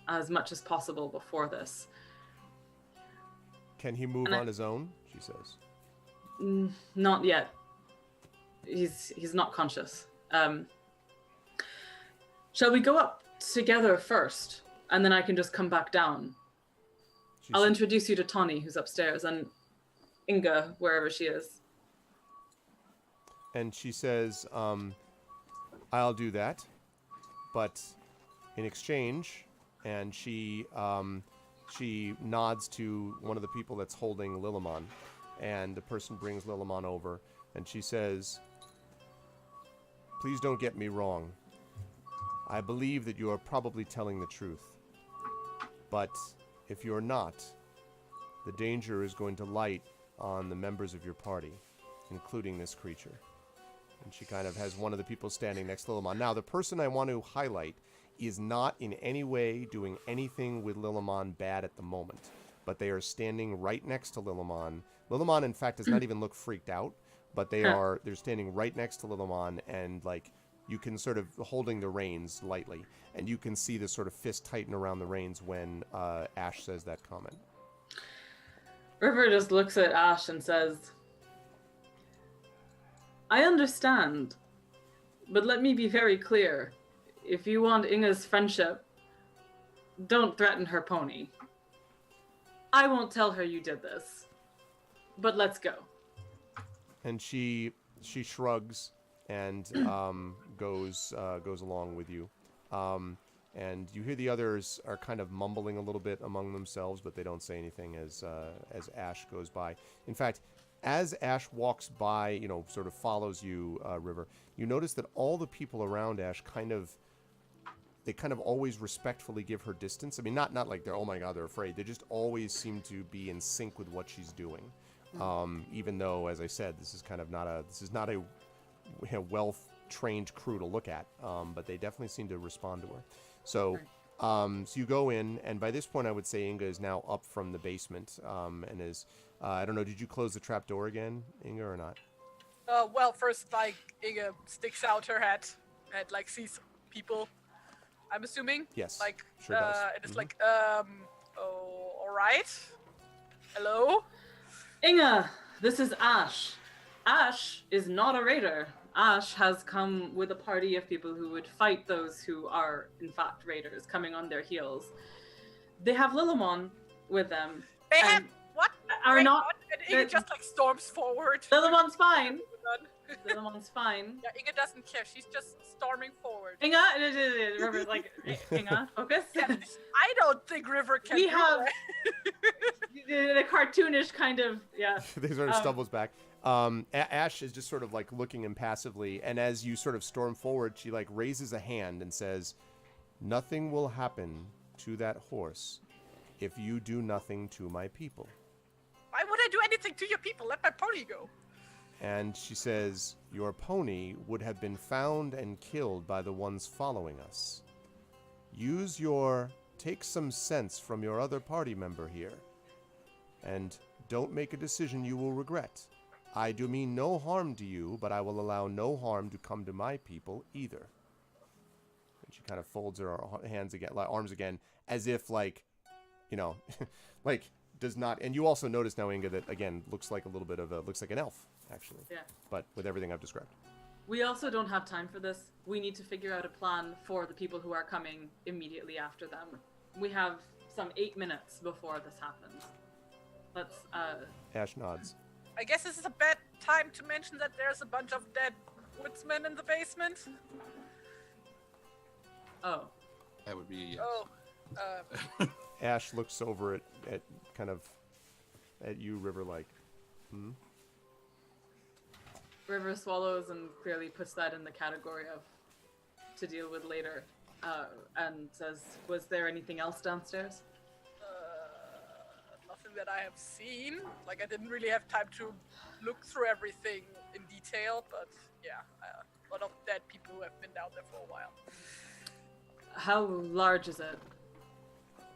as much as possible before this. Can he move on his own? She says. Not yet. He's not conscious. Shall we go up together first, and then I can just come back down? I'll introduce you to Tawny, who's upstairs, and Inga, wherever she is. And she says, I'll do that, but in exchange, and she nods to one of the people that's holding Lilimon, and the person brings Lilimon over, and she says, please don't get me wrong. I believe that you are probably telling the truth. But if you're not, the danger is going to light on the members of your party, including this creature. And she kind of has one of the people standing next to Lilimon. Now, the person I want to highlight is not in any way doing anything with Lilimon bad at the moment, but they are standing right next to Lilimon. Lilimon, in fact, does not even look freaked out, but they're standing right next to Lilimon, and like you can sort of holding the reins lightly, and you can see the sort of fist tighten around the reins when Ash says that comment. River just looks at Ash and says, I understand, but let me be very clear. If you want Inga's friendship, don't threaten her pony. I won't tell her you did this. but let's go. And she shrugs and goes along with you. And you hear the others are kind of mumbling a little bit among themselves, but they don't say anything as Ash goes by. In fact, as Ash walks by, sort of follows you, River, you notice that all the people around Ash kind of always respectfully give her distance. I mean, not like they're, oh my God, they're afraid. They just always seem to be in sync with what she's doing. Even though, as I said, this is not a well-trained crew to look at, but they definitely seem to respond to her. So, so you go in, and by this point, I would say Inga is now up from the basement, and is, I don't know, did you close the trap door again, Inga, or not? Well, first, Inga sticks out her head and, sees people, I'm assuming. Yes, Like, sure does. and it's oh, all right. Hello? Inga, this is Ash. Ash is not a raider. Ash has come with a party of people who would fight those who are, in fact, raiders, coming on their heels. They have Lillimon with them. They have what? Are Wait, not. what? And Inga just storms forward. Lillimon's fine. Lillimon's fine. Yeah, Inga doesn't care. She's just storming forward. Inga, River's like, Inga, focus. Yeah, I don't think River can. We do have that. the cartoonish kind of, yeah. They sort of stumbles back. Ash is just sort of looking impassively, and as you sort of storm forward, she raises a hand and says, "Nothing will happen to that horse if you do nothing to my people." Why would I do anything to your people? Let my pony go. And she says, "Your pony would have been found and killed by the ones following us. Take some sense from your other party member here, and don't make a decision you will regret. I do mean no harm to you, but I will allow no harm to come to my people either." And she kind of folds her arms again, as if does not. And you also notice now, Inga, that again looks like an elf, actually. Yeah. But with everything I've described. We also don't have time for this. We need to figure out a plan for the people who are coming immediately after them. We have some 8 minutes before this happens. Let's, Ash nods. I guess this is a bad time to mention that there's a bunch of dead woodsmen in the basement. Oh. That would be a yes. Oh. Ash looks over at you, River, River swallows and clearly puts that in the category of to deal with later, and says, "Was there anything else downstairs?" Nothing that I have seen. I didn't really have time to look through everything in detail, but yeah, a lot of dead people who have been down there for a while. How large is it?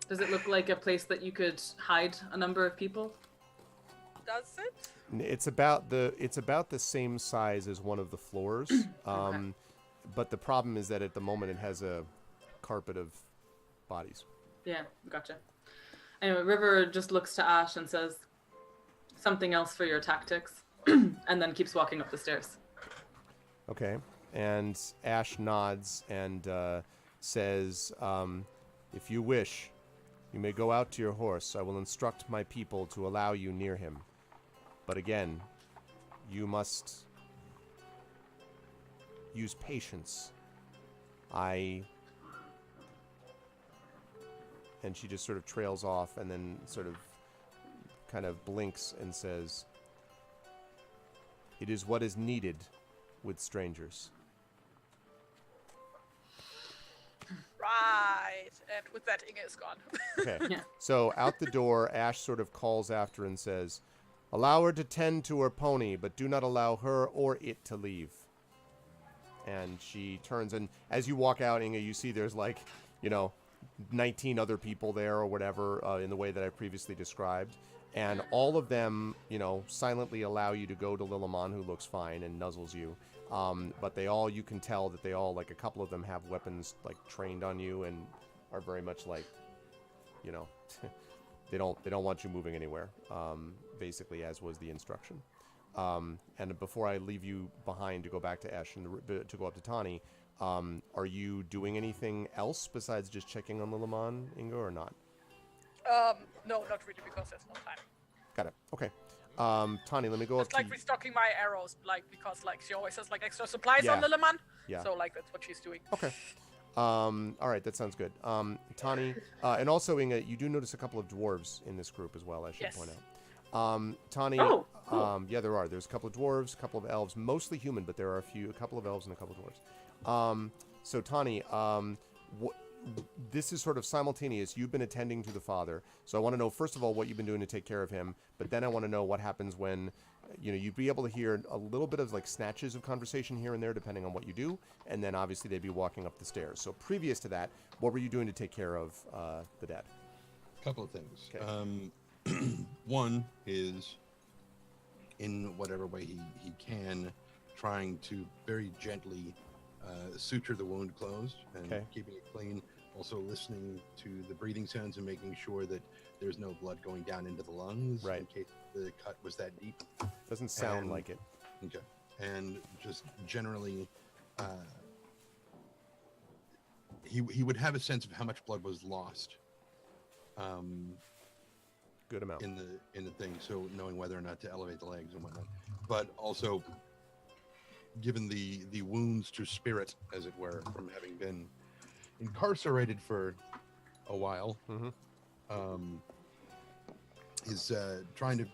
Does it look like a place that you could hide a number of people? Does it? It's about the same size as one of the floors, Okay. But the problem is that at the moment it has a carpet of bodies. Yeah, gotcha. Anyway, River just looks to Ash and says, "Something else for your tactics," and then keeps walking up the stairs. Okay, and Ash nods and says, "If you wish, you may go out to your horse. I will instruct my people to allow you near him. But again, you must use patience. And she just sort of trails off and then sort of kind of blinks and says, "It is what is needed with strangers." Right. And with that, Inga is gone. Okay. Yeah. So out the door, Ash sort of calls after and says, "Allow her to tend to her pony, but do not allow her or it to leave." And she turns, and as you walk out, Inga, you see there's 19 other people there or whatever, in the way that I previously described. And all of them, silently allow you to go to Lillimon, who looks fine and nuzzles you. But you can tell that they all, a couple of them have weapons, trained on you and are very much they don't want you moving anywhere, basically, as was the instruction. And before I leave you behind to go back to Ash and to go up to Tani, are you doing anything else besides just checking on Lillimon, Inga, or not? No, not really, because there's no time. Got it. Okay. Tani, let me go Just up like to you. restocking my arrows, like because like she always has like extra supplies Yeah. on Lilleman. Yeah. So like that's what she's doing. Okay. All right, that sounds good. Tani, and also Inga, you do notice a couple of dwarves in this group as well, I should Yes. point out. Tani, Oh, cool. yeah, there are. There's a couple of dwarves, a couple of elves, mostly human, but there are a couple of elves and a couple of dwarves. So Tani, this is sort of simultaneous. You've been attending to the father, so I want to know first of all what you've been doing to take care of him, but then I want to know what happens when, you'd be able to hear a little bit of like snatches of conversation here and there depending on what you do, and then obviously they'd be walking up the stairs. So previous to that, what were you doing to take care of the dad? A couple of things. Okay. One is, in whatever way he can, trying to very gently suture the wound closed and Okay. keeping it clean. Also listening to the breathing sounds and making sure that there's no blood going down into the lungs Right. in case the cut was that deep. Doesn't sound And- like it. Okay. And just generally, he would have a sense of how much blood was lost Good amount. in the thing, so knowing whether or not to elevate the legs and whatnot. But also, given the wounds to spirit, as it were, from having been incarcerated for a while, Mm-hmm. he's trying to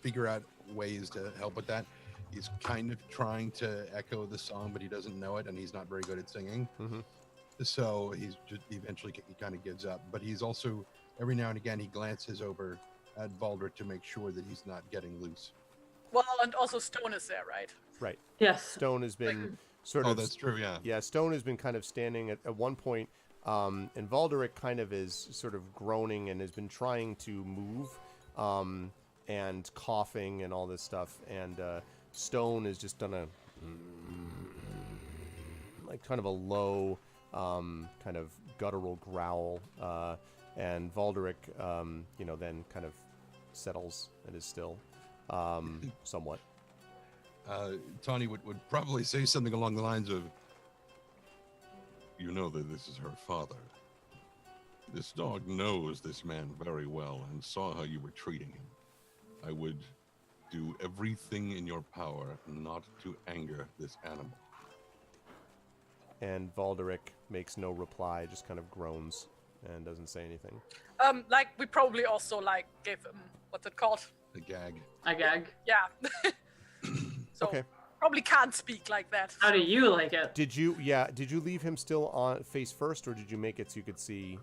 figure out ways to help with that. He's kind of trying to echo the song, but he doesn't know it, and he's not very good at singing. Mm-hmm. So he's just eventually he kind of gives up. But he's also every now and again he glances over at Baldric to make sure that he's not getting loose. Well, and also Stone is there, right? Right. Yes. Stone has been sort Oh, of. that's true. Yeah. Yeah, Stone has been kind of standing at one point, and Valderic kind of is sort of groaning and has been trying to move, and coughing and all this stuff. And Stone has just done a like kind of a low, kind of guttural growl, and Valderic, then kind of settles and is still, somewhat. Tawny would probably say something along the lines of, "You know that this is her father. This dog knows this man very well and saw how you were treating him. I would do everything in your power not to anger this animal." And Valderic makes no reply, just kind of groans and doesn't say anything. Like we probably also like gave him what's it called? The gag. I gag. Yeah. So Okay. probably can't speak like that. How do you like it? Did you leave him still on face first, or did you make it so you could see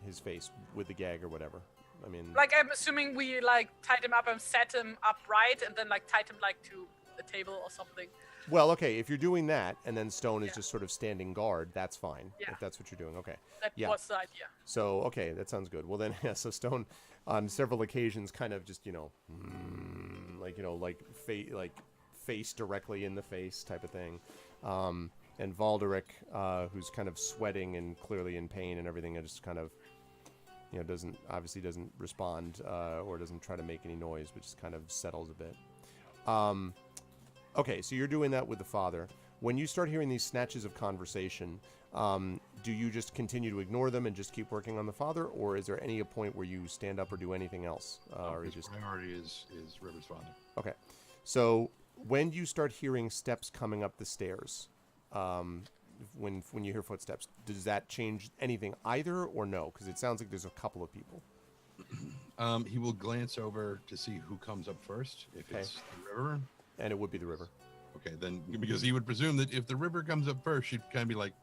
his face with the gag or whatever? I mean, Like I'm assuming we like tied him up and set him upright and then like tied him like to the table or something. well, okay, if you're doing that and then Stone is Yeah. just sort of standing guard, that's fine. Yeah. If that's what you're doing, okay. That Yeah. was the idea. So, okay, that sounds good. Well, then, yeah, so Stone on several occasions kind of just, face directly in the face type of thing. And Valderic, who's kind of sweating and clearly in pain and everything, and just kind of, doesn't respond or doesn't try to make any noise, but just kind of settles a bit. Okay, so you're doing that with the father. When you start hearing these snatches of conversation, do you just continue to ignore them and just keep working on the father, or is there any point where you stand up or do anything else? Or you His just priority is River's father. okay? So when you start hearing steps coming up the stairs, when you hear footsteps, does that change anything either, or no? Because it sounds like there's a couple of people. He will glance over to see who comes up first. If Okay. it's the river, And it would be the river. okay, then because he would presume that if the river comes up first, she'd kind of be like,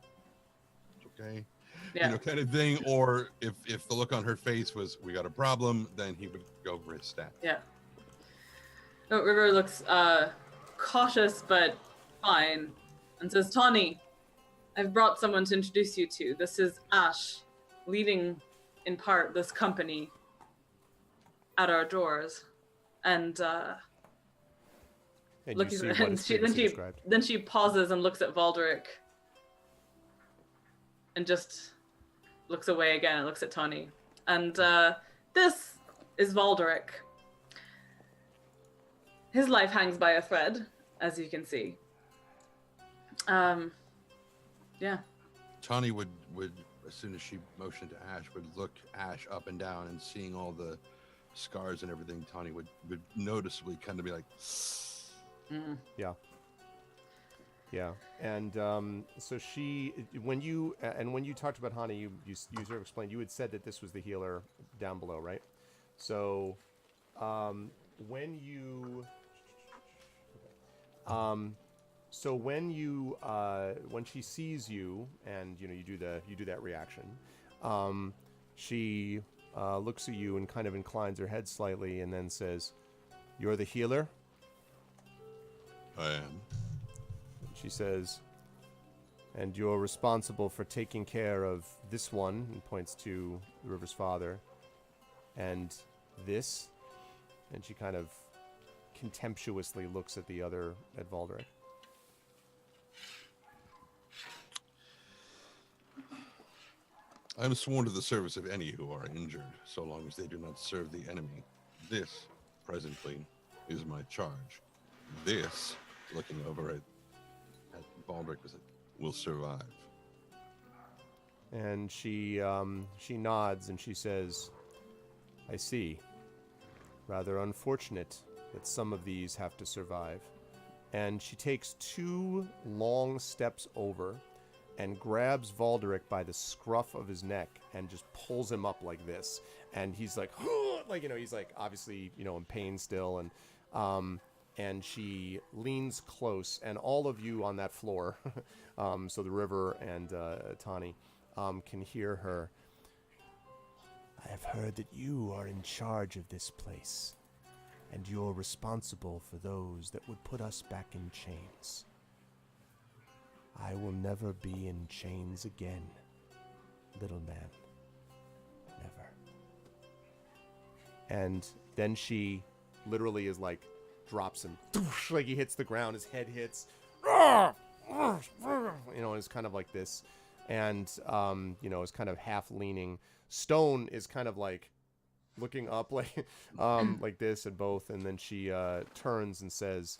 "It's okay," Yeah. kind of thing. Or if the look on her face was, "We got a problem," then he would go for his stat. Yeah. No, River looks cautious but fine and says, "Tawny, I've brought someone to introduce you to. This is Ash, leading in part this company at our doors." And And looking you see at what and is she, then previously she described. then she pauses and looks at Valderic and just looks away again and looks at Tawny. And this is Valderic. His life hangs by a thread, as you can see. Yeah. Tawny would as soon as she motioned to Ash, would look Ash up and down, and seeing all the scars and everything, Tawny would noticeably kind of be like, Yeah, and so when you talked about Hani, you sort of explained, you had said that this was the healer down below, right? So when she sees you and you do that reaction, she looks at you and kind of inclines her head slightly and then says, "You're the healer?" I am. She says, "And you're responsible for taking care of this one," and points to the river's father, "and this," and she kind of contemptuously looks at the other, at Valdric. I am sworn to the service of any who are injured, so long as they do not serve the enemy. This, presently, is my charge. This, looking over at Baldric, will survive. And she nods and she says, "I see. Rather unfortunate that some of these have to survive." And she takes 2 long steps over and grabs Valdric by the scruff of his neck and just pulls him up like this. And he's like, he's like obviously, in pain still. And she leans close, and all of you on that floor, so the river and Tawny, can hear her. "I have heard that you are in charge of this place, and you're responsible for those that would put us back in chains. I will never be in chains again, little man. Never." And then she literally is like, drops him, like he hits the ground, his head hits, and it's kind of like this, and is kind of half leaning. Stone is kind of like looking up, like like this at both, and then she turns and says,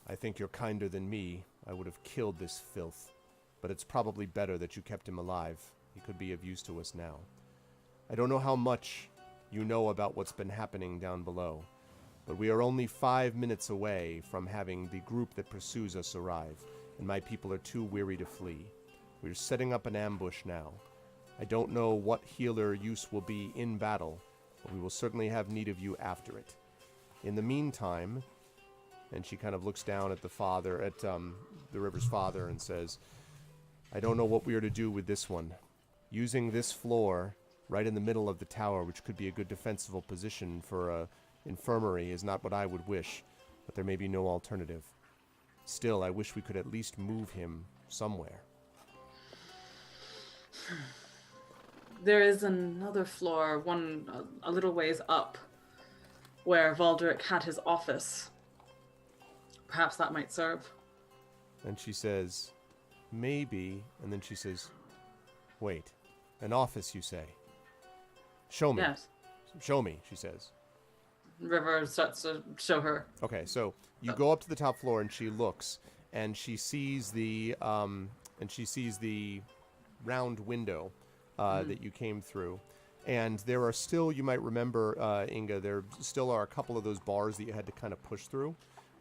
"I think you're kinder than me. I would have killed this filth, but it's probably better that you kept him alive. He could be of use to us now. I don't know how much you know about what's been happening down below, but we are only 5 minutes away from having the group that pursues us arrive, and my people are too weary to flee. We're setting up an ambush now. I don't know what healer use will be in battle, but we will certainly have need of you after it. In the meantime," and she kind of looks down at the father, at the river's father, and says, "I don't know what we are to do with this one. Using this floor right in the middle of the tower, which could be a good defensible position for a infirmary, is not what I would wish, but there may be no alternative. Still, I wish we could at least move him somewhere." There is another floor, a little ways up, where Valdric had his office. Perhaps that might serve. And she says, "Maybe," and then she says, "Wait, an office, you say? Show me." Yes. "Show me," she says. River starts to show her. Okay, so you go up to the top floor and she looks, and she sees the round window that you came through. And there are still, you might remember, Inga, there still are a couple of those bars that you had to kind of push through,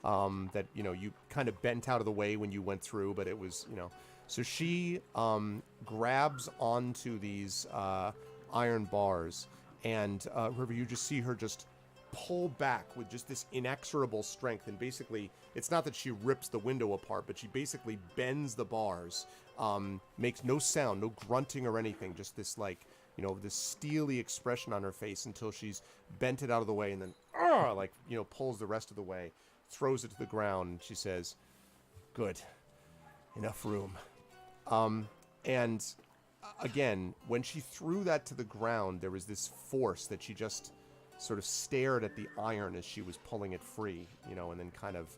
that, you kind of bent out of the way when you went through, but it was, So she grabs onto these iron bars, and River, you just see her just pull back with just this inexorable strength, and basically, it's not that she rips the window apart, but she basically bends the bars, makes no sound, no grunting or anything, just this this steely expression on her face until she's bent it out of the way, and then pulls the rest of the way, throws it to the ground, and she says, "Good, enough room." And again, when she threw that to the ground, there was this force that she just sort of stared at the iron as she was pulling it free, and then kind of,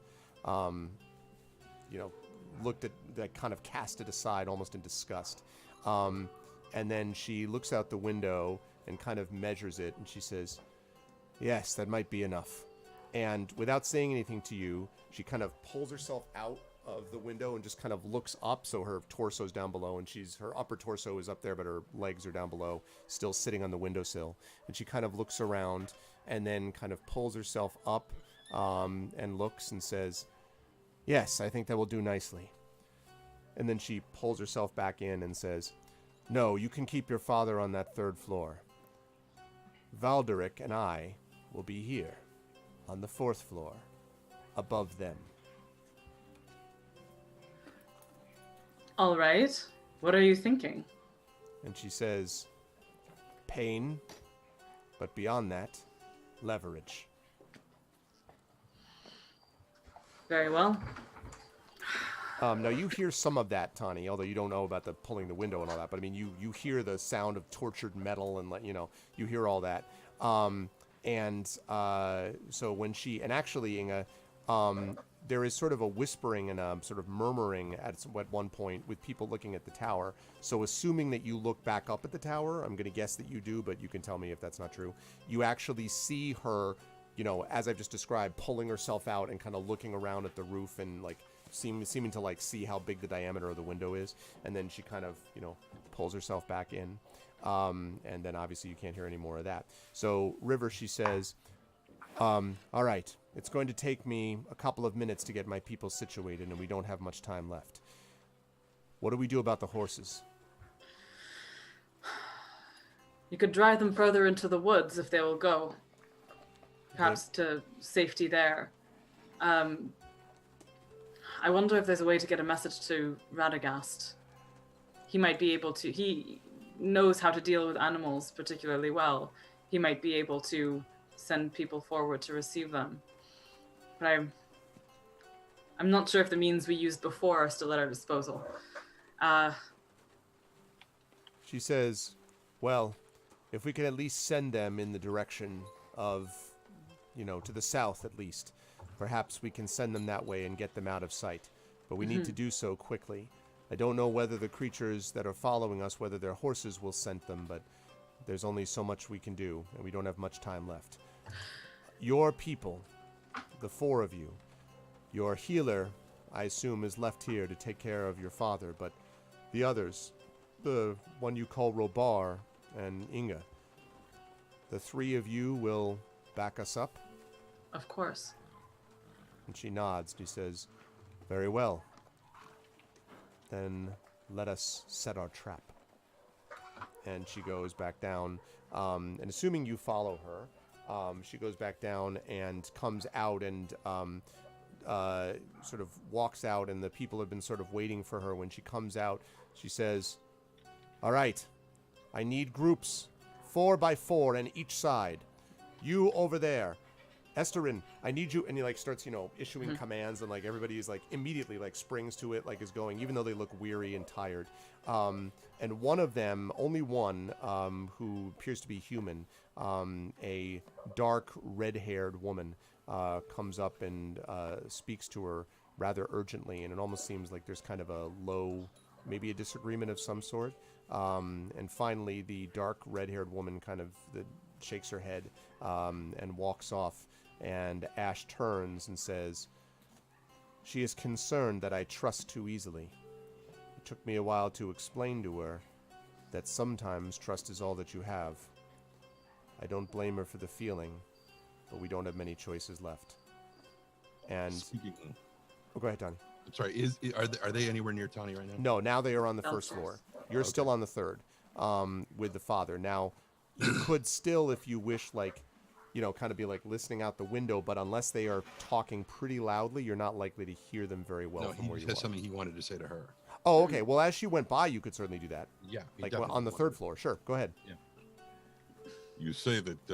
looked at that, kind of cast it aside almost in disgust. And then she looks out the window and kind of measures it, and she says, "Yes, that might be enough." And without saying anything to you, she kind of pulls herself out of the window and just kind of looks up. So her torso's down below, and her upper torso is up there, but her legs are down below, still sitting on the windowsill. And she kind of looks around and then kind of pulls herself up and looks and says, "Yes, I think that will do nicely." And then she pulls herself back in and says, "No, you can keep your father on that 3rd floor. Valderic and I will be here on the 4th floor, above them." All right. What are you thinking? And she says, "Pain, but beyond that, leverage." Very well. Now you hear some of that, Tani, although you don't know about the pulling the window and all that. But I mean, you hear the sound of tortured metal and you hear all that. So when she actually Inga, there is sort of a whispering and a sort of murmuring at one point with people looking at the tower. So assuming that you look back up at the tower, I'm going to guess that you do, but you can tell me if that's not true. You actually see her, as I've just described, pulling herself out and kind of looking around at the roof and like seeming to like see how big the diameter of the window is, and then she kind of pulls herself back in, and then obviously you can't hear any more of that. So River, she says, "All right, it's going to take me a couple of minutes to get my people situated, and we don't have much time left. What do we do about the horses?" You could drive them further into the woods if they will go. Perhaps to safety there. I wonder if there's a way to get a message to Radagast. He might be able to... He knows how to deal with animals particularly well. He might be able to send people forward to receive them. But I'm not sure if the means we used before are still at our disposal. She says, "Well, if we can at least send them in the direction of, to the south at least, perhaps we can send them that way and get them out of sight. But we need to do so quickly. I don't know whether the creatures that are following us, whether their horses will scent them, but there's only so much we can do, and we don't have much time left. Your people, the 4 of you, your healer, I assume, is left here to take care of your father, but the others, the one you call Robar and Inga, the 3 of you will back us up?" Of course. And she nods. She says, "Very well. Then let us set our trap." And she goes back down. And assuming you follow her, she goes back down and comes out and sort of walks out. And the people have been sort of waiting for her. When she comes out, she says, "All right, I need groups, 4 by 4 on each side. You over there. Esterin, I need you," and he like starts, issuing commands, and like everybody is like immediately like springs to it, like is going, even though they look weary and tired. And one of them, only one, who appears to be human, a dark red-haired woman, comes up and speaks to her rather urgently, and it almost seems like there's kind of a low, maybe a disagreement of some sort. And finally, the dark red-haired woman kind of shakes her head and walks off. And Ash turns and says, "She is concerned that I trust too easily. It took me a while to explain to her that sometimes trust is all that you have. I don't blame her for the feeling, but we don't have many choices left." And Speaking... Oh, go ahead, Tony. Sorry, are they anywhere near Tony right now? No, now they are on the 1st floor. You're still on the 3rd, with the father. Now, you could still, if you wish, like, kind of be like listening out the window, but unless they are talking pretty loudly, you're not likely to hear them very well from where you are. No, he has something he wanted to say to her. Oh, okay. Well, as she went by, you could certainly do that. Yeah. Like on the 3rd floor. Sure. Go ahead. Yeah. You say that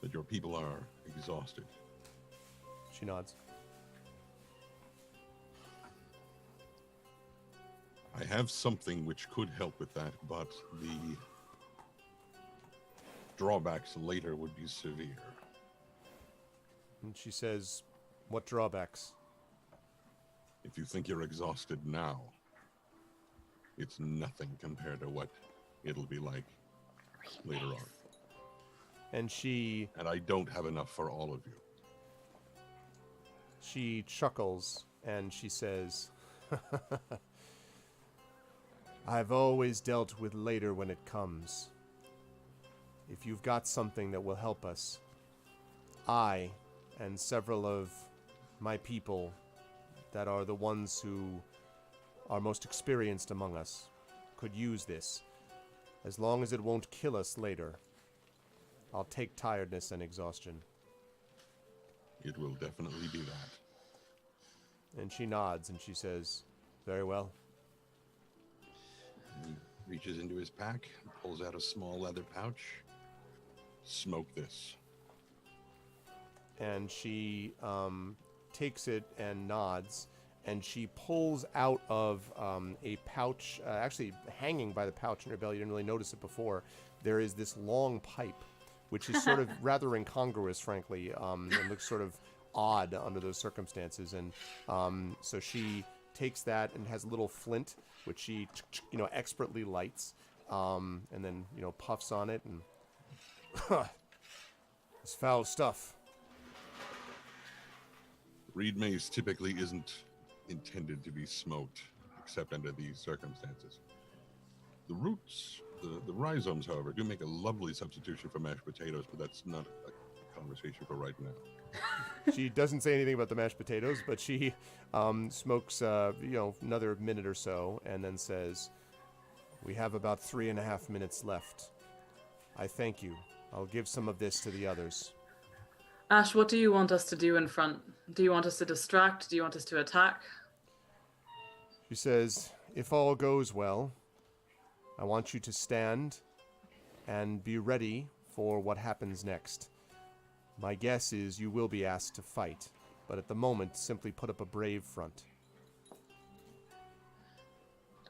that your people are exhausted. She nods. I have something which could help with that, but the drawbacks later would be severe. And she says, "What drawbacks?" If you think you're exhausted now, it's nothing compared to what it'll be like later on. And I don't have enough for all of you. She chuckles and she says, I've always dealt with later when it comes. If you've got something that will help us, I and several of my people that are the ones who are most experienced among us could use this, as long as it won't kill us later. I'll take tiredness and exhaustion. It will definitely do that. And she nods and she says, very well. He reaches into his pack, pulls out a small leather pouch. Smoke this. And she takes it and nods, and she pulls out of a pouch, actually hanging by the pouch in her belly. You didn't really notice it before. There is this long pipe, which is sort of rather incongruous, frankly. It looks sort of odd under those circumstances. And so she takes that and has a little flint, which she, expertly lights, and then, puffs on it. And it's foul stuff. Reed mace typically isn't intended to be smoked, except under these circumstances. The roots, the rhizomes, however, do make a lovely substitution for mashed potatoes, but that's not a conversation for right now. She doesn't say anything about the mashed potatoes, but she smokes, another minute or so, and then says, we have about 3.5 minutes left. I thank you. I'll give some of this to the others. Ash, what do you want us to do in front? Do you want us to distract? Do you want us to attack? She says, if all goes well, I want you to stand and be ready for what happens next. My guess is you will be asked to fight, but at the moment, simply put up a brave front.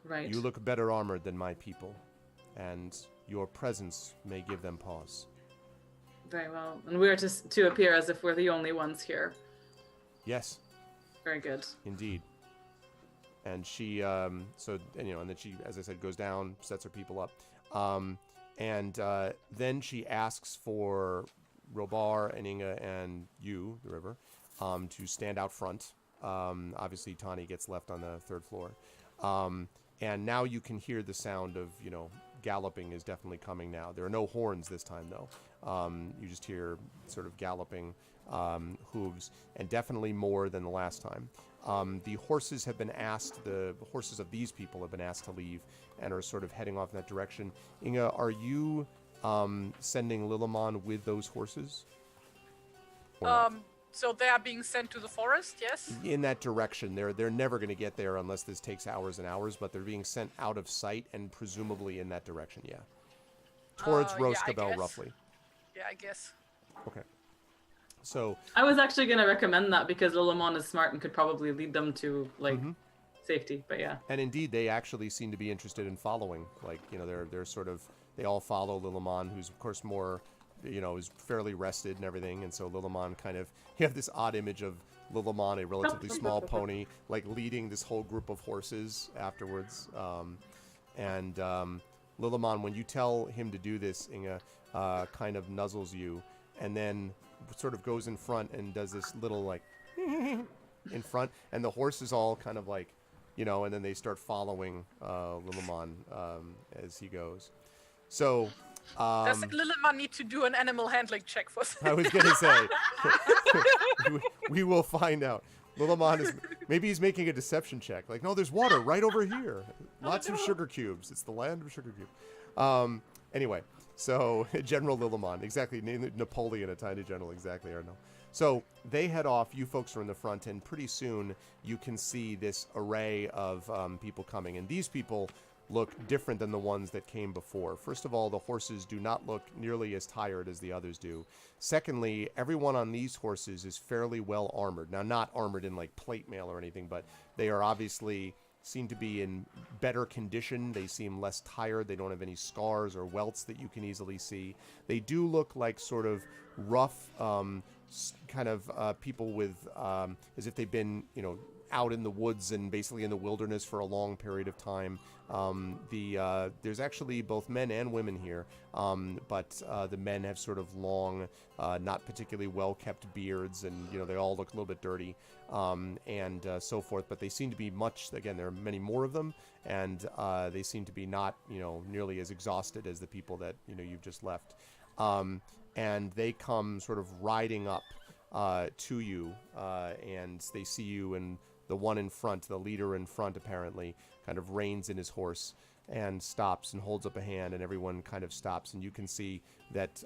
Right. You look better armored than my people, and your presence may give them pause. Very well. And we're to appear as if we're the only ones here. Yes. Very good. Indeed. And she, and then she, as I said, goes down, sets her people up. And then she asks for Robar and Inga and you, the river, to stand out front. Obviously, Tani gets left on the 3rd floor. And now you can hear the sound of, galloping is definitely coming now. There are no horns this time, though. You just hear sort of galloping hooves, and definitely more than the last time. The horses have been asked, the horses of these people have been asked to leave and are sort of heading off in that direction. Inga, are you sending Lillimon with those horses? Or not? So they are being sent to the forest, yes? In that direction. They're never going to get there unless this takes hours and hours, but they're being sent out of sight and presumably in that direction, yeah. Towards Roskabel, roughly. Yeah, I guess. Okay. So I was actually going to recommend that because Lillimon is smart and could probably lead them to, safety, but yeah. And indeed, they actually seem to be interested in following. They're sort of, they all follow Lillimon, who's, of course, more, is fairly rested and everything. And so Lillimon kind of, you have this odd image of Lillimon, a relatively small pony, leading this whole group of horses afterwards. Lillimon, when you tell him to do this, Inga kind of nuzzles you and then sort of goes in front and does this little, in front. And the horses all kind of and then they start following Lillimon as he goes. So... Does Lillimon need to do an animal handling check for that? I was going to say, we will find out. Lillimon is, maybe he's making a deception check. No, there's water right over here. Lots of sugar cubes. It's the land of sugar cubes. Anyway, so General Lillimon, exactly, Napoleon, a tiny general, exactly, Arno. So they head off, you folks are in the front, and pretty soon you can see this array of people coming. And these people look different than the ones that came before. First of all, the horses do not look nearly as tired as the others do. Secondly, everyone on these horses is fairly well armored. Now, not armored in plate mail or anything, but they are obviously seem to be in better condition. They seem less tired. They don't have any scars or welts that you can easily see. They do look like sort of rough kind of people with, as if they've been, out in the woods and basically in the wilderness for a long period of time. There's actually both men and women here, but the men have sort of long, not particularly well-kept beards, and they all look a little bit dirty, and so forth. But they seem to be again, there are many more of them, and they seem to be not nearly as exhausted as the people that you've just left. And they come sort of riding up to you, and they see you, and the one in front, the leader in front, apparently kind of reins in his horse and stops and holds up a hand, and everyone kind of stops, and you can see that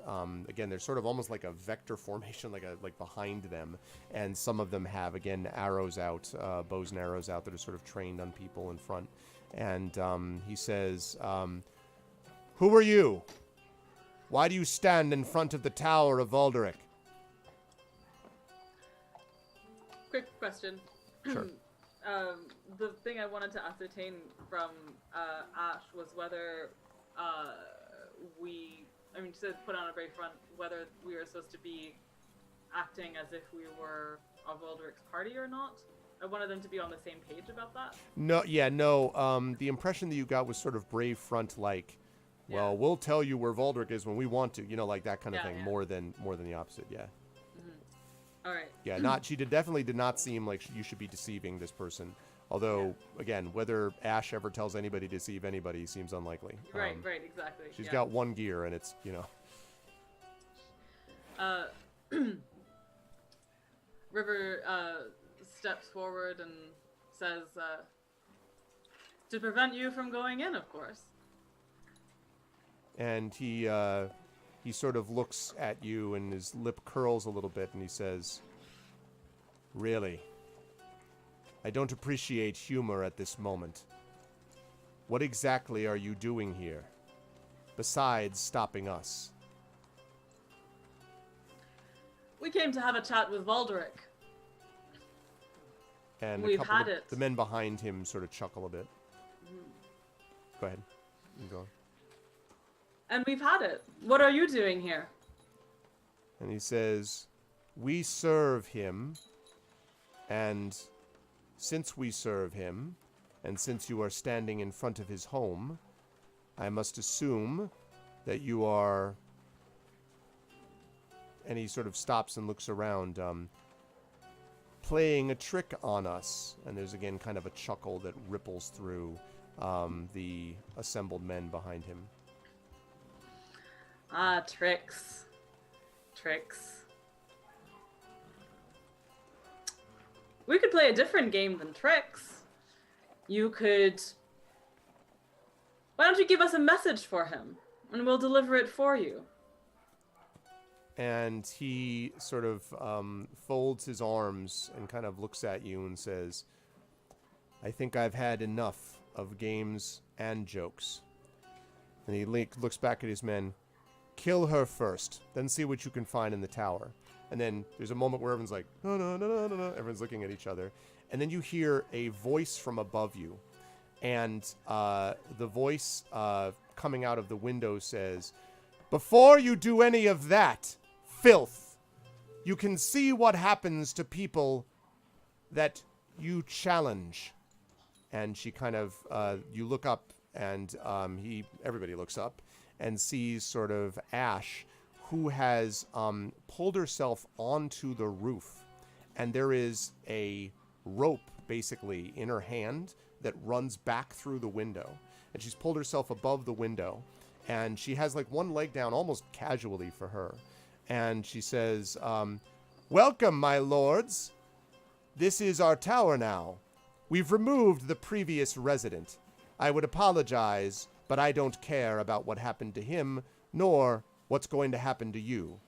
again, there's sort of almost like a vector formation, like behind them, and some of them have again arrows out, bows and arrows out that are sort of trained on people in front. And he says, "Who are you? Why do you stand in front of the Tower of Valderic?" Quick question. Sure. The thing I wanted to ascertain from Ash was whether to put on a brave front, whether we were supposed to be acting as if we were of Alderic's party or not. I wanted them to be on the same page about that. No. The impression that you got was sort of brave front, like, well, we'll tell you where Valderic is when we want to, like that kind of thing, more than the opposite. Yeah. Mm-hmm. All right. Yeah, she definitely did not seem like you should be deceiving this person. Although, again, whether Ash ever tells anybody to deceive anybody seems unlikely. Right, exactly. She's got one gear, and it's, River steps forward and says, to prevent you from going in, of course. And he sort of looks at you, and his lip curls a little bit, and he says, "Really? I don't appreciate humor at this moment. What exactly are you doing here, besides stopping us?" We came to have a chat with Valderic. And We've had it. The men behind him sort of chuckle a bit. Go ahead. You go on. And we've had it. What are you doing here? And he says, "We serve him, and since we serve him, and since you are standing in front of his home, I must assume that you are..." And he sort of stops and looks around, "playing a trick on us." And there's again kind of a chuckle that ripples through the assembled men behind him. Ah, tricks. Tricks. We could play a different game than tricks. You could... Why don't you give us a message for him, and we'll deliver it for you. And he sort of folds his arms and kind of looks at you and says, "I think I've had enough of games and jokes." And he looks back at his men. "Kill her first, then see what you can find in the tower." And then there's a moment where everyone's like, "No, no, no, no, no, no." Everyone's looking at each other. And then you hear a voice from above you. And the voice coming out of the window says, "Before you do any of that, filth, you can see what happens to people that you challenge." And she kind of, you look up, and everybody looks up and sees sort of Ash, who has pulled herself onto the roof. And there is a rope, basically, in her hand that runs back through the window. And she's pulled herself above the window. And she has like one leg down almost casually for her. And she says, "Welcome, my lords. This is our tower now. We've removed the previous resident. I would apologize, but I don't care about what happened to him, nor what's going to happen to you."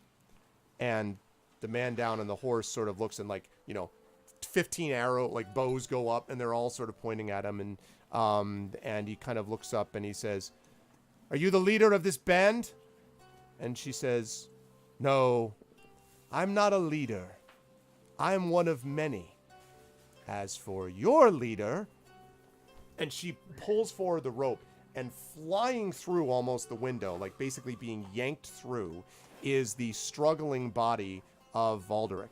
And the man down on the horse sort of looks, and 15 bows go up, and they're all sort of pointing at him. And he kind of looks up and he says, "Are you the leader of this band?" And she says, "No, I'm not a leader. I'm one of many. As for your leader..." And she pulls forward the rope, and flying through almost the window, like basically being yanked through, is the struggling body of Valderic.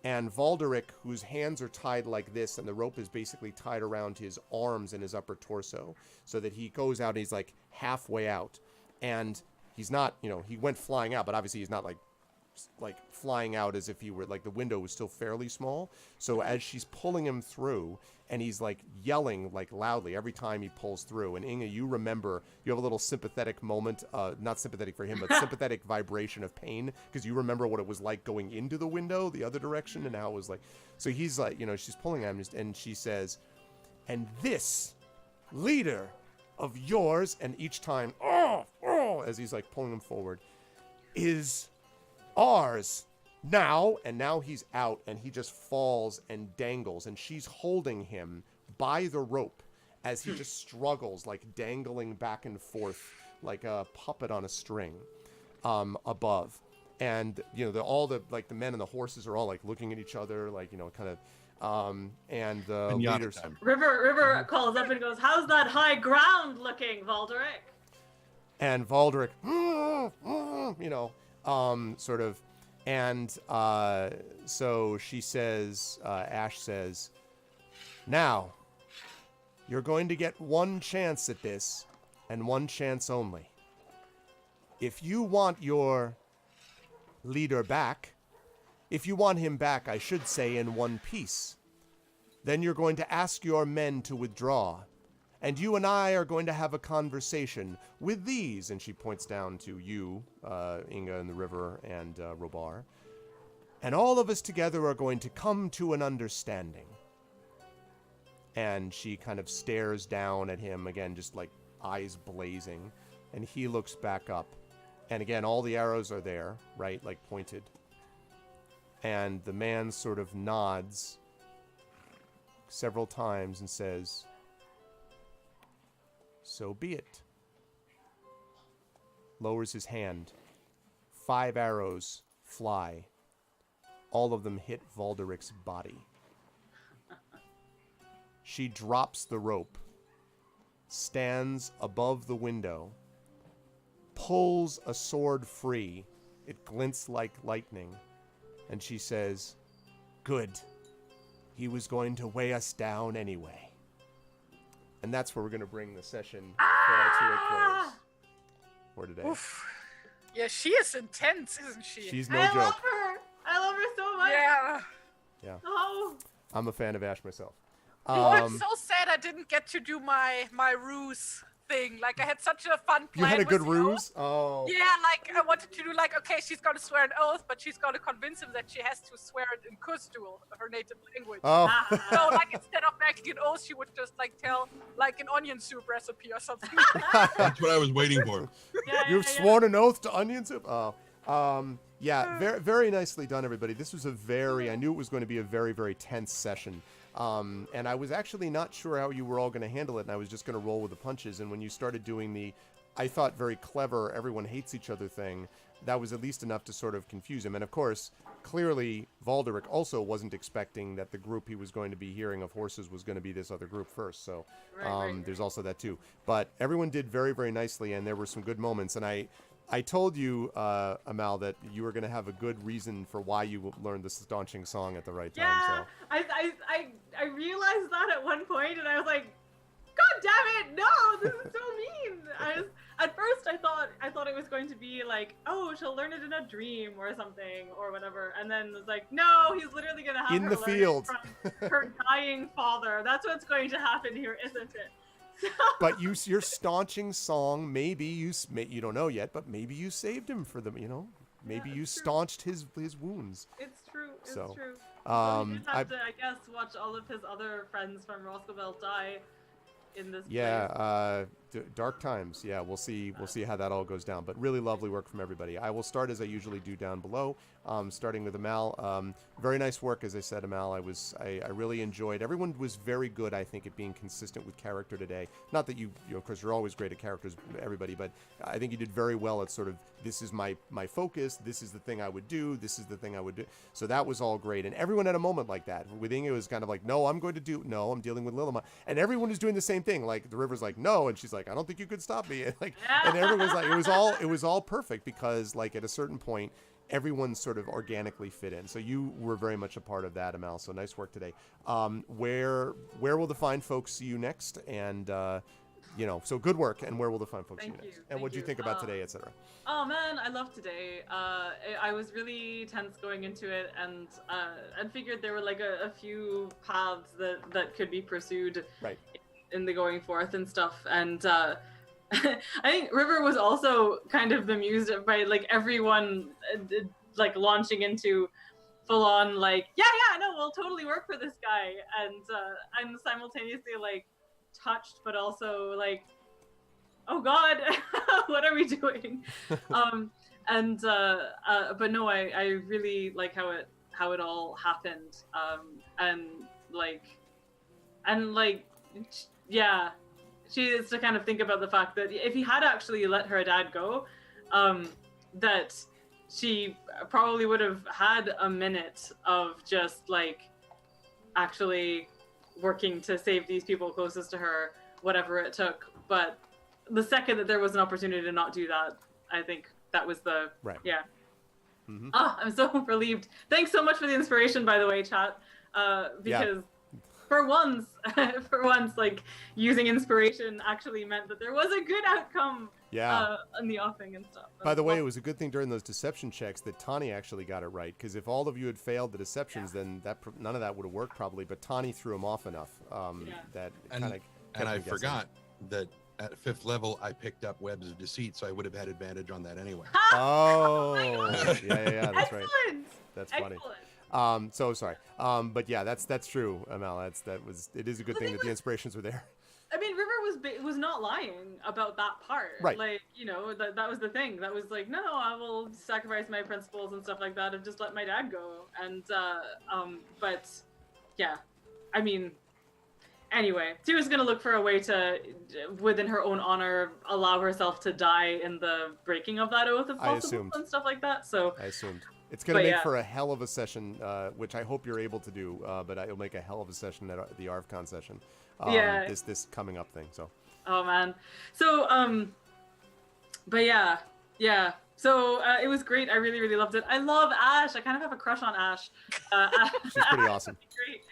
And Valderic, whose hands are tied like this, and the rope is basically tied around his arms and his upper torso, so that he goes out and he's like halfway out. And he's not, he went flying out, but obviously he's not like flying out as if he were, like, the window was still fairly small. So as she's pulling him through, and he's like yelling like loudly every time he pulls through. And Inga, you remember, you have a little sympathetic moment, not sympathetic for him, but sympathetic vibration of pain, because you remember what it was like going into the window the other direction, and how it was like. So he's like, she's pulling him, and she says, "And this leader of yours," and each time, as he's like pulling him forward, "is ours now." And now he's out, and he just falls and dangles, and she's holding him by the rope as he just struggles, like dangling back and forth like a puppet on a string above. And all the men and the horses are all like looking at each other, like kind of and the leaders. River calls up and goes, "How's that high ground looking, Valderic?" And Valderic, sort of. And so she says, Ash says, "Now, you're going to get one chance at this, and one chance only. If you want your leader back, if you want him back, I should say, in one piece, then you're going to ask your men to withdraw. And you and I are going to have a conversation with these," and she points down to you, Inga and the river, and Robar. "And all of us together are going to come to an understanding." And she kind of stares down at him again, just like eyes blazing. And he looks back up. And again, all the arrows are there, right? Like pointed. And the man sort of nods several times and says, "So be it." Lowers his hand. 5 arrows fly. All of them hit Valderic's body. She drops the rope, stands above the window, pulls a sword free. It glints like lightning. And she says, "Good. He was going to weigh us down anyway." And that's where we're going to bring the session to a close for today. Oof. Yeah, she is intense, isn't she? She's no I joke. love her. I love her so much. Yeah. Oh. I'm a fan of Ash myself. I'm so sad I didn't get to do my ruse thing. Like, I had such a fun plan. You had a good with ruse? Oh. Yeah, like, I wanted to do, like, okay, she's going to swear an oath, but she's going to convince him that she has to swear it in Kustul, her native language. Oh. So, like, instead of making an oath, she would just, like, tell, like, an onion soup recipe or something. That's what I was waiting for. You've sworn an oath to onion soup? Oh. Yeah, very, very nicely done, everybody. This was I knew it was going to be a very, very tense session. And I was actually not sure how you were all going to handle it, and I was just going to roll with the punches. And when you started doing the, I thought, very clever, everyone hates each other thing, that was at least enough to sort of confuse him. And of course, clearly, Valderic also wasn't expecting that the group he was going to be hearing of horses was going to be this other group first. So right. There's also that too. But everyone did very, very nicely, and there were some good moments. And I told you, Amal, that you were going to have a good reason for why you learned the staunching song at the right time. Yeah, so. I realized that at one point, and I was like, "God damn it, no! This is so mean." At first I thought it was going to be like, "Oh, she'll learn it in a dream or something or whatever," and then it's like, "No, he's literally going to have in her the learn field it from her dying father." That's what's going to happen here, isn't it? But your staunching song, maybe you don't know yet, but maybe you saved him for them, Maybe you staunched his wounds. It's true. It's so, true. So you just have to, I guess, watch all of his other friends from Roscoville die in this. Yeah, dark times. Yeah, we'll see how that all goes down. But really lovely work from everybody. I will start as I usually do down below, starting with Amal. Very nice work, as I said, Amal. I really enjoyed. Everyone was very good, I think, at being consistent with character today. Not that you of course, you're always great at characters, everybody, but I think you did very well at sort of, this is my focus, this is the thing I would do, this is the thing I would do. So that was all great. And everyone had a moment like that. With Inga, it was kind of like, no, I'm dealing with Lilima. And everyone was doing the same thing. Like, the river's like, no, and she's like, I don't think you could stop me. And everyone was like, it was all perfect, because, like, at a certain point, everyone sort of organically fit in. So you were very much a part of that, Amal. So nice work today. Where will the fine folks see you next? And so good work. And where will the fine folks see you next? And what do you think about today, etc.? Oh man, I love today. I was really tense going into it, and I figured there were like a few paths that could be pursued Right. in the going forth and stuff. And I think River was also kind of bemused by like everyone like launching into full on like no, we'll totally work for this guy, and I'm simultaneously like touched but also like, oh god, what are we doing? But no, I really like how it all happened, she is to kind of think about the fact that if he had actually let her dad go, that she probably would have had a minute of just like actually working to save these people closest to her, whatever it took. But the second that there was an opportunity to not do that, I think that was the right. Yeah. Mm-hmm. I'm so relieved. Thanks so much for the inspiration, by the way, chat. Because for once, like using inspiration actually meant that there was a good outcome. Yeah. In the offing and stuff. By the way, it was a good thing during those deception checks that Tani actually got it right, because if all of you had failed the deceptions, then none of that would have worked probably. But Tani threw him off enough that kind of. And I forgot that at 5th level I picked up Webs of Deceit, so I would have had advantage on that anyway. Oh, yeah, that's right. That's funny. So sorry. But yeah, that's true, Amal. It is a good thing that the inspirations were there. I mean, River was not lying about that part. Right. Like, that was the thing. That was like, no, I will sacrifice my principles and stuff like that and just let my dad go. And, but yeah, I mean, anyway, she was going to look for a way to, within her own honor, allow herself to die in the breaking of that oath if possible and stuff like that. So I assumed. It's going to make for a hell of a session, which I hope you're able to do, but it'll make a hell of a session at the ARVCon session. This coming up thing. So. Oh man. So but yeah. So it was great. I really, really loved it. I love Ash. I kind of have a crush on Ash. She's pretty awesome. Great.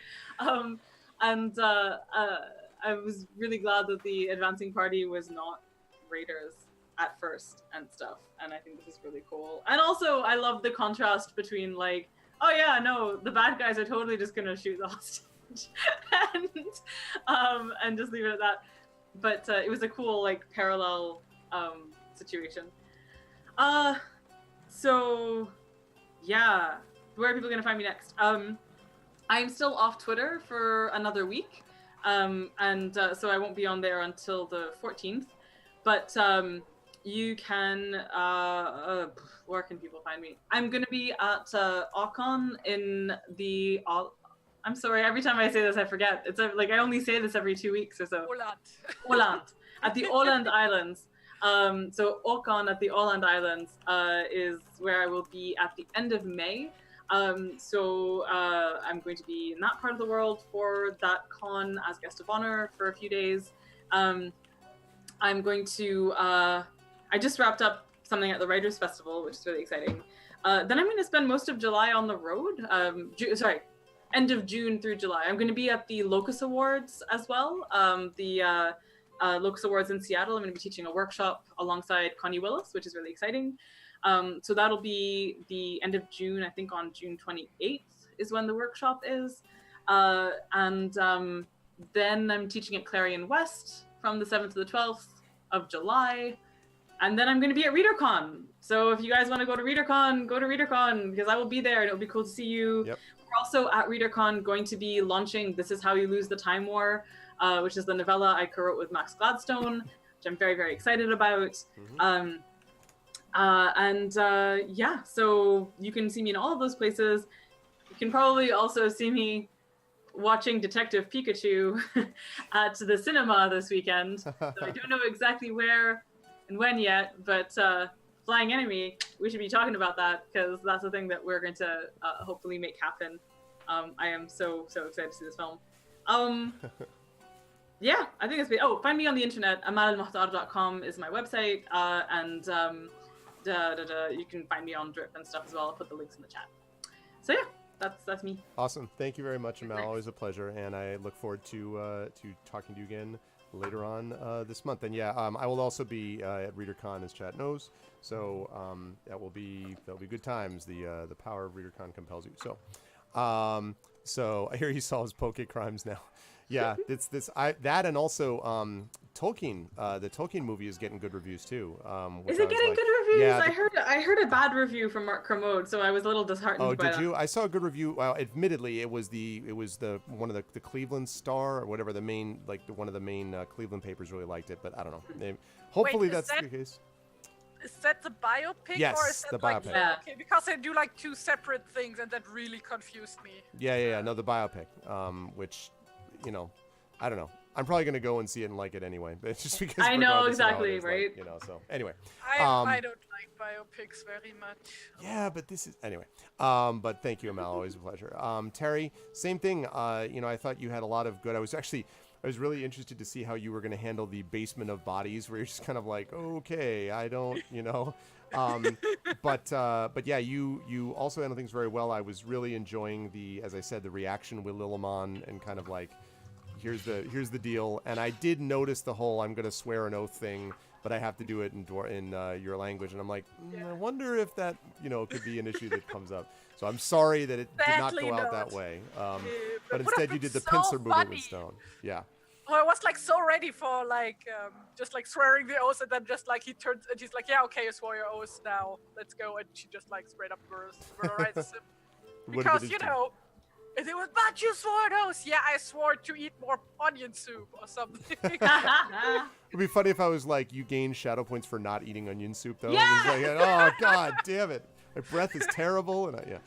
I was really glad that the advancing party was not raiders at first and stuff, and I think this is really cool. And also I love the contrast between like, oh yeah, no, the bad guys are totally just gonna shoot the hostage and just leave it at that. But it was a cool like parallel situation. So yeah, where are people gonna find me next? I'm still off Twitter for another week, so I won't be on there until the 14th. But you can, where can people find me? I'm going to be at Ocon in the, I'm sorry, every time I say this, I forget. It's like, I only say this every 2 weeks or so. Åland. At the Åland Islands. So Ocon at the Åland Islands is where I will be at the end of May. So I'm going to be in that part of the world for that con as guest of honor for a few days. I'm going to, I just wrapped up something at the Writers' Festival, which is really exciting. Then I'm going to spend most of July on the road. End of June through July. I'm going to be at the Locus Awards as well. The Locus Awards in Seattle. I'm going to be teaching a workshop alongside Connie Willis, which is really exciting. So that'll be the end of June. I think on June 28th is when the workshop is. Then I'm teaching at Clarion West from the 7th to the 12th of July. And then I'm going to be at ReaderCon. So if you guys want to go to ReaderCon, go to ReaderCon because I will be there and it'll be cool to see you. Yep. We're also at ReaderCon going to be launching This Is How You Lose the Time War, which is the novella I co-wrote with Max Gladstone, which I'm very, very excited about. Mm-hmm. So you can see me in all of those places. You can probably also see me watching Detective Pikachu at the cinema this weekend. So I don't know exactly where and when yet, but Flying Enemy, we should be talking about that because that's the thing that we're going to hopefully make happen. I am so excited to see this film. Yeah, I think it's been, find me on the internet. amalelmohtar.com is my website, and You can find me on Drip and stuff as well. I'll put the links in the chat. So yeah, that's me. Awesome. Thank you very much, Amal. Thanks. Always a pleasure, and I look forward to talking to you again later on this month. And yeah, I will also be at ReaderCon, as chat knows. So that'll be good times. The power of ReaderCon compels you. So so I hear he solves poke crimes now. Yeah, that and also Tolkien. The Tolkien movie is getting good reviews too. Is it getting good reviews? Yeah, I heard a bad review from Mark Kermode, so I was a little disheartened. Oh, by did that. you? I saw a good review. Well, admittedly, it was the one of the Cleveland Star or whatever, the main one of the main Cleveland papers really liked it, but I don't know. Hopefully that's the case. Is that the biopic? Yes, or is that the like, biopic. Yeah. Okay, because they do like two separate things, and that really confused me. Yeah. No, the biopic. Which, I don't know. I'm probably gonna go and see it and like it anyway, but it's just because I know regardless of how it exactly, is, right? So anyway. I don't like biopics very much. Yeah, but this is anyway. But thank you, Amal. Always a pleasure. Terry, same thing. I thought you had a lot of good. I was really interested to see how you were going to handle the basement of bodies, where you're just kind of like, okay, I don't, but yeah, you also handle things very well. I was really enjoying as I said, the reaction with Lilimon and kind of like, here's the deal. And I did notice the whole I'm going to swear an oath thing, but I have to do it in your language. And I'm like, I wonder if that, could be an issue that comes up. So I'm sorry that it did not go out that way. But instead you did the pincer movement with stone. Yeah. Oh, I was like so ready for just like swearing the oath, and then just like he turns and he's like, yeah, okay, you swore your oath now, let's go, and she just like straight up murders him. Because if it was, but you swore an oath. Yeah, I swore to eat more onion soup or something. It'd be funny if I was like, you gain shadow points for not eating onion soup though. Yeah! And it's like, oh god damn it, my breath is terrible, and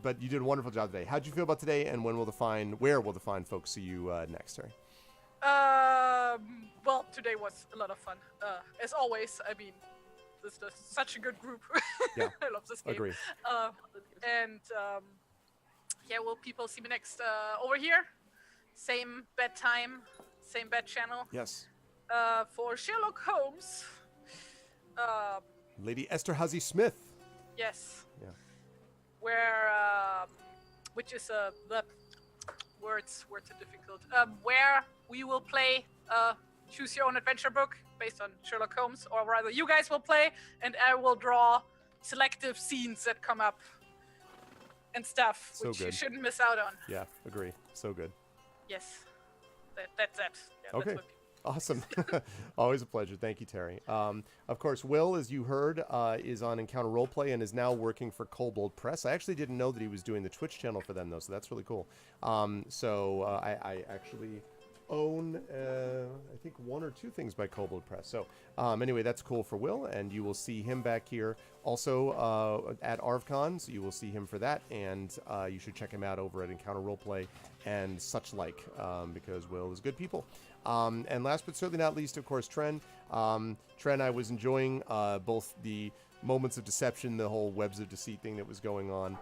but you did a wonderful job today. How'd you feel about today, and where will the fine folks see you next, Terry? Well, today was a lot of fun. As always, I mean, this is such a good group. Yeah. I love this game. Agree. Yeah, will people see me next over here? Same bed time, same bed channel. Yes. For Sherlock Holmes. Lady Esterhazy Smith. Yes. Yeah. Where, which is the words are difficult. Where we will play choose your own adventure book based on Sherlock Holmes, or rather, you guys will play, and I will draw selective scenes that come up and stuff, So which you good. shouldn't miss out on. Yeah, agree. So good. Yes, that's it. Yeah, Okay. That's what Awesome. Always a pleasure. Thank you, Terry. Of course, Will, as you heard, is on Encounter Roleplay and is now working for Kobold Press. I actually didn't know that he was doing the Twitch channel for them, though, so that's really cool. I actually own, I think, one or two things by Kobold Press. So anyway, that's cool for Will, and you will see him back here also at ArvCon, so you will see him for that, and you should check him out over at Encounter Roleplay and such like, because Will is good people. And last but certainly not least, of course, Tren. Tren, I was enjoying both the moments of deception, the whole webs of deceit thing that was going on.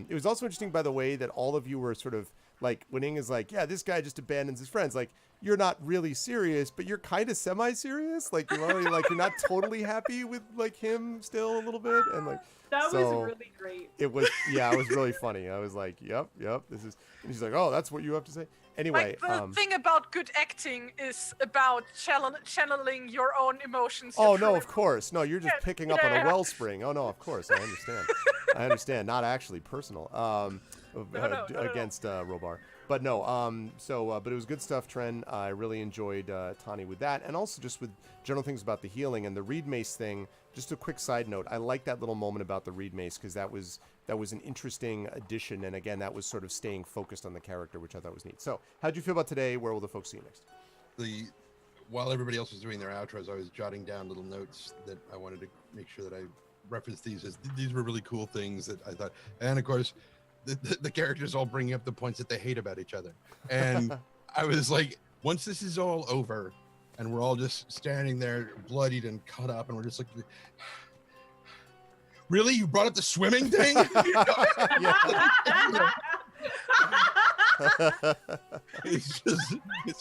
It was also interesting, by the way, that all of you were sort of like, when Ing is like, yeah, this guy just abandons his friends. Like, you're not really serious, but you're kind of semi-serious. Like, you're not totally happy with like him still a little bit, and like. That So, was really great. It was, yeah, it was really funny. I was like, yep, this is, and he's like, oh, that's what you have to say. Anyway, like the thing about good acting is about channeling your own emotions. oh your no, true of course, no, you're just picking up on a yeah. wellspring. Oh no, of course, I understand. I understand, not actually personal. No. Against Robar, but no. But it was good stuff, Tren. I really enjoyed Tani with that, and also just with general things about the healing and the Reed Mace thing. Just a quick side note, I like that little moment about the Reed Mace, because that was an interesting addition, and again, that was sort of staying focused on the character, which I thought was neat. So, how'd you feel about today? Where will the folks see you next? While everybody else was doing their outros, I was jotting down little notes that I wanted to make sure that I referenced these, as these were really cool things that I thought. And of course, the characters all bringing up the points that they hate about each other. And I was like, once this is all over, and we're all just standing there bloodied and cut up, and we're just like, really? You brought up the swimming thing? It's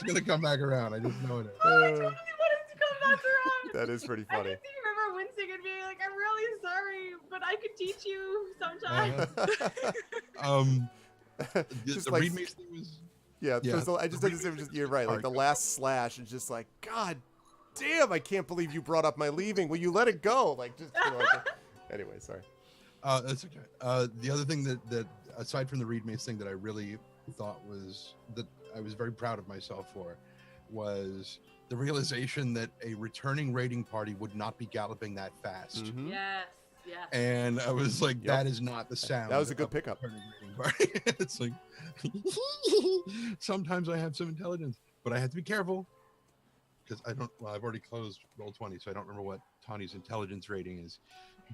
going to come back around. I just know it is. I totally wanted to come back around. That is pretty I funny. just remember wincing I could teach you sometime. The Just like- readme thing was Yeah, Yeah, I just the had to say, remix you're right. Like the hardcore. last slash is just like, God damn, I can't believe you brought up my leaving. Will you let it go? Like, just, anyway, sorry. That's okay. The other thing that aside from the read mace thing that I really thought was that I was very proud of myself for was the realization that a returning raiding party would not be galloping that fast. Mhm. Yes. Yes. And I was like, Yep. that is not the sound. That was a good of pickup. returning raiding party. It's like sometimes I have some intelligence, but I have to be careful because I don't. Well, I've already closed Roll20, so I don't remember what Tawny's intelligence rating is,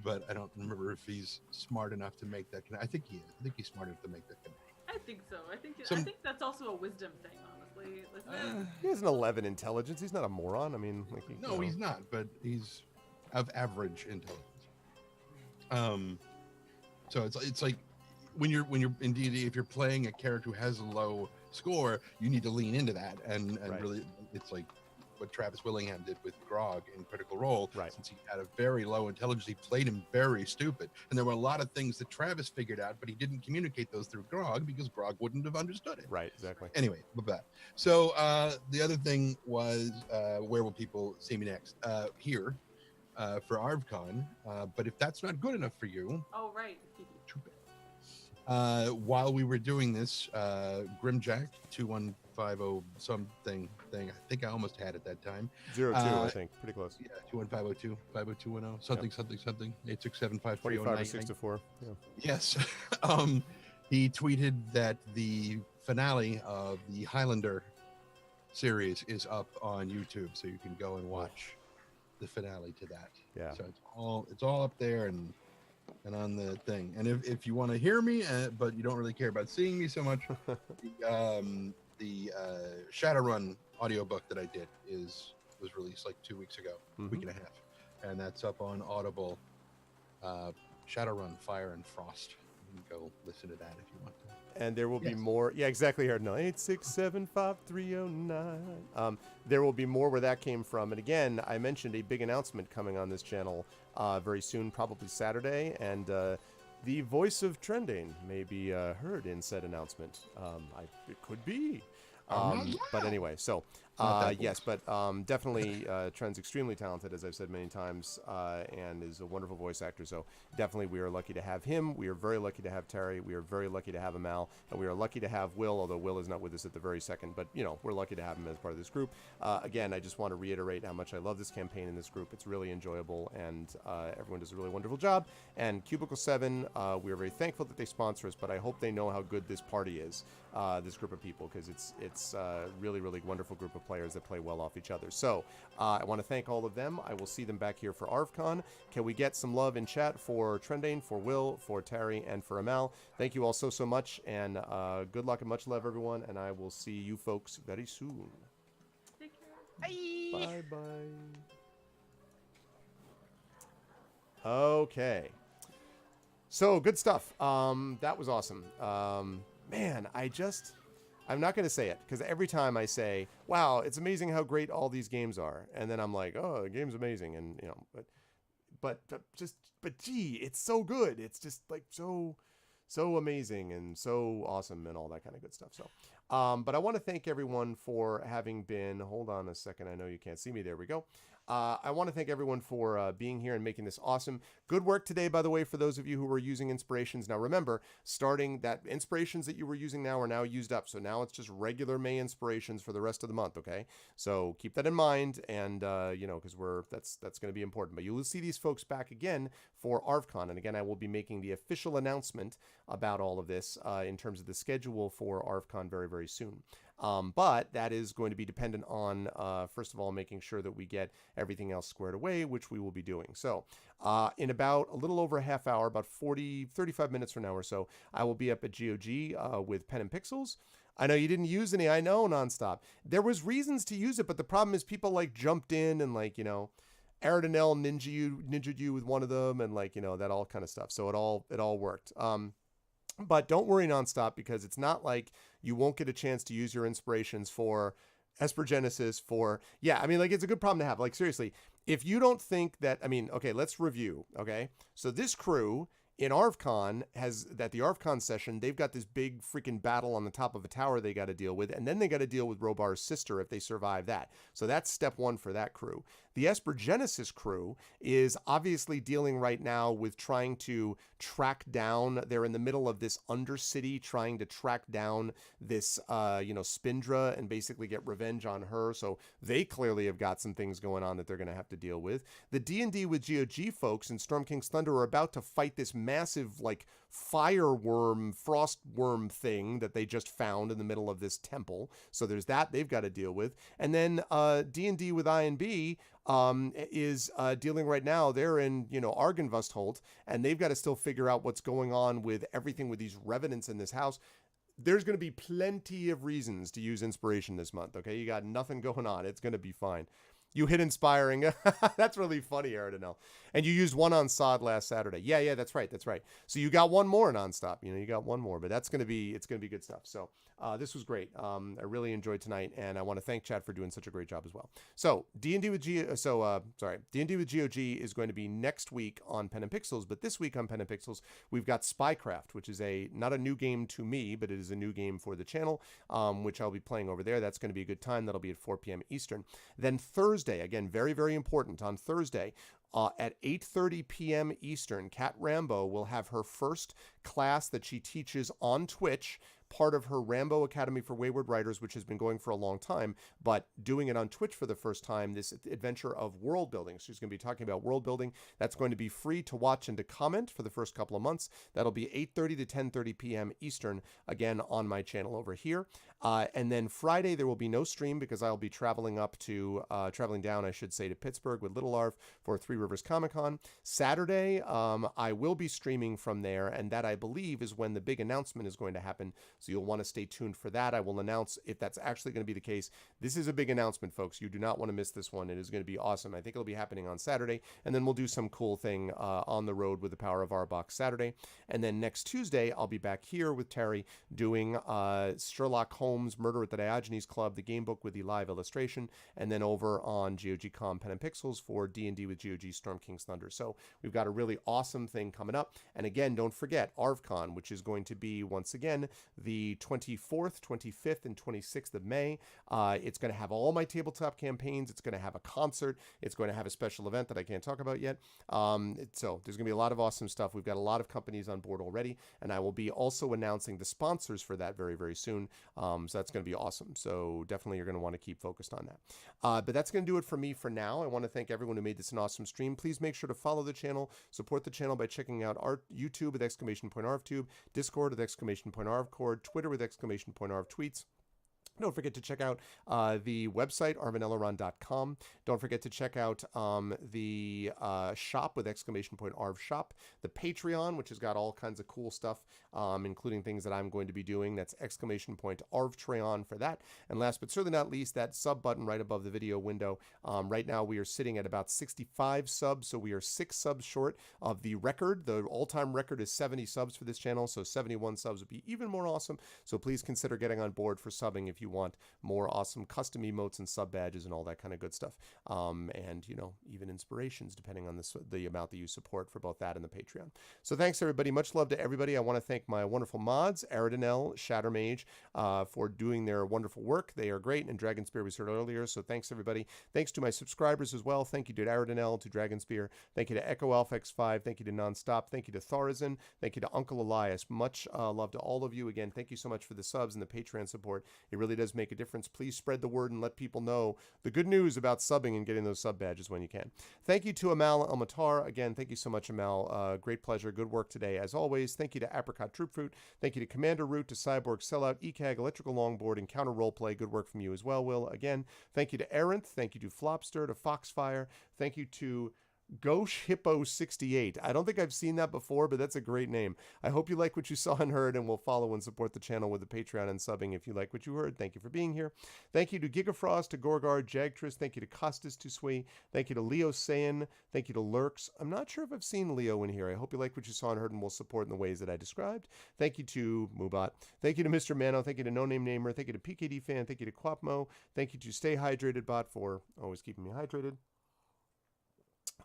but I don't remember if he's smart enough to make that connection. I think he is. I think he's smart enough to make that connection. I think so. I think Some- that's also a wisdom thing, honestly. Isn't it? He has an 11 intelligence. He's not a moron. I mean, like, No, he's not, but he's of average intelligence. So it's like when you're in D&D, if you're playing a character who has a low score, you need to lean into that and Right. really, it's like what Travis Willingham did with Grog in Critical Role. Right. Since he had a very low intelligence, he played him very stupid, and there were a lot of things that Travis figured out, but he didn't communicate those through Grog because Grog wouldn't have understood it. Right, exactly. Anyway, with that. So the other thing was where will people see me next? Here for ArvCon. But if that's not good enough for you, Oh, right. too bad. While we were doing this, Grimjack 2150 something thing. I think I almost had it that time. 0-2, I Uh, think. Pretty close. Yeah, 21502, 50210, something, something. 8675309. 45 or 6 to 4. Yeah. Yes. He tweeted that the finale of the Highlander series is up on YouTube, so you can go and watch the finale to that. Yeah. So it's all up there and on the thing. And if you want to hear me, but you don't really care about seeing me so much, the Shadowrun audiobook that I did was released like 2 weeks ago, week and a half, and that's up on Audible. Shadowrun Fire and Frost. You can go listen to that if you want to. And there will be Yes. more. Yeah, exactly. Here, no, 8675309. There will be more where that came from. And again, I mentioned a big announcement coming on this channel very soon, probably Saturday. And the voice of trending may be heard in said announcement. It could be. But anyway, so yes, but definitely Trent's extremely talented, as I've said many times, and is a wonderful voice actor. So definitely we are lucky to have him. We are very lucky to have Terry. We are very lucky to have Amal, and we are lucky to have Will, although Will is not with us at the very second. But, you know, we're lucky to have him as part of this group. Again, I just want to reiterate how much I love this campaign in this group. It's really enjoyable, and everyone does a really wonderful job. And Cubicle 7, we are very thankful that they sponsor us, but I hope they know how good this party is, this group of people, because it's really, really wonderful group of players that play well off each other. So I want to thank all of them. I will see them back here for ArvCon. Can we get some love in chat for Trendane, for Will, for Terry, and for Amal? Thank you all so much, and good luck and much love, everyone, and I will see you folks very soon. Take care. Bye. Bye-bye. Okay. So, good stuff. That was awesome. Man, I'm not going to say it, because every time I say, wow, it's amazing how great all these games are, and then I'm like, oh, the game's amazing, and, you know, but gee, it's so good. It's just, like, so amazing and so awesome and all that kind of good stuff. So, but I want to thank everyone for having been, hold on a second, I know you can't see me, there we go. I want to thank everyone for being here and making this awesome. Good work today, by the way, for those of you who were using inspirations. Now, remember, starting that inspirations that you were using now are now used up. So now it's just regular May inspirations for the rest of the month, okay? So keep that in mind, and, you know, because that's going to be important. But you will see these folks back again for ArvCon. And again, I will be making the official announcement about all of this in terms of the schedule for ArvCon very, very soon. But that is going to be dependent on, first of all, making sure that we get everything else squared away, which we will be doing. So in about a little over a half hour, about 35 minutes from now or so, I will be up at GOG with Pen and Pixels. I know you didn't use any, I know, Nonstop. There was reasons to use it, but the problem is people like jumped in and like, you know, Aradinel ninja'd you with one of them, and like, you know, that all kind of stuff. So it all worked. But don't worry, Nonstop, because it's not like you won't get a chance to use your inspirations for Espergenesis for, yeah, I mean, like, it's a good problem to have. Like, seriously, if you don't think that, I mean, okay, let's review, okay? So this crew in ArvCon at the ArvCon session, they've got this big freaking battle on the top of a tower they got to deal with, and then they got to deal with Robar's sister if they survive that. So that's step one for that crew. The Espergenesis crew is obviously dealing right now with trying to track down, they're in the middle of this Undercity, trying to track down this, Spindra and basically get revenge on her. So they clearly have got some things going on that they're going to have to deal with. The D&D with GOG folks in Storm King's Thunder are about to fight this massive, like, fireworm, frostworm thing that they just found in the middle of this temple. So there's that they've got to deal with. And then D&D with INB is dealing right now. They're in, Argenvustholt, and they've got to still figure out what's going on with everything with these revenants in this house. There's going to be plenty of reasons to use inspiration this month, okay? You got nothing going on. It's going to be fine. You hit inspiring. That's really funny, Aridinel. And you used one on Sod last Saturday. Yeah, that's right. So you got one more nonstop. You got one more, but it's going to be good stuff. So this was great. I really enjoyed tonight, and I want to thank Chad for doing such a great job as well. So D&D with D&D with GOG is going to be next week on Pen and Pixels, but this week on Pen and Pixels, we've got Spycraft, which is not a new game to me, but it is a new game for the channel, which I'll be playing over there. That's going to be a good time. That'll be at 4 p.m. Eastern. Then Thursday, again, very, very important, on Thursday, at 8:30 p.m. Eastern, Kat Rambo will have her first class that she teaches on Twitch, part of her Rambo Academy for Wayward Writers, which has been going for a long time, but doing it on Twitch for the first time, this adventure of world building. She's going to be talking about world building. That's going to be free to watch and to comment for the first couple of months. That'll be 8:30 to 10:30 p.m. Eastern, again, on my channel over here. And then Friday, there will be no stream because I'll be traveling down, to Pittsburgh with Little Arv for Three Rivers Comic Con. Saturday, I will be streaming from there, and that, I believe, is when the big announcement is going to happen. So you'll want to stay tuned for that. I will announce if that's actually going to be the case. This is a big announcement, folks. You do not want to miss this one. It is going to be awesome. I think it'll be happening on Saturday, and then we'll do some cool thing on the road with the Power of Our Box Saturday. And then next Tuesday, I'll be back here with Terry doing Sherlock Holmes Murder at the Diogenes Club, the game book with the live illustration, and then over on GOG.com Pen and Pixels for D&D with GOG Storm King's Thunder. So we've got a really awesome thing coming up. And again, don't forget ArvCon, which is going to be, once again, the 24th, 25th, and 26th of May. It's going to have all my tabletop campaigns. It's going to have a concert. It's going to have a special event that I can't talk about yet. So there's going to be a lot of awesome stuff. We've got a lot of companies on board already, and I will be also announcing the sponsors for that very, very soon. So that's going to be awesome. So definitely you're going to want to keep focused on that. But that's going to do it for me for now. I want to thank everyone who made this an awesome stream. Please make sure to follow the channel, support the channel by checking out our YouTube with !ArvTube, Discord with !ArvCord, Twitter with !ArvTweets. Don't forget to check out the website, arvanelleron.com. Don't forget to check out the shop with !ArvShop, the Patreon, which has got all kinds of cool stuff, including things that I'm going to be doing. That's !ArvTreon for that. And last but certainly not least, that sub button right above the video window. Right now we are sitting at about 65 subs, so we are 6 subs short of the record. The all-time record is 70 subs for this channel, so 71 subs would be even more awesome. So please consider getting on board for subbing if you want more awesome custom emotes and sub badges and all that kind of good stuff, and even inspirations depending on the amount that you support for both that and the Patreon. So thanks everybody, much love to everybody. I want to thank my wonderful mods, Aridinel, Shattermage, for doing their wonderful work. They are great, and Dragonspear we heard earlier, so thanks everybody. Thanks to my subscribers as well. Thank you to Aridinel, to Dragonspear, thank you to Echo Alpha X5, thank you to Nonstop, thank you to Thorazin, thank you to Uncle Elias. Much love to all of you. Again, thank you so much for the subs and the Patreon support. It really does make a difference. Please spread the word and let people know the good news about subbing and getting those sub badges when you can. Thank you to Amal Elmatar. Again, thank you so much, Amal. Great pleasure. Good work today, as always. Thank you to Apricot Troopfruit. Thank you to Commander Root, to Cyborg Sellout, ECAG, Electrical Longboard, and Counter Roleplay. Good work from you as well, Will. Again, thank you to Arendt. Thank you to Flopster, to Foxfire. Thank you to Gauche Hippo 68. I don't think I've seen that before, but that's a great name. I hope you like what you saw and heard, and will follow and support the channel with a Patreon and subbing if you like what you heard. Thank you for being here. Thank you to Gigafrost, to Gorgar, Jagtress. Thank you to Costas Tusui. Thank you to Leo Sayan. Thank you to Lurks. I'm not sure if I've seen Leo in here. I hope you like what you saw and heard and will support in the ways that I described. Thank you to Mubot. Thank you to Mr. Mano. Thank you to No Name Namer. Thank you to PKD Fan. Thank you to Quapmo. Thank you to Stay Hydrated Bot for always keeping me hydrated.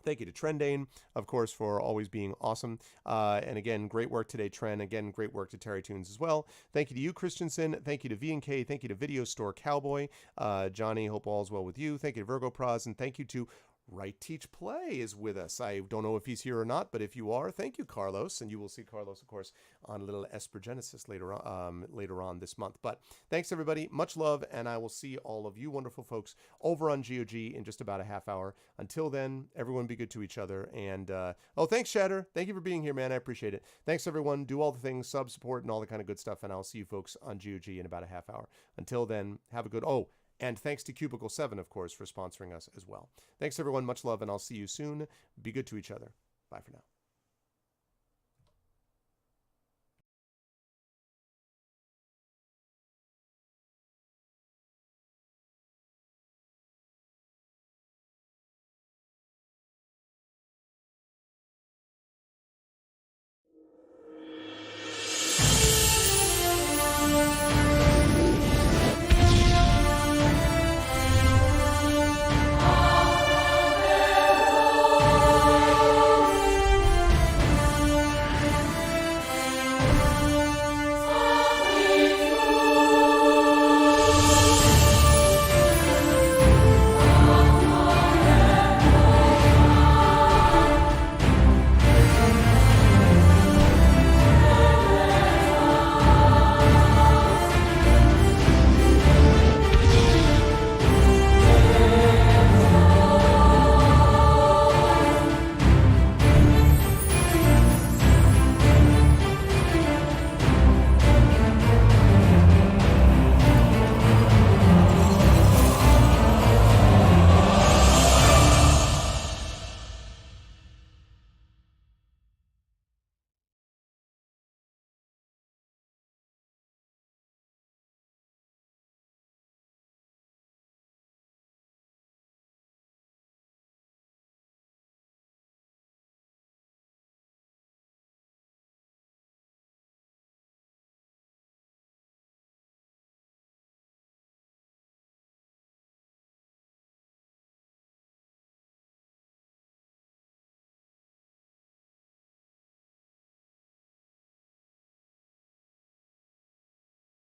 Thank you to Trendane, of course, for always being awesome. And again, great work today, Trend. Again, great work to Terry Tunes as well. Thank you to you, Christensen. Thank you to V&K. Thank you to Video Store Cowboy. Johnny, hope all's well with you. Thank you to Virgo Pros. And thank you to Write, Teach, Play is with us. I don't know if he's here or not, but if you are, thank you, Carlos. And you will see Carlos, of course, on a little Espergenesis later on this month. But thanks, everybody. Much love, and I will see all of you wonderful folks over on GOG in just about a half hour. Until then, everyone be good to each other. And, thanks, Shatter. Thank you for being here, man. I appreciate it. Thanks, everyone. Do all the things, sub, support, and all the kind of good stuff. And I'll see you folks on GOG in about a half hour. Until then, have a good... And thanks to Cubicle 7, of course, for sponsoring us as well. Thanks, everyone. Much love, and I'll see you soon. Be good to each other. Bye for now.